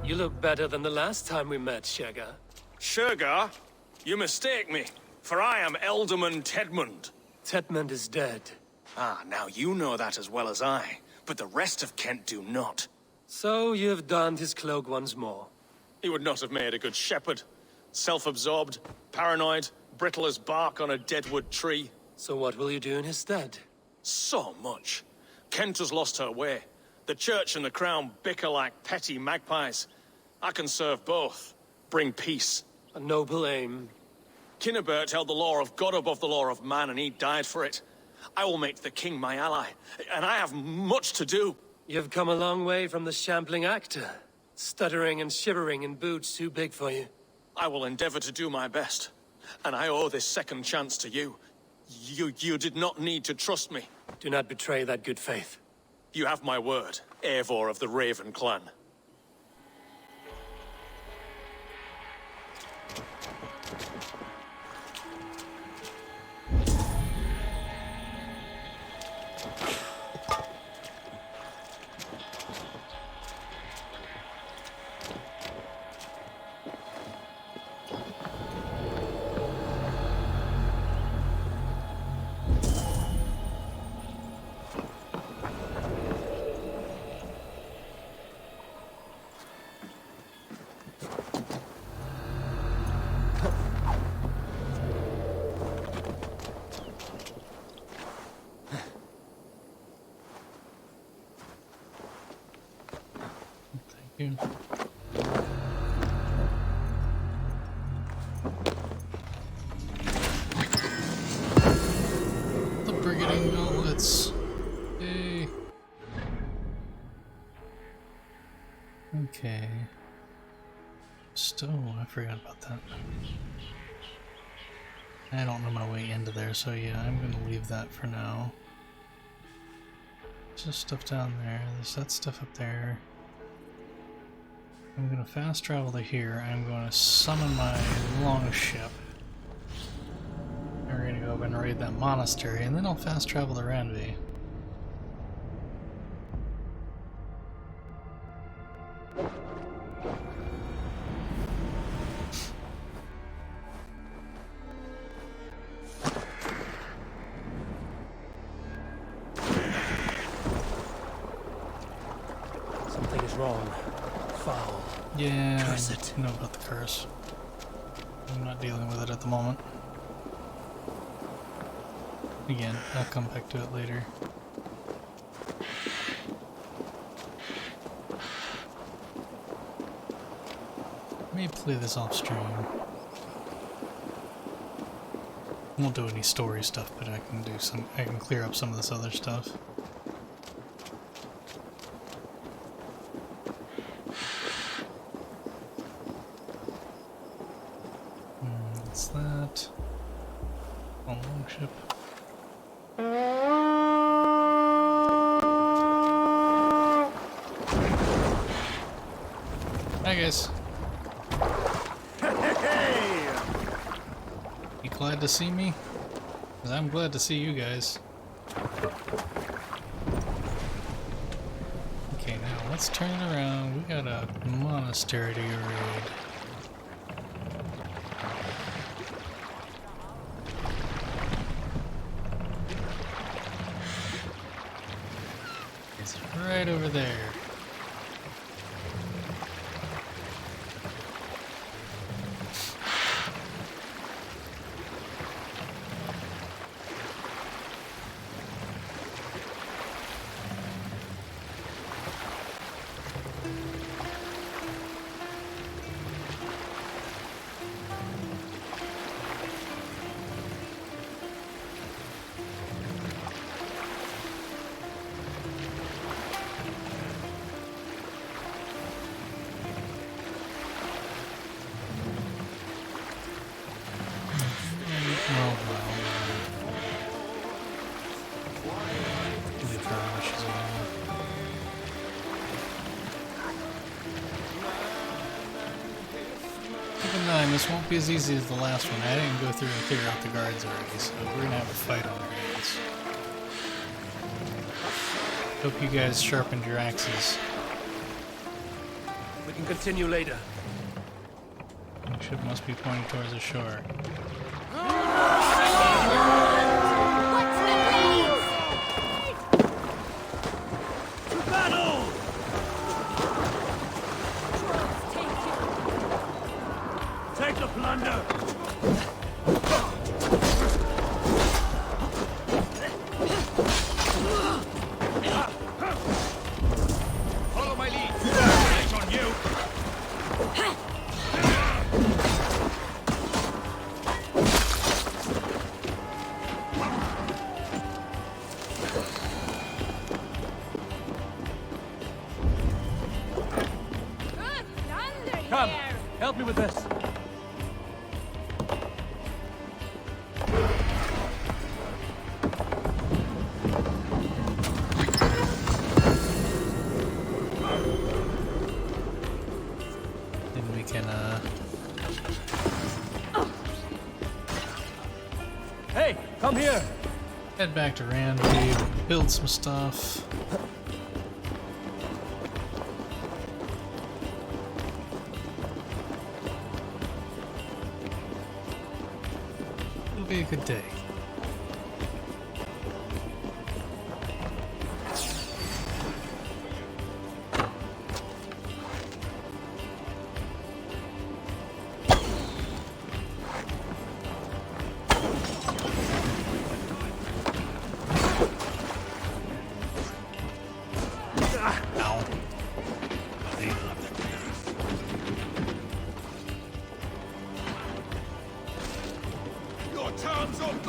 You look better than the last time we met, Shagger. Shergar, you mistake me, for I am Elderman Tedmund. Tedmund is dead. Ah, now you know that as well as I, but the rest of Kent do not. So you have donned his cloak once more. He would not have made a good shepherd. Self-absorbed, paranoid, brittle as bark on a deadwood tree. So what will you do in his stead? So much. Kent has lost her way. The church and the crown bicker like petty magpies. I can serve both. Bring peace. A noble aim. Kinnebert held the law of God above the law of man, and he died for it. I will make the king my ally, and I have much to do. You've come a long way from the shambling actor, stuttering and shivering in boots too big for you. I will endeavor to do my best, and I owe this second chance to you. You did not need to trust me. Do not betray that good faith. You have my word, Eivor of the Raven clan. You. The Brigading Gauntlets. Yay. Okay. Stone, I forgot about that. I don't know my way into there, so yeah, I'm gonna leave that for now. There's just stuff down there, there's that stuff up there. I'm gonna fast travel to here. I'm gonna summon my longship. And we're gonna go up and raid that monastery, and then I'll fast travel to Ranvi. Something is wrong. Foul. Yeah, Curse I it. know about the curse. I'm not dealing with it at the moment. Again, I'll come back to it later. May play this off stream. Won't do any story stuff, but I can clear up some of this other stuff. What's that? Oh, longship. Hi guys. You glad to see me? 'Cause I'm glad to see you guys. Okay, now let's turn it around. We got a monastery to raid. It's right over there. her when she's around. Keep in mind, this won't be as easy as the last one. I didn't go through and clear out the guards already, so we're gonna have a fight on our hands. Hope you guys sharpened your axes. We can continue later. The ship must be pointing towards the shore. Take the plunder! Follow my lead. Eyes on you. Come, help me with this. Then we can, Hey, come here. head back to Randy, build some stuff. It'll be a good day. Ow. Your time's up.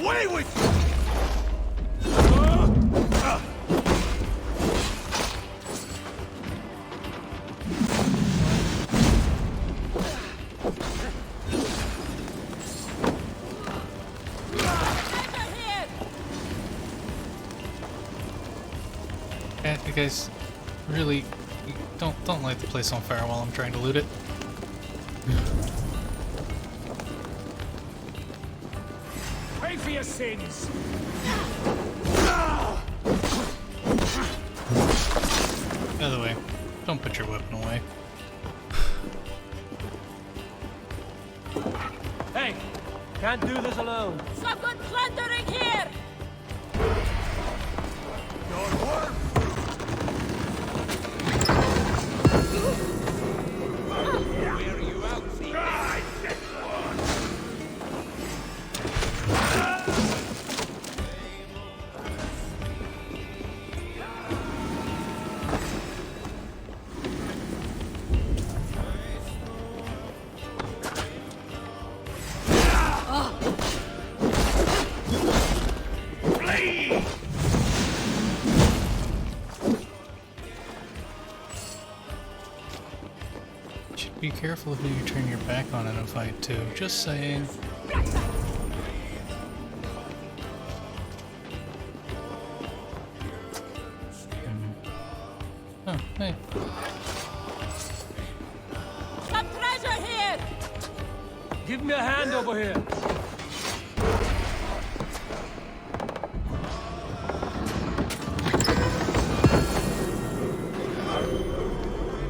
Away with you! You guys really don't light the place on fire while I'm trying to loot it. Pay for your sins! By the way, don't put your weapon away. Hey, can't do this alone. Some good plundering here! Your work! Wear you out, see? Die, dead one! Flee! Should be careful who you turn your back on in a fight too. Just saying. Oh, hey. Some treasure here! Give me a hand over here.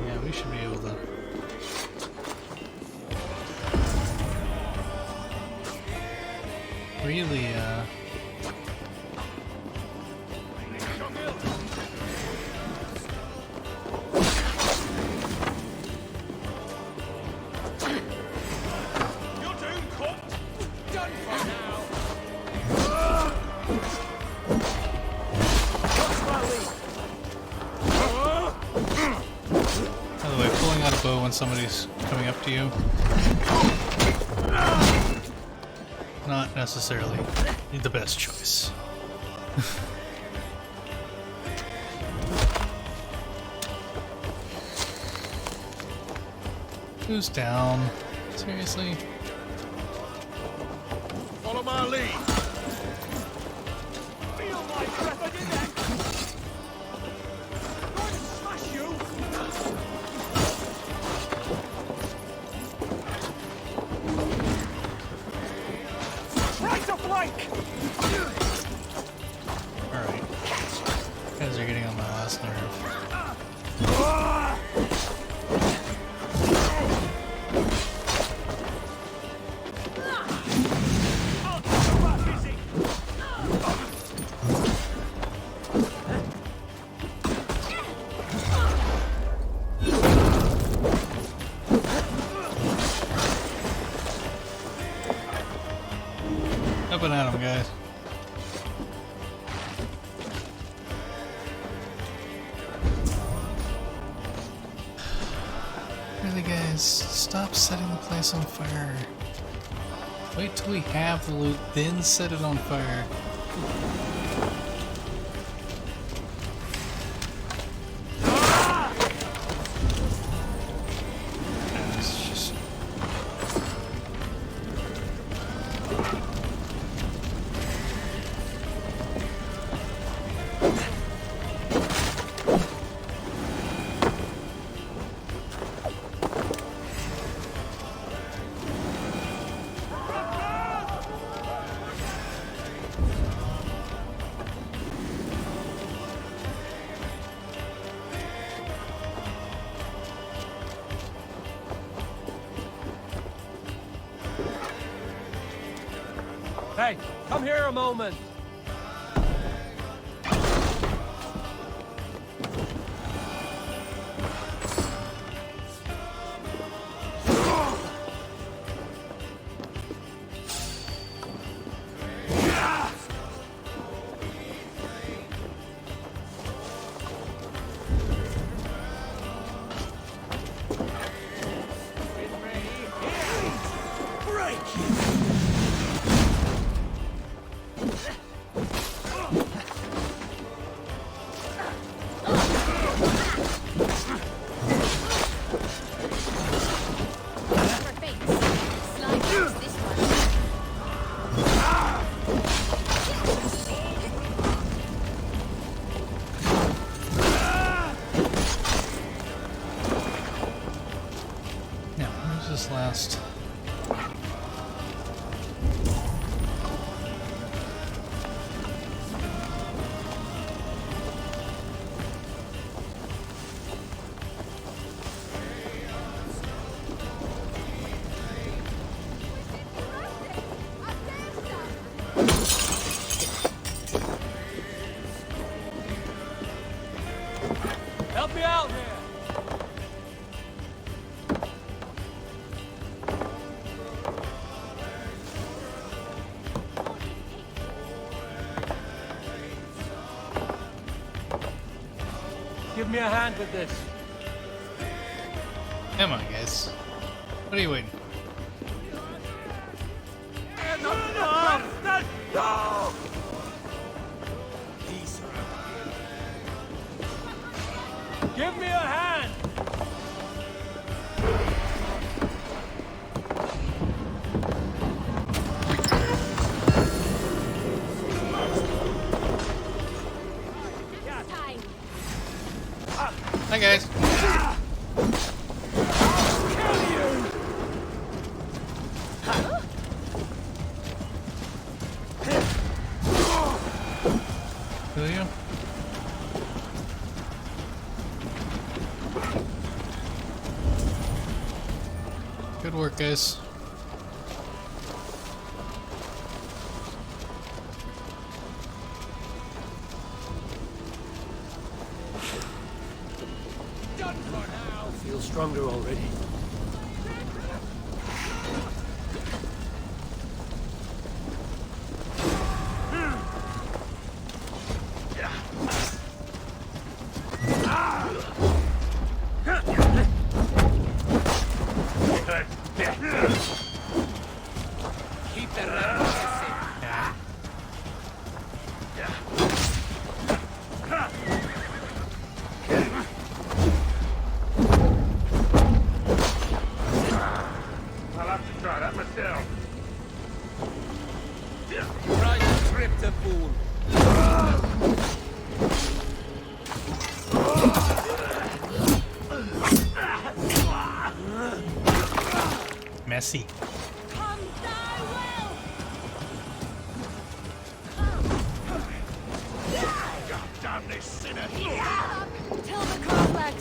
Yeah, we should be able to. Really, You're doomed, cooked! Done for now! by the way, pulling out a bow when somebody's coming up to you, not necessarily the best choice. Who's down? Seriously? my lead. Feel my breath on your neck. Going to smash you. Right to flank. All right. You guys are getting on my last nerve. Up and at him, guys. Really, guys, stop setting the place on fire. Wait till we have the loot, then set it on fire. It's just... Hey, come here a moment. Last. Help me out here. Give me a hand with this. Come on, guys. What are you waiting? Give me a hand. Hi, guys. Kill you? Good work, guys. Done for now. I feel stronger already. Keep the rat I'll have to try that myself. Try to trip the fool. Messy. God damn this sinner! Till the complex.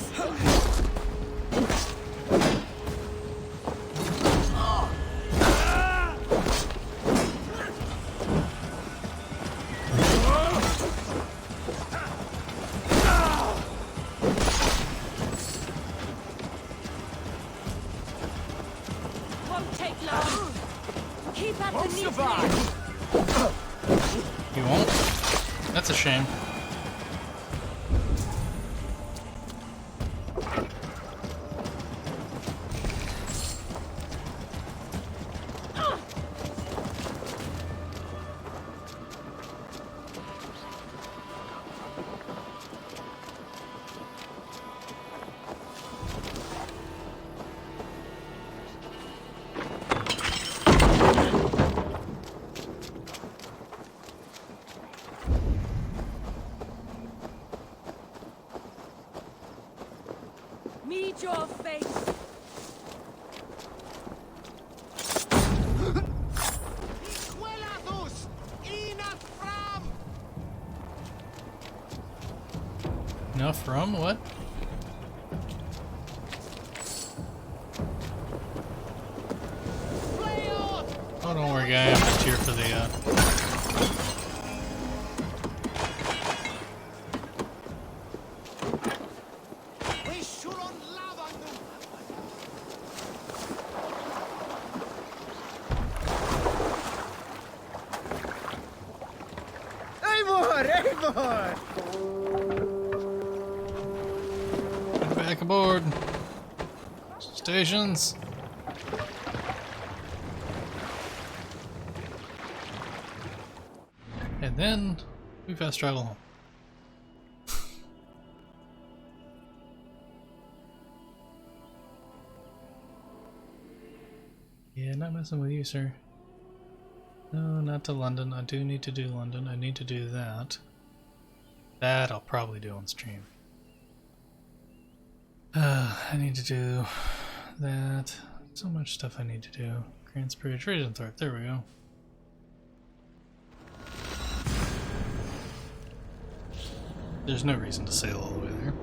Won't take long. Keep at the survive. You won't? That's a shame. Meet your fate. Enough rum? What? Oh, don't worry, guy. I'm just here for the, Back aboard. Stations. And then we fast travel home. Yeah, not messing with you, sir. No, not to London. I do need to do London. I need to do that. That I'll probably do on stream. I need to do that. So much stuff I need to do. Grand Spirit, Raventhorpe. There we go. There's no reason to sail all the way there.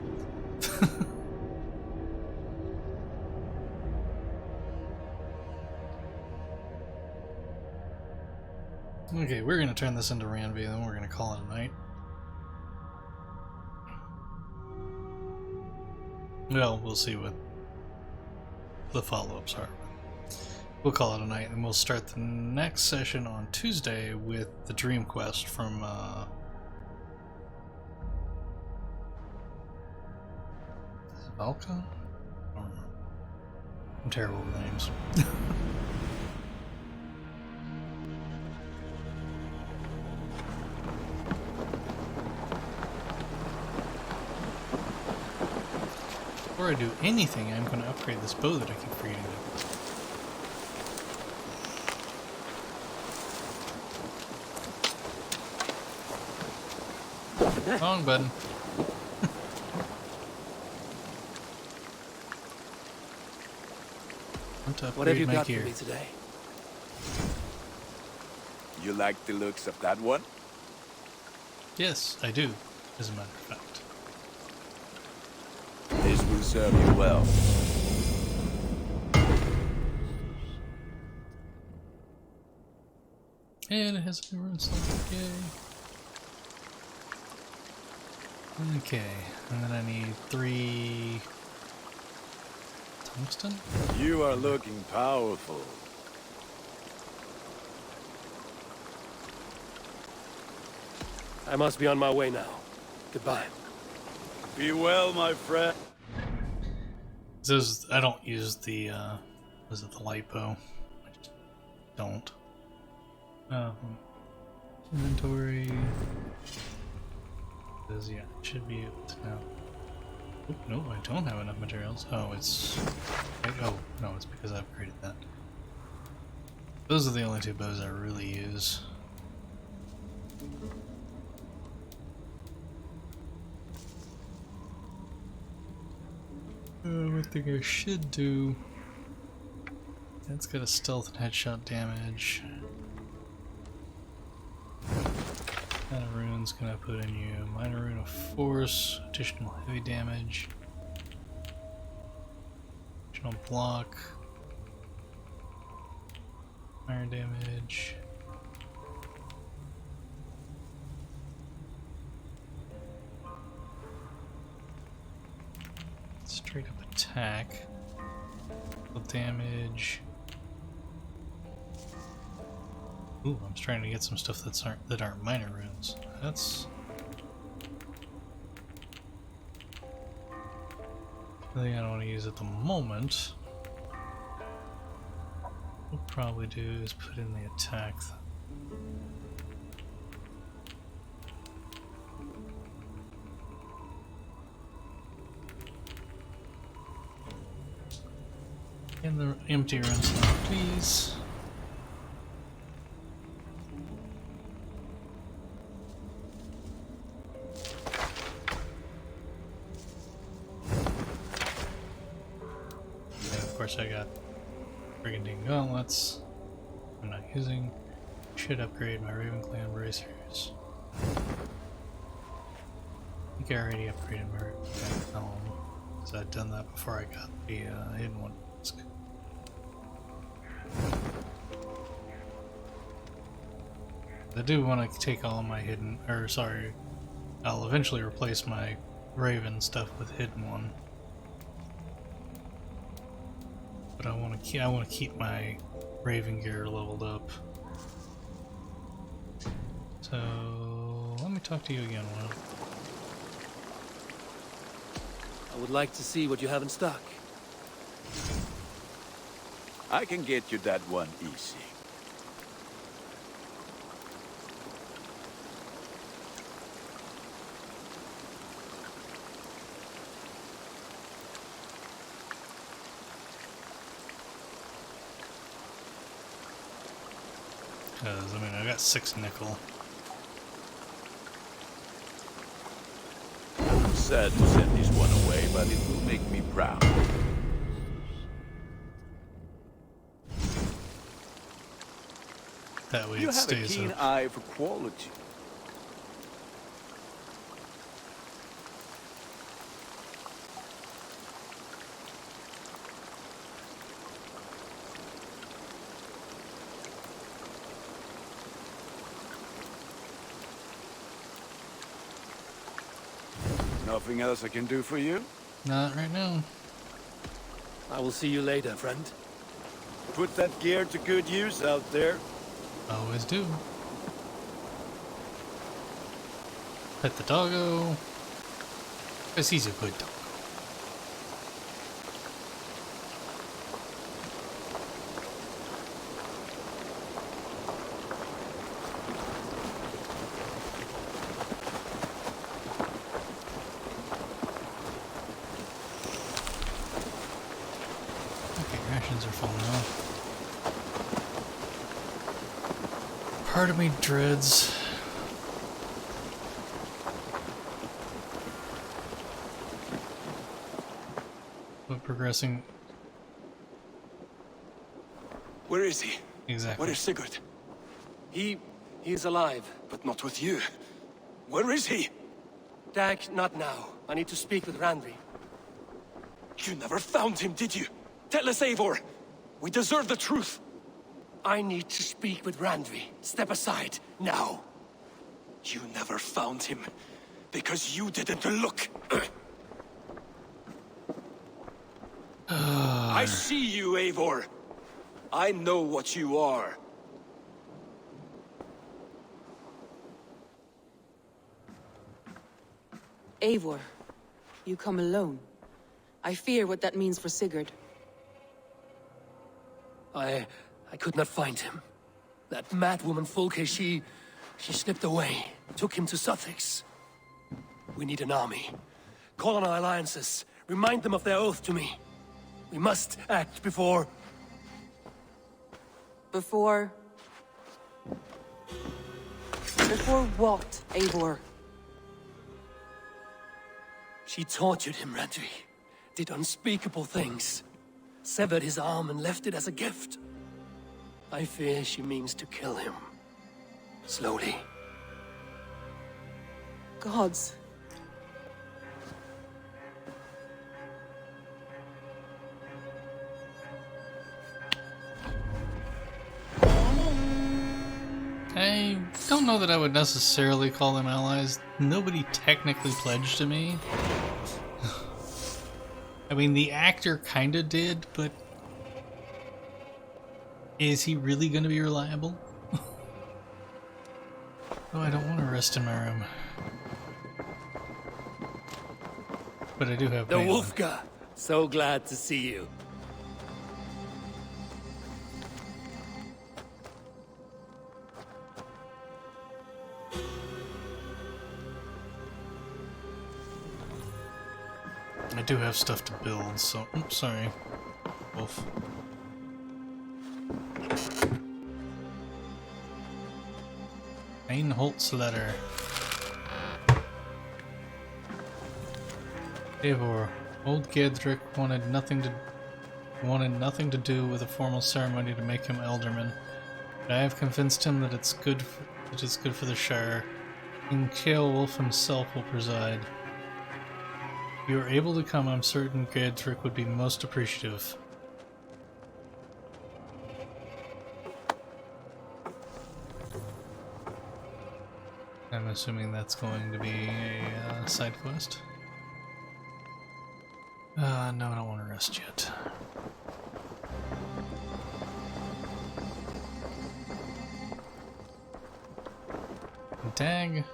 Okay, we're gonna turn this into Ranby, then we're gonna call it a night. Well, we'll see what the follow-ups are. We'll call it a night, and we'll start the next session on Tuesday with the Dream Quest from, Valka? I don't remember. I'm terrible with names. Before I do anything, I'm going to upgrade this bow that I keep forgetting to. Wrong button. What have you got for me today? You like the looks of that one? Yes, I do, as a matter of fact. This will serve you well. And it has a rune slot, yay. Okay, and then I need 3 tungsten? You are looking powerful. I must be on my way now. Goodbye. Be well, my friend. I don't use the, was it the light bow? I just don't. Inventory. Yeah, it should be able to now. Oop, no, I don't have enough materials. Oh, it's... Oh, no, it's because I upgraded that. Those are the only 2 bows I really use. One thing I should do. That's got a stealth and headshot damage. Minor rune's gonna put in you minor rune of force, additional heavy damage, additional block, iron damage. Straight up attack. Damage. Ooh, I'm trying to get some stuff that aren't minor runes. That's the thing I don't want to use at the moment. What we'll probably do is put in the attack. And the empty rune slot, please. And of course I got Brigandine Gauntlets I'm not using. Should upgrade my Raven Clan bracers. I think I already upgraded my Raven Clan helm, because I'd done that before I got the hidden one. I do want to take all my hidden, or sorry, I'll eventually replace my Raven stuff with hidden one. But I want to keep my Raven gear leveled up. So let me talk to you again, Will. I would like to see what you have in stock. I can get you that one easy. Because, I mean, I got 6 nickel. I'm sad to send this one away, but it will make me proud. That way you it have a stays keen up. eye for quality. Nothing else I can do for you? Not right now. I will see you later, friend. Put that gear to good use out there. Always do. Pet the doggo. Because he's a good dog. Okay, rations are full now. Part of me dreads but progressing. Where is he? Exactly. Where is Sigurd? He is alive. But not with you. Where is he? Dag, not now. I need to speak with Randvi. You never found him, did you? Tell us, Eivor. We deserve the truth. I need to speak with Randvi. Step aside, now. You never found him, because you didn't look. I see you, Eivor. I know what you are. Eivor, you come alone. I fear what that means for Sigurd. I could not find him. That madwoman Folke, she slipped away. Took him to Sussex. We need an army. Call on our alliances. Remind them of their oath to me. We must act before... Before what, Eivor? She tortured him, Randvi. did unspeakable things. Severed his arm and left it as a gift. I fear she means to kill him. Slowly. Gods. I don't know that I would necessarily call them allies. Nobody technically pledged to me. I mean, the actor kinda did, but is he really gonna be reliable? Oh, I don't want to rest in my room. But I do have The Balin. Wolfgar! So glad to see you. I do have stuff to build, so... Oops, sorry. Wolf. Einholt's letter. Eivor, old Gedrick wanted nothing to do with a formal ceremony to make him Elderman. But I have convinced him that it is good for the Shire. King Ceolwulf himself will preside. If you are able to come, I'm certain Gedrick would be most appreciative. I'm assuming that's going to be a side quest. No, I don't want to rest yet. Dag,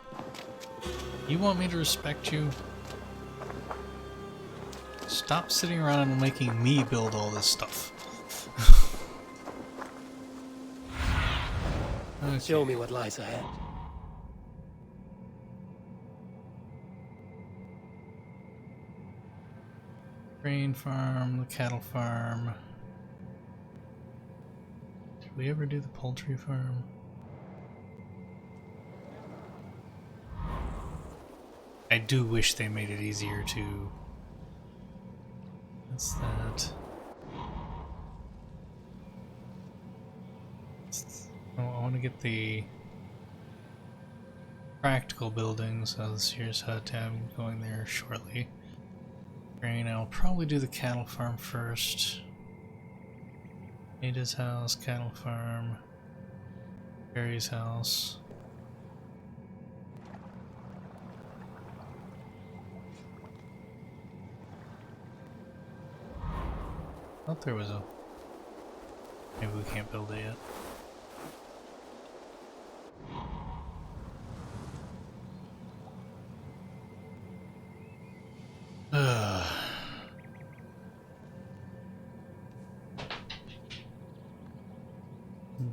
you want me to respect you? Stop sitting around and making me build all this stuff. Okay. Show me what lies ahead. Grain farm, the cattle farm. Did we ever do the poultry farm? I do wish they made it easier to... What's that? Oh, I want to get the practical buildings, so here's how I'm going there shortly. Grain, I'll probably do the cattle farm first. Ada's house, cattle farm, Barry's house. I thought there was a... Maybe we can't build it yet.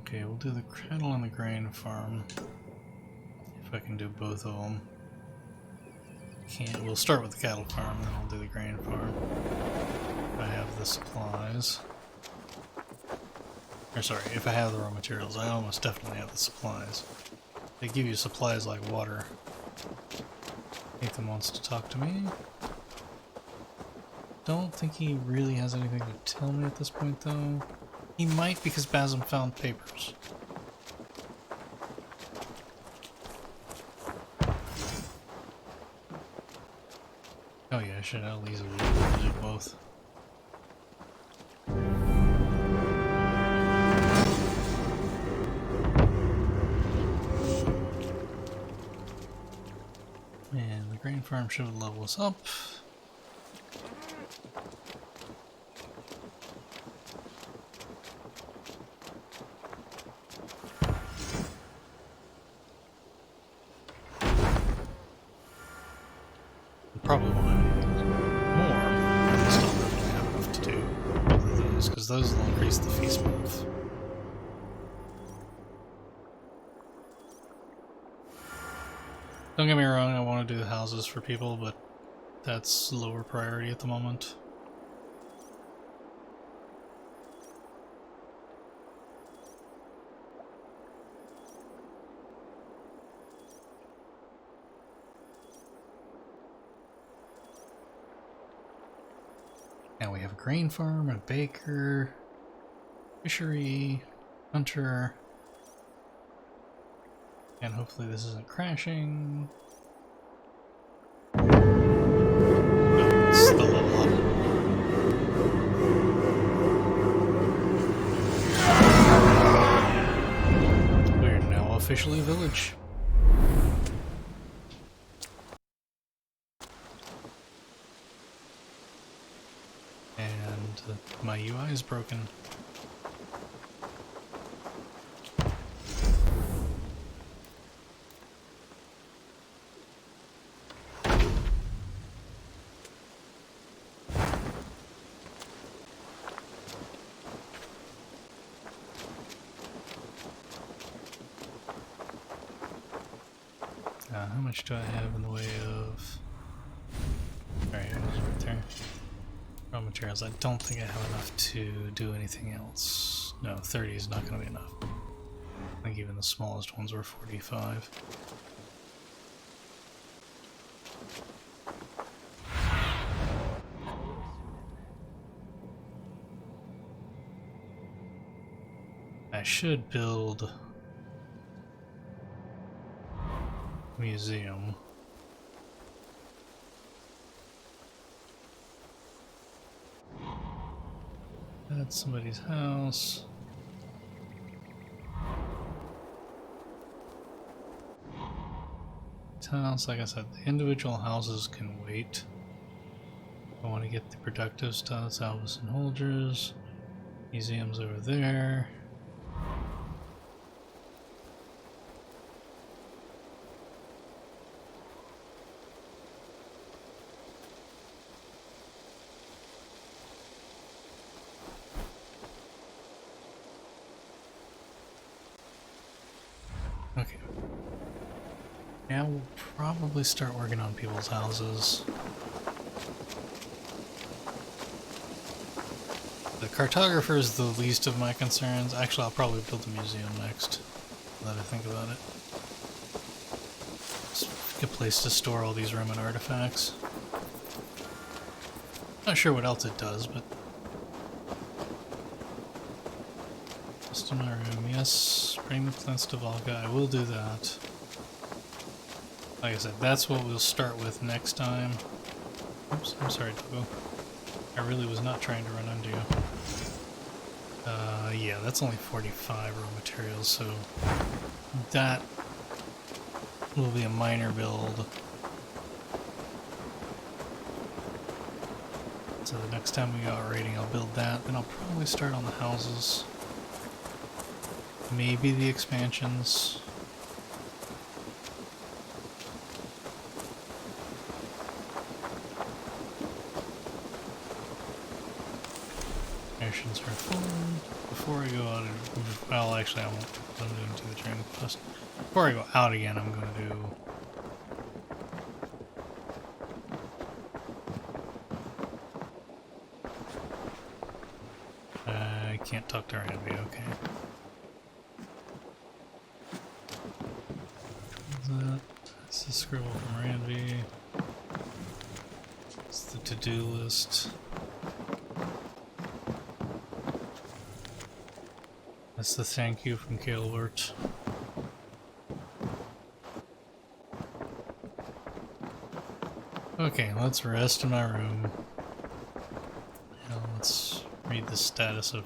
Okay, we'll do the cattle and the grain farm. If I can do both of them. Can't. We'll start with the cattle farm, then we'll do the grain farm. If I have the supplies. Or sorry, if I have the raw materials. I almost definitely have the supplies. They give you supplies like water. Nathan wants to talk to me. Don't think he really has anything to tell me at this point, though. He might, because Basim found papers. Oh yeah, I should at least do both. And the grain farm should level us up. Probably want more, but I still definitely have enough to do both of those, because those will increase the feast move. Don't get me wrong, I want to do the houses for people, but that's lower priority at the moment. grain farm, a baker, fishery, hunter, and hopefully this isn't crashing. Oh, it's the level up. We're now officially a village. And my UI is broken. How much do I have in the way of... Alright, it was right there. Raw materials. I don't think I have enough to do anything else. No, 30 is not going to be enough. I think even the smallest ones were 45. I should build a museum. That's somebody's house. House, like I said, the individual houses can wait. I want to get the productive stuff. It's Albus and Holders. Museum's over there. Okay. Now we'll probably start working on people's houses. The cartographer is the least of my concerns. Actually, I'll probably build a museum next, now that I think about it. It's a good place to store all these Roman artifacts. Not sure what else it does, but... Just in my room, yes. Bring the plants to Volga, I will do that. Like I said, that's what we'll start with next time. Oops, I'm sorry, Togo. I really was not trying to run into you. Yeah, that's only 45 raw materials, so that will be a minor build. So the next time we go out raiding, I'll build that, then I'll probably start on the houses. Maybe the expansions. Missions are full. Before I go out, well, actually, I won't. I'm doing to the training quest. Before I go out again, I'm going to do. I can't talk to Randy. Okay. That's the scribble from Randy. It's the to-do list. That's the thank you from Calebert. Okay, let's rest in my room. Now let's read the status of...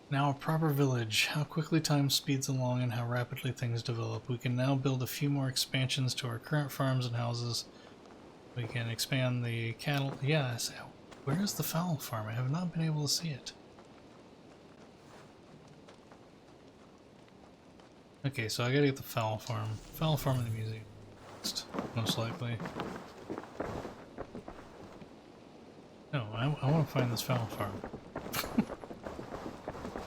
Now a proper village. How quickly time speeds along and how rapidly things develop. We can now build a few more expansions to our current farms and houses. We can expand the cattle... Yes, where's the fowl farm? I have not been able to see it. Okay, so I gotta get the fowl farm. Fowl farm in the museum next, most likely. No, I want to find this fowl farm.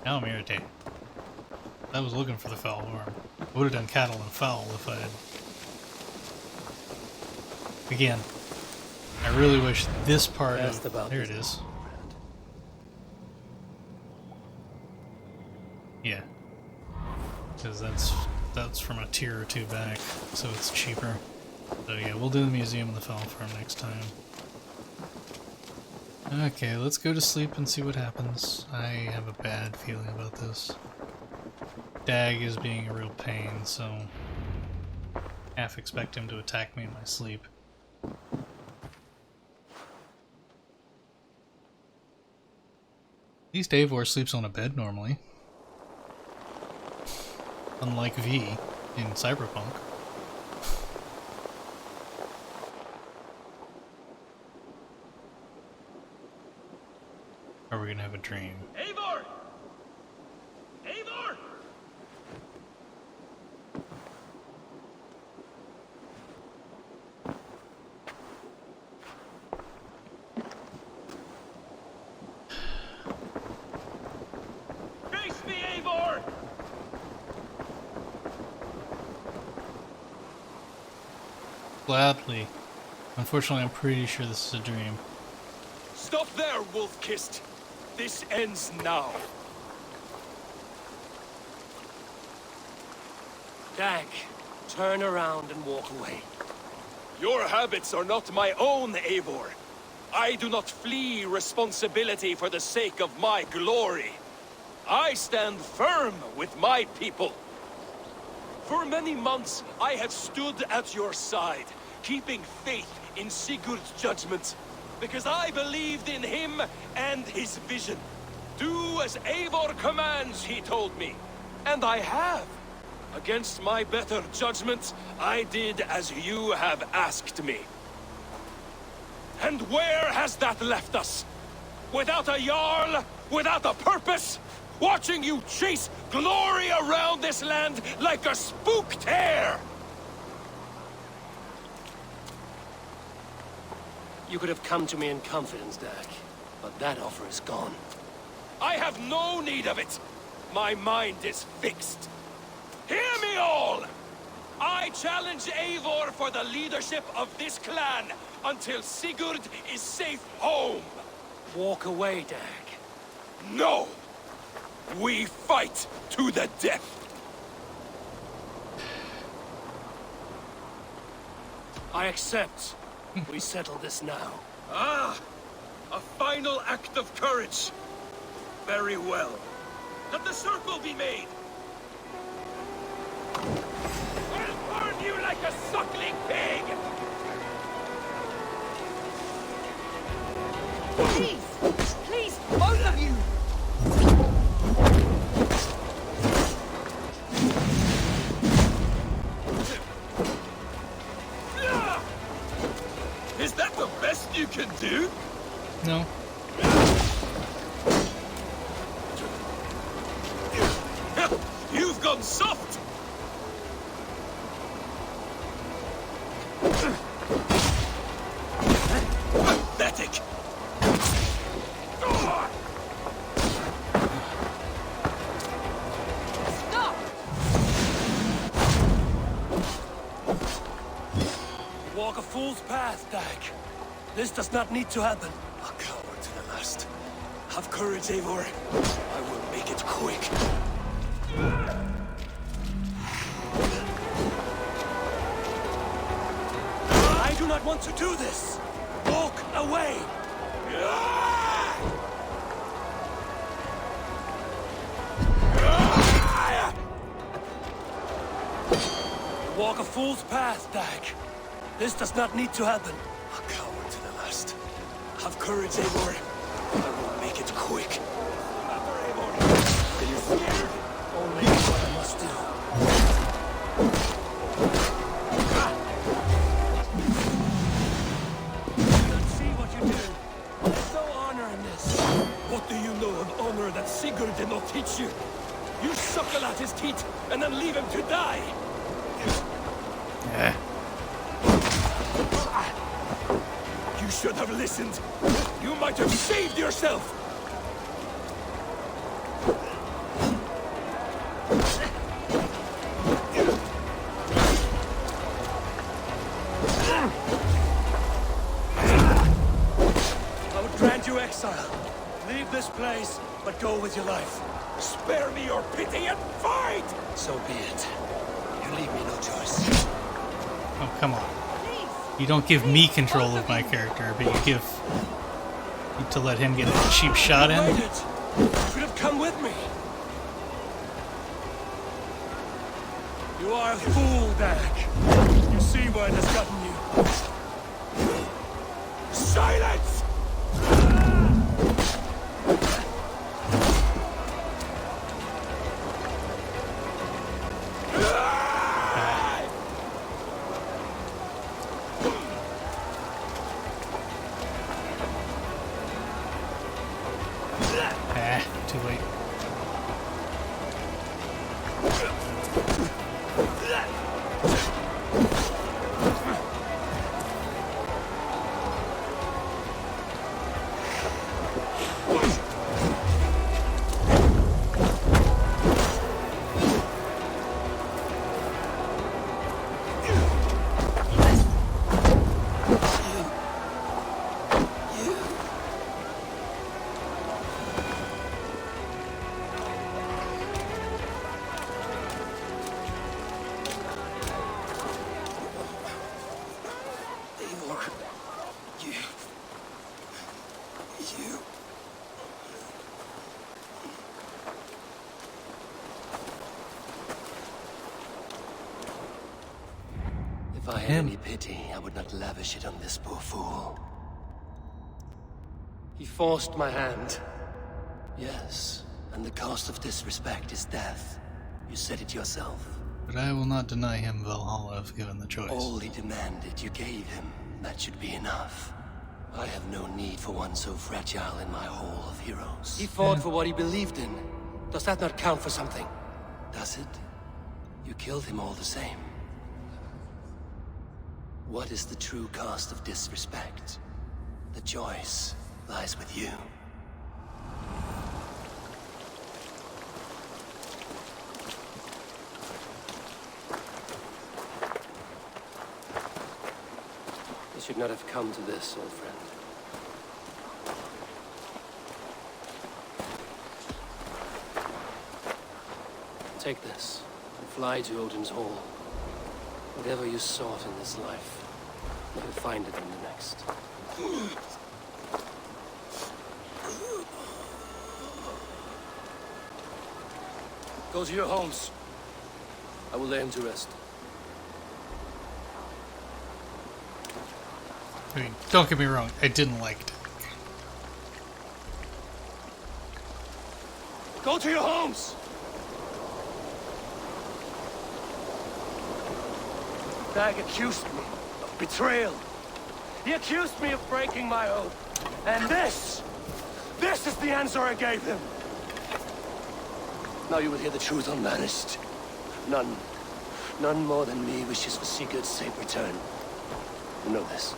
Now I'm irritated. I was looking for the fowl farm. I would have done cattle and fowl if I had... Again, I really wish this part of... There it is. Yeah. Because that's from a tier or two back, so it's cheaper. So yeah, we'll do the museum and the fowl farm next time. Okay, let's go to sleep and see what happens. I have a bad feeling about this. Dag is being a real pain, so half expect him to attack me in my sleep. At least Eivor sleeps on a bed normally. Unlike V in Cyberpunk. Are we gonna have a dream? Eivor! Eivor! Face me, Eivor! Gladly. Unfortunately, I'm pretty sure this is a dream. Stop there, wolf-kissed. This ends now. Dag, turn around and walk away. Your habits are not my own, Eivor. I do not flee responsibility for the sake of my glory. I stand firm with my people. For many months, I have stood at your side, keeping faith in Sigurd's judgment, because I believed in him and his vision. Do as Eivor commands, he told me. And I have. Against my better judgment, I did as you have asked me. And where has that left us? Without a Jarl? Without a purpose? Watching you chase glory around this land like a spooked hare! You could have come to me in confidence, Dag, but that offer is gone. I have no need of it. My mind is fixed. Hear me all! I challenge Eivor for the leadership of this clan until Sigurd is safe home. Walk away, Dag. No! We fight to the death! I accept. We settle this now. Ah! A final act of courage. Very well. Let the circle be made. I'll burn you like a suckling pig! Please! Please, both of you! Is that the best you can do? No. You've gone soft! Pathetic! Stop! Walk a fool's path, Dag. This does not need to happen. A coward to the last. Have courage, Eivor. I will make it quick. I do not want to do this. Walk away. Walk a fool's path, Dag. This does not need to happen. A coward to the last. Have courage, Eivor. I will make it quick. Are you scared? Only what I must do. Let's see what you do. There's no honor in this. What do you know of honor that Sigurd did not teach you? You suckle at his teeth and then leave him to die. You should have listened. You might have saved yourself. I would grant you exile. Leave this place, but go with your life. Spare me your pity and fight! So be it. You leave me no choice. Oh, come on. You don't give me control of my character, but you give To let him get a cheap shot in. You should have come with me. You are a fool, Dag. You see where it has gotten you. Silence! Too late. If I had any pity, I would not lavish it on this poor fool. He forced my hand. Yes, and the cost of disrespect is death. You said it yourself. But I will not deny him Valhalla if given the choice. All he demanded, you gave him. That should be enough. I have no need for one so fragile in my hall of heroes. He fought for what he believed in. Does that not count for something? Does it? You killed him all the same. What is the true cost of disrespect? The choice lies with you. You should not have come to this, old friend. Take this, and fly to Odin's Hall. Whatever you sought in this life, you will find it in the next. Go to your homes. I will lay him to rest. I mean, don't get me wrong, I didn't like it. Go to your homes! Dag accused me of betrayal. He accused me of breaking my oath. And this is the answer I gave him. Now you will hear the truth unvarnished. None more than me wishes for Sigurd's safe return. You know this.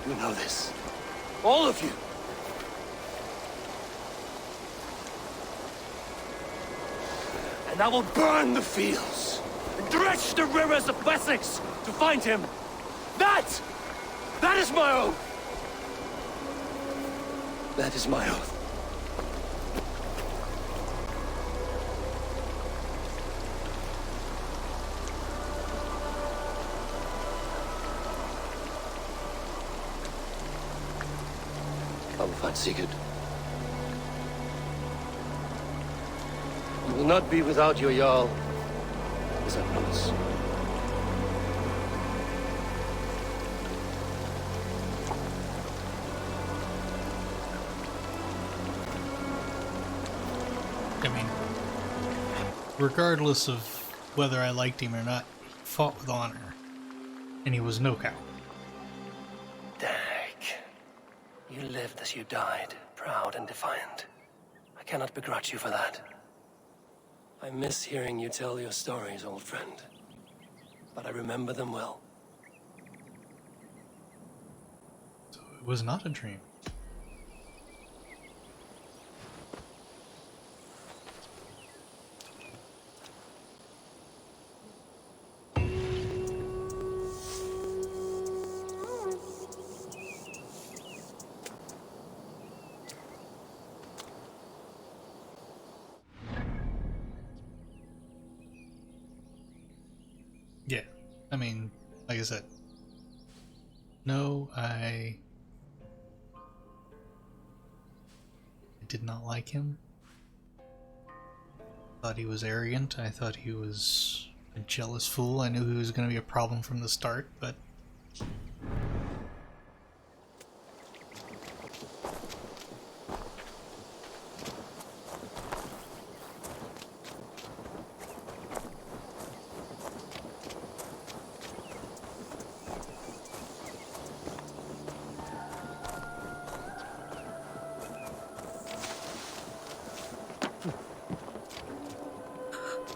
You know this. All of you. And I will burn the fields. And dredge the rivers of Wessex to find him. That is my oath. That is my oath. I will find Sigurd. You will not be without your Jarl. As I promise. I mean, regardless of whether I liked him or not, he fought with honor. And he was no coward. Dag. You lived as you died, proud and defiant. I cannot begrudge you for that. I miss hearing you tell your stories, old friend. But I remember them well. So it was not a dream. Yeah, I mean, like I said, no, I did not like him. Thought he was arrogant. I thought he was a jealous fool. I knew he was going to be a problem from the start, but...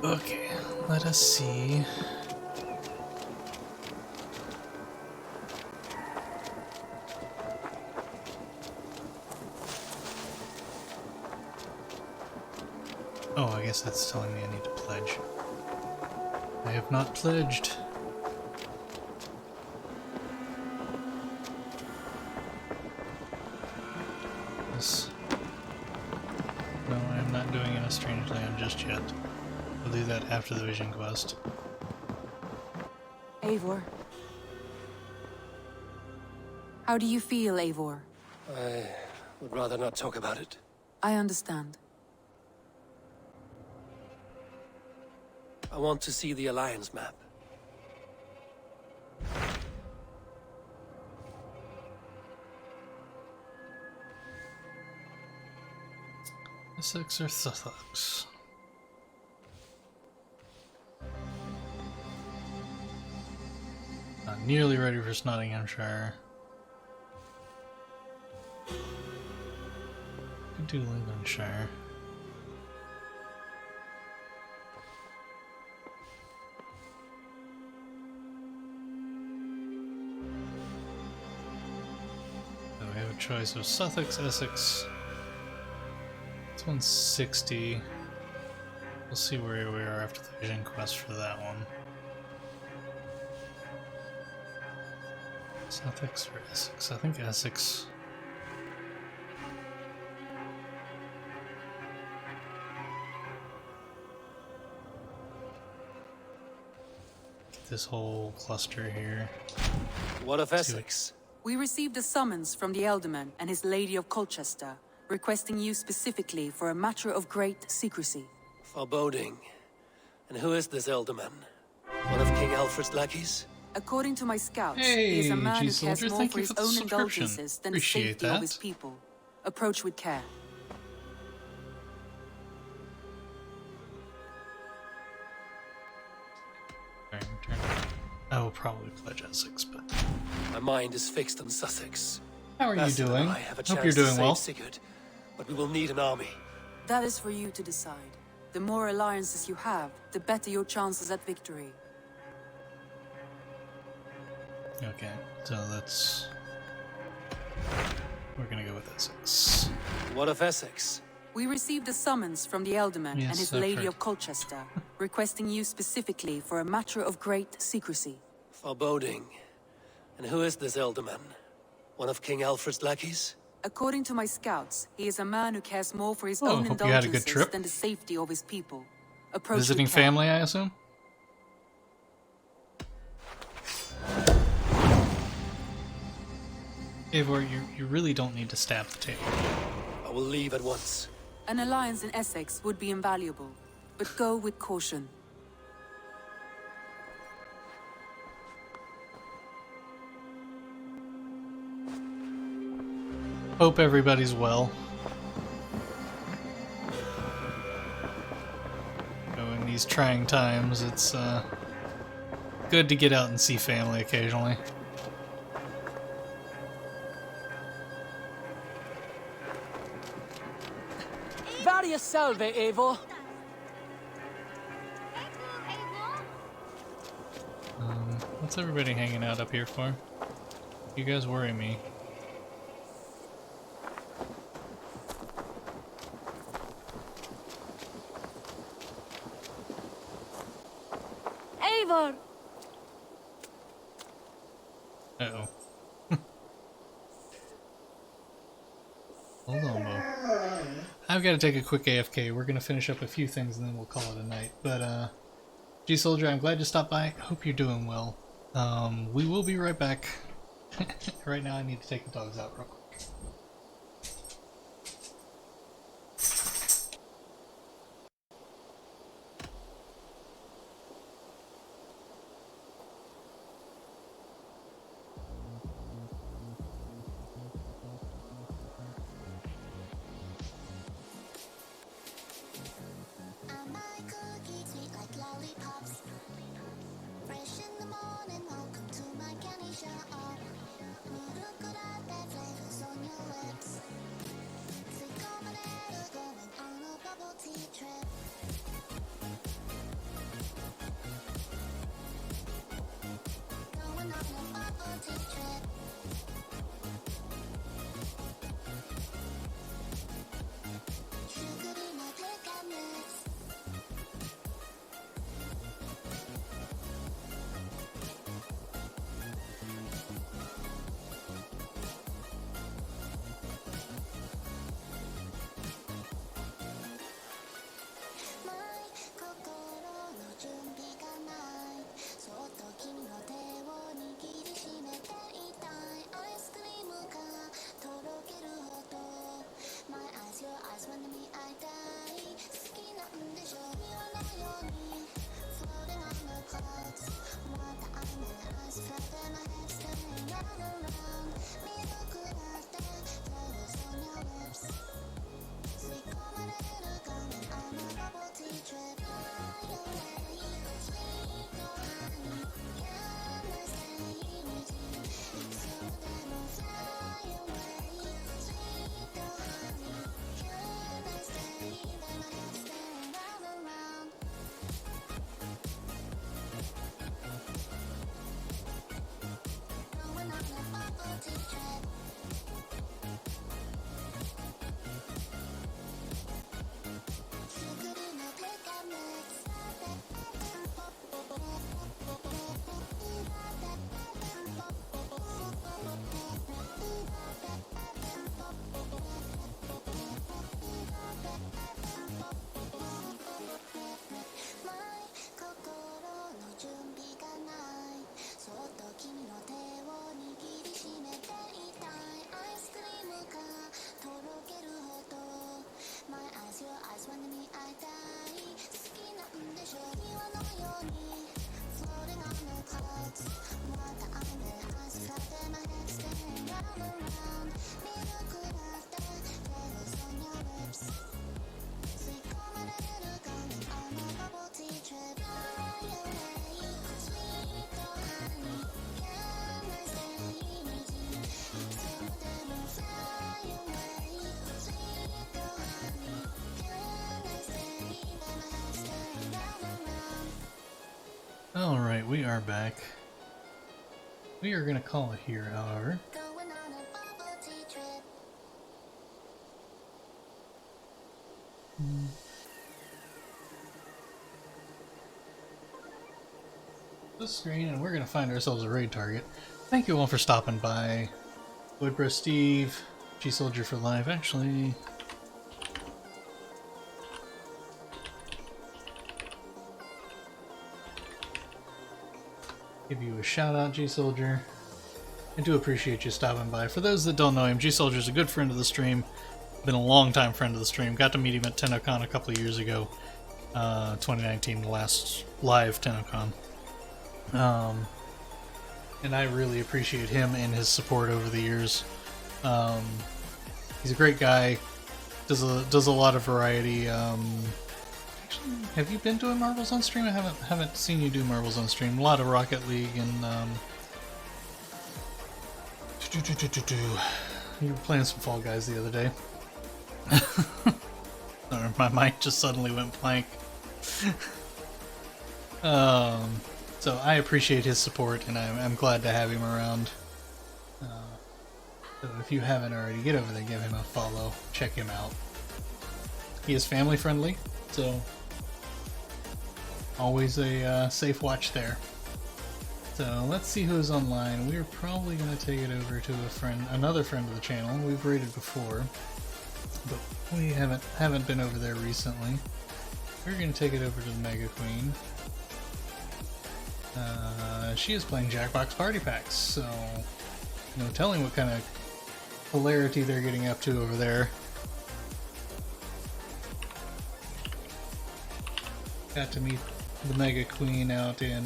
Okay, let us see. Oh, I guess that's telling me I need to pledge. I have not pledged. This... No, I am not doing it a strange land just yet. We'll do that after the vision quest. Eivor. How do you feel, Eivor? I would rather not talk about it. I understand. I want to see the Alliance map. Essex or Sussex? Not nearly ready for Nottinghamshire. Could do Lincolnshire. So we have a choice of Sussex, Essex. This one's 60. We'll see where we are after the vision quest for that one. Sussex or Essex? I think Essex. Get this whole cluster here. What of Essex? We received a summons from the Elderman and his Lady of Colchester, requesting you specifically for a matter of great secrecy. Foreboding. And who is this Elderman? One of King Alfred's lackeys? According to my scouts, Hey, he is a man who G-Soldier, cares more thank for you his for the own subscription. indulgences than the Appreciate safety that. of his people. Approach with care. Alright, return. I will probably pledge Essex, but... My mind is fixed on Sussex. How are you Bastard and doing? I have a Hope chance you're to doing save well. Sigurd, but we will need an army. That is for you to decide. The more alliances you have, the better your chances at victory. Okay, so that's... We're gonna go with Essex. What of Essex? We received a summons from the Elderman and Yes, his I've Lady heard. of Colchester, requesting you specifically for a matter of great secrecy. Foreboding. And who is this Elderman? One of King Alfred's lackeys? According to my scouts, he is a man who cares more for his Oh, own hope you had a good indulgences trip. than the safety of his people. Approach Visiting with care. family, I assume? Eivor, you really don't need to stab the table. I will leave at once. An alliance in Essex would be invaluable, but go with caution. Hope everybody's well. In these trying times, it's good to get out and see family occasionally. Various salve, Eivor. What's everybody hanging out up here for? You guys worry me. Eivor! Uh-oh. Hold on, Bo. I've got to take a quick AFK. We're going to finish up a few things and then we'll call it a night. But, G-Soldier, I'm glad you stopped by. Hope you're doing well. We will be right back. Right now I need to take the dogs out real quick. Alright, we are back. We are going to call it here, however. This screen, and we're going to find ourselves a raid target. Thank you all for stopping by. Woodbrush Steve, G-Soldier for Life. Actually, give you a shout out, G-Soldier. I do appreciate you stopping by. For those that don't know him, G-Soldier's a good friend of the stream. Been a long time friend of the stream. Got to meet him at TennoCon a couple of years ago. 2019, the last live TennoCon. And I really appreciate him and his support over the years. He's a great guy. Does a lot of variety. Actually, have you been doing Marvels on stream? I haven't seen you do Marvels on stream. A lot of Rocket League and you were playing some Fall Guys the other day. Sorry, my mind just suddenly went blank. So I appreciate his support, and I'm glad to have him around. So if you haven't already, get over there, give him a follow, check him out. He is family friendly, so always a safe watch there. So let's see who's online. We're probably going to take it over to another friend of the channel. We've raided before, but we haven't been over there recently. We're going to take it over to the Mega Queen. She is playing Jackbox Party Packs, so no telling what kind of hilarity they're getting up to over there. Got to meet the Mega Queen out in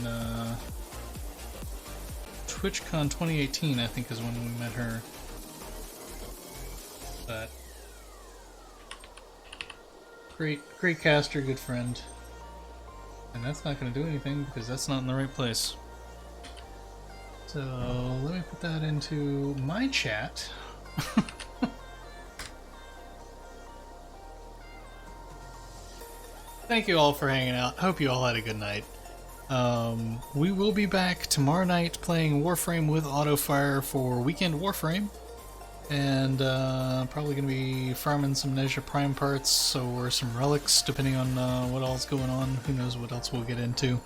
TwitchCon 2018, I think is when we met her. But great caster, good friend. And that's not going to do anything because that's not in the right place. So let me put that into my chat. Thank you all for hanging out. Hope you all had a good night. We will be back tomorrow night playing Warframe with Autofire for Weekend Warframe. And probably going to be farming some Nezha Prime parts or some relics, depending on what all's going on. Who knows what else we'll get into.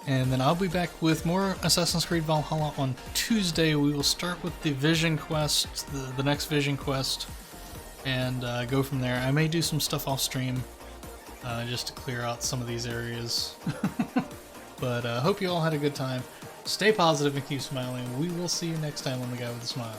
And then I'll be back with more Assassin's Creed Valhalla on Tuesday. We will start with the Vision Quest, the next Vision Quest, and go from there. I may do some stuff off stream just to clear out some of these areas. But hope you all had a good time. Stay positive and keep smiling. We will see you next time on The Guy with a Smile.